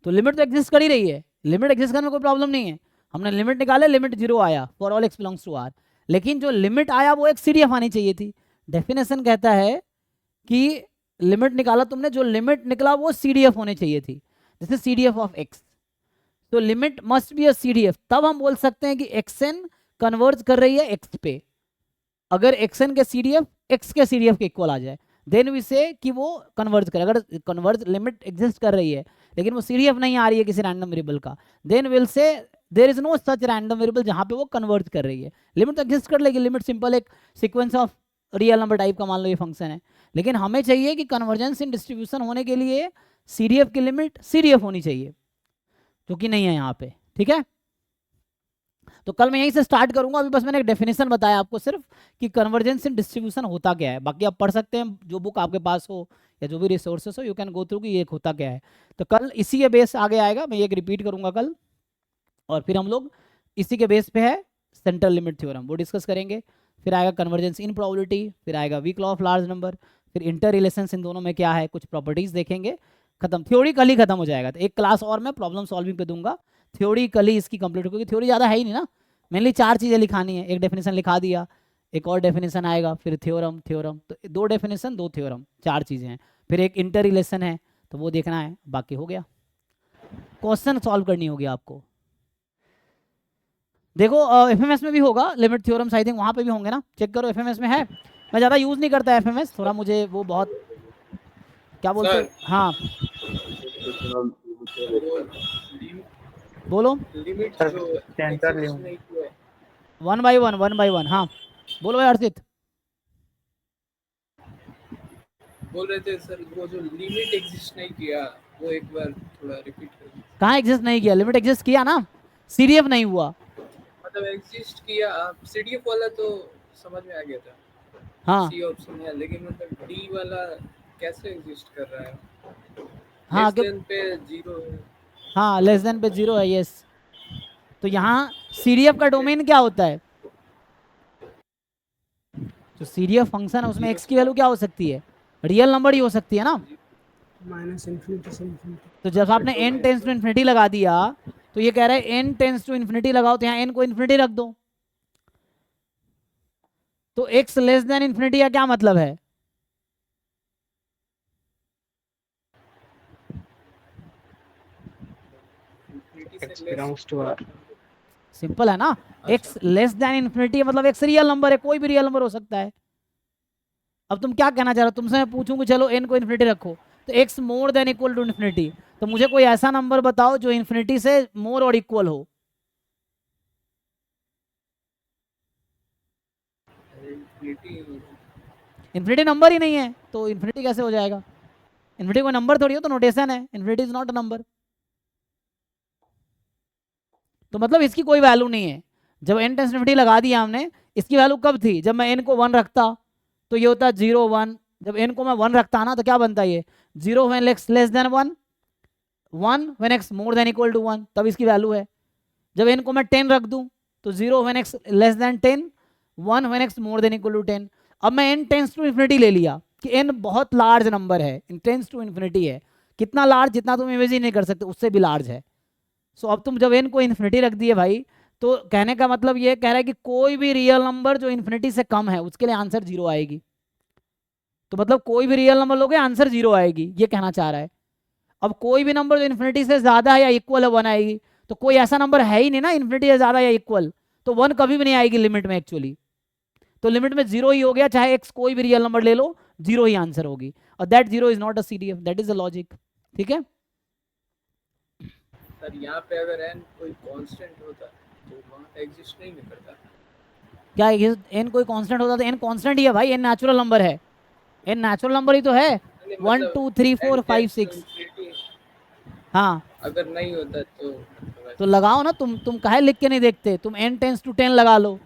तो लिमिट तो एग्जिस्ट कर ही रही है, लिमिट एग्जिस्ट करने में कोई प्रॉब्लम नहीं है। हमने लिमिट निकाले, लिमिट 0 आया for all x belongs to r, लेकिन जो लिमिट आया वो एक CDF आनी चाहिए थी। डेफिनेशन कहता है कि लिमिट निकाला तुमने, जो लिमिट निकला वो CDF होनी चाहिए थी, जैसे CDF ऑफ x। तो limit must be a CDF, तब हम बोल सकते हैं कि xn कन्वर्ज कर रही है x पे। अगर xn के CDF x के CDF के इक्वल आ जाए, देन वी से कि वो कन्वर्ज करे। अगर कन्वर्ज लिमिट एग्जिस्ट कर रही है लेकिन वो CDF नहीं आ रही है किसी रैंडम वेरिएबल का, then will say there is no such random variable जहां पे वो कन्वर्ज कर रही है। लिमिट तो एग्जिस्ट कर लेगी, लिमिट सिंपल एक sequence of real number type का मान लो ये फंक्शन है, लेकिन हमें चाहिए कि कन्वर्जेंस इन डिस्ट्रीब्यूशन होने के लिए CDF की लिमिट CDF होनी चाहिए, जो कि नहीं है यहाँ पे। ठीक है, तो कल मैं यहीं से स्टार्ट करूंगा। अभी बस मैंने एक डेफिनेशन बताया आपको सिर्फ कि कन्वर्जेंस इन डिस्ट्रीब्यूशन होता क्या है। बाकी आप पढ़ सकते हैं, जो बुक आपके पास हो या जो भी रिसोर्सेस हो, यू कैन गो थ्रू कि ये होता क्या है। तो कल इसी के बेस आगे आएगा, मैं ये रिपीट करूंगा कल, और फिर हम लोग इसी के बेस पे है सेंट्रल लिमिट थ्योरम वो डिस्कस करेंगे। फिर आएगा कन्वर्जेंस इन प्रोबेबिलिटी, फिर आएगा weak law of large number, फिर इंटर रिलेशंस इन दोनों में क्या है, कुछ प्रॉपर्टीज देखेंगे। खत्म, थ्योरी कल ही खत्म हो जाएगा। तो एक क्लास और मैं प्रॉब्लम सॉल्विंग पे दूंगा, थ्योरी कल ही इसकी कंप्लीट हो, क्योंकि थ्योरी ज़्यादा है ही नहीं ना, मेनली 4 चीज़ें लिखानी है। एक डेफिनेशन लिखा दिया, एक और डेफिनेशन आएगा, फिर थ्योरम, तो 2 डेफिनेशन 2 थ्योरम, 4 चीज़ें हैं। फिर एक इंटर रिलेशन है तो वो देखना है, बाकी हो गया। क्वेश्चन सॉल्व करनी होगी आपको। देखो FMS में भी होगा लिमिट थ्योरम्स, आई थिंक वहाँ पे भी होंगे ना, चेक करो FMS में है। मैं ज़्यादा यूज़ नहीं करता FMS, थोड़ा मुझे वो बहुत क्या बोलते हैं, हाँ बोलो। सेंटर लिमिट 1 by 1, हाँ बोलो भाई अर्षित। बोल रहे थे सर, वो जो लिमिट एग्जिस्ट नहीं किया वो एक बार थोड़ा रिपीट करिए। कहाँ एग्जिस्ट नहीं किया? लिमिट एग्जिस्ट किया ना, CDF नहीं हुआ। मतलब एग्जिस्ट किया, CDF वाला तो समझ में आ गया था, हाँ C ऑप्शन है, लेकिन मतलब D वाला कैसे एग्जिस्ट कर रहा है? हाँ लेस देन पे 0 है। हाँ लेस देन पे 0 है, यस। तो यहाँ CDF का डोमेन क्या होता है? जो CDF फंक्शन है उसमें x की वैल्यू क्या हो सकती है? रियल नंबर ही हो सकती है ना। माइनस इन्फिनिटी से इन्फिनिटी। तो जब आपने n टेंस टू इन्फिनिटी लगा दिया तो ये कह रहा है n टेंस टू इन्फिनिटी लगाओ, तो यहाँ n को इन्फिनिटी रख दो। तो x लेस देन इन्फिनिटी का क्या मतलब है? x belongs to r। Simple है ना, x लेस देन इन्फिनिटी मतलब x रियल नंबर है, कोई भी रियल नंबर हो सकता है। अब तुम क्या कहना चाह रहे हो? तुमसे मैं पूछूं कि चलो n को इन्फिनिटी रखो, तो x more than equal to infinity. तो मुझे कोई ऐसा नंबर बताओ जो इन्फिनिटी से मोर और इक्वल हो। इन्फिनिटी नंबर ही नहीं है तो इन्फिनिटी कैसे हो जाएगा? इन्फिनिटी कोई नंबर थोड़ी हो, तो नोटेशन है, infinity is not a number. तो मतलब इसकी कोई वैल्यू नहीं है। जब n टेंस इन्फिनिटी लगा दिया हमने, इसकी वैल्यू कब थी? जब मैं n को 1 रखता तो ये होता 0 1। जब n को मैं 1 रखता ना तो क्या बनता है ये? 0 when x less than 1, 1 when x more than equal to 1, तब इसकी वैल्यू है। जब n को मैं 10 रख दूं तो 0 when x less than 10, 1 when x more than equal to 10। अब मैं n टेंस टू इन्फिनिटी ले लिया कि n बहुत लार्ज नंबर है, टेंस टू इन्फिनिटी है। कितना लार्ज? जितना तुम इमेजिन नहीं कर सकते, उससे भी लार्ज है। सो अब तुम जब n को इन्फिनिटी रख दिए भाई, तो कहने का मतलब ये कह रहा है कि कोई भी रियल नंबर जो इन्फिनिटी से कम है उसके लिए आंसर 0 आएगी। तो मतलब कोई भी रियल नंबर लोगे आंसर 0 आएगी, ये कहना चाह रहा है। अब कोई भी नंबर जो इन्फिनिटी से ज्यादा है या इक्वल है 1 आएगी। तो कोई ऐसा नंबर है ही नहीं ना इन्फिनिटी से ज्यादा या इक्वल, तो 1 कभी भी नहीं आएगी लिमिट में एक्चुअली। तो लिमिट में 0 ही हो गया, चाहे x कोई भी रियल नंबर ले लो, 0 ही आंसर होगी। और that 0 is not a CDF, that is the logic. ठीक है सर यहाँ पे अगर n कोई कांस्टेंट होता तो वहाँ एग्जिस्ट नहीं करता। क्या n कोई कांस्टेंट होता? तो n कांस्टेंट ही है भाई, n नेचुरल नंबर है, n नेचुरल नंबर ही तो है। 1 2 3 4 5 6। हाँ अगर नहीं होता तो लगाओ ना, तुम काहे लिख के नहीं देखते? तुम n टेंस टू 10 लगा लो,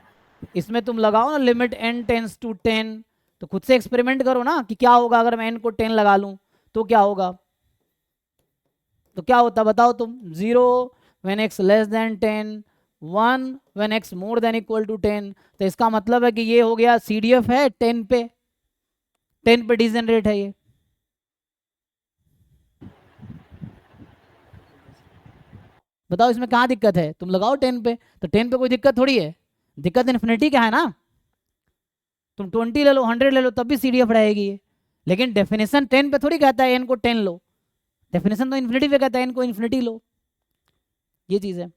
इसमें तुम लगाओ ना लिमिट n टेंस टू 10, तो खुद से एक्सपेरिमेंट करो ना कि क्या होगा अगर मैं n को 10 लगा लूं तो क्या होगा। तो क्या होता बताओ तुम? 0 when x less than 10, 1 when x more than equal to 10। तो इसका मतलब है कि ये हो गया CDF है 10 पे, 10 पे डिजेनरेट है ये। बताओ इसमें कहाँ दिक्कत है? तुम लगाओ 10 पे, तो 10 पे कोई दिक्कत थोड़ी है। दिक्कत इन्फिनिटी का है ना। तुम 20 ले लो, 100 ले लो, तब भी CDF रहेगी ये। लेकिन डेफिनेशन 10 पे थोड़ी कहता है n को 10 लो, डेफिनेशन तो इन्फिनिटी पे कहता है n को इन्फिनिटी लो। ये चीज है।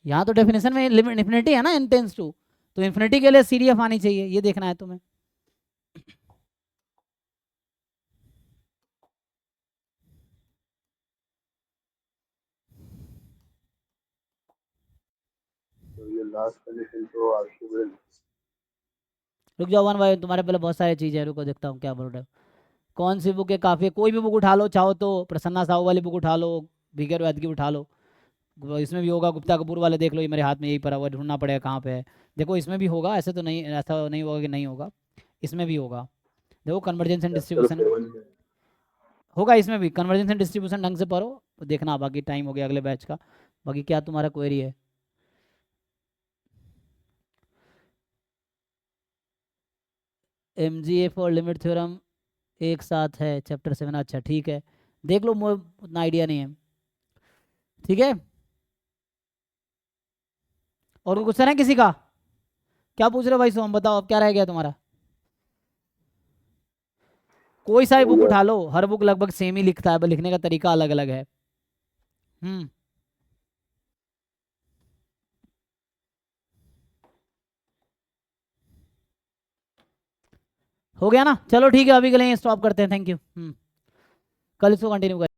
यहाँ तो डेफिनेशन में लिमिट इन्फिनिटी है ना, n टेंस टू, तो इन्फिनिटी के लिए CDF आनी चाहिए, ये देखना है तुम्हें। तो ये लास्ट कंडीशन तो आपको रुक जाओ वन भाई, तुम्हारे पहले बहुत सारी चीजें, रुको देखता हूँ क्या बोल रहे हो। कौन सी बुक है काफी है? कोई भी बुक उठा लो, चाहो तो प्रसन्ना साहू वाली बुक उठा लो, विगर वैद की उठा लो, इसमें भी होगा। गुप्ता कपूर वाले देख लो, ये मेरे हाथ में यही पड़ा हुआ है, ढूंढना पड़ेगा कहाँ पे है। देखो इसमें भी होगा, ऐसे तो नहीं, ऐसा नहीं होगा कि नहीं होगा, इसमें भी होगा। देखो कन्वर्जेंस एंड डिस्ट्रीब्यूशन होगा, इसमें भी कन्वर्जेंस एंड डिस्ट्रीब्यूशन ढंग से पढ़ो तो देखना। बाकी टाइम हो गया अगले बैच का। बाकी क्या तुम्हारा क्वेरी है? MGF और लिमिट थ्योरम एक साथ है चैप्टर 7। अच्छा ठीक है, देख लो, मुझे उतना आइडिया नहीं है। ठीक है, और कोई क्वेश्चन है किसी का? क्या पूछ रहे हो भाई सोम? बताओ अब क्या रह गया तुम्हारा? कोई सा भी बुक उठा लो, हर बुक लगभग सेम ही लिखता है, बस लिखने का तरीका अलग अलग है। हो गया ना? चलो ठीक है, अभी के लिए स्टॉप करते हैं। Thank you. कल इसको कंटिन्यू करें।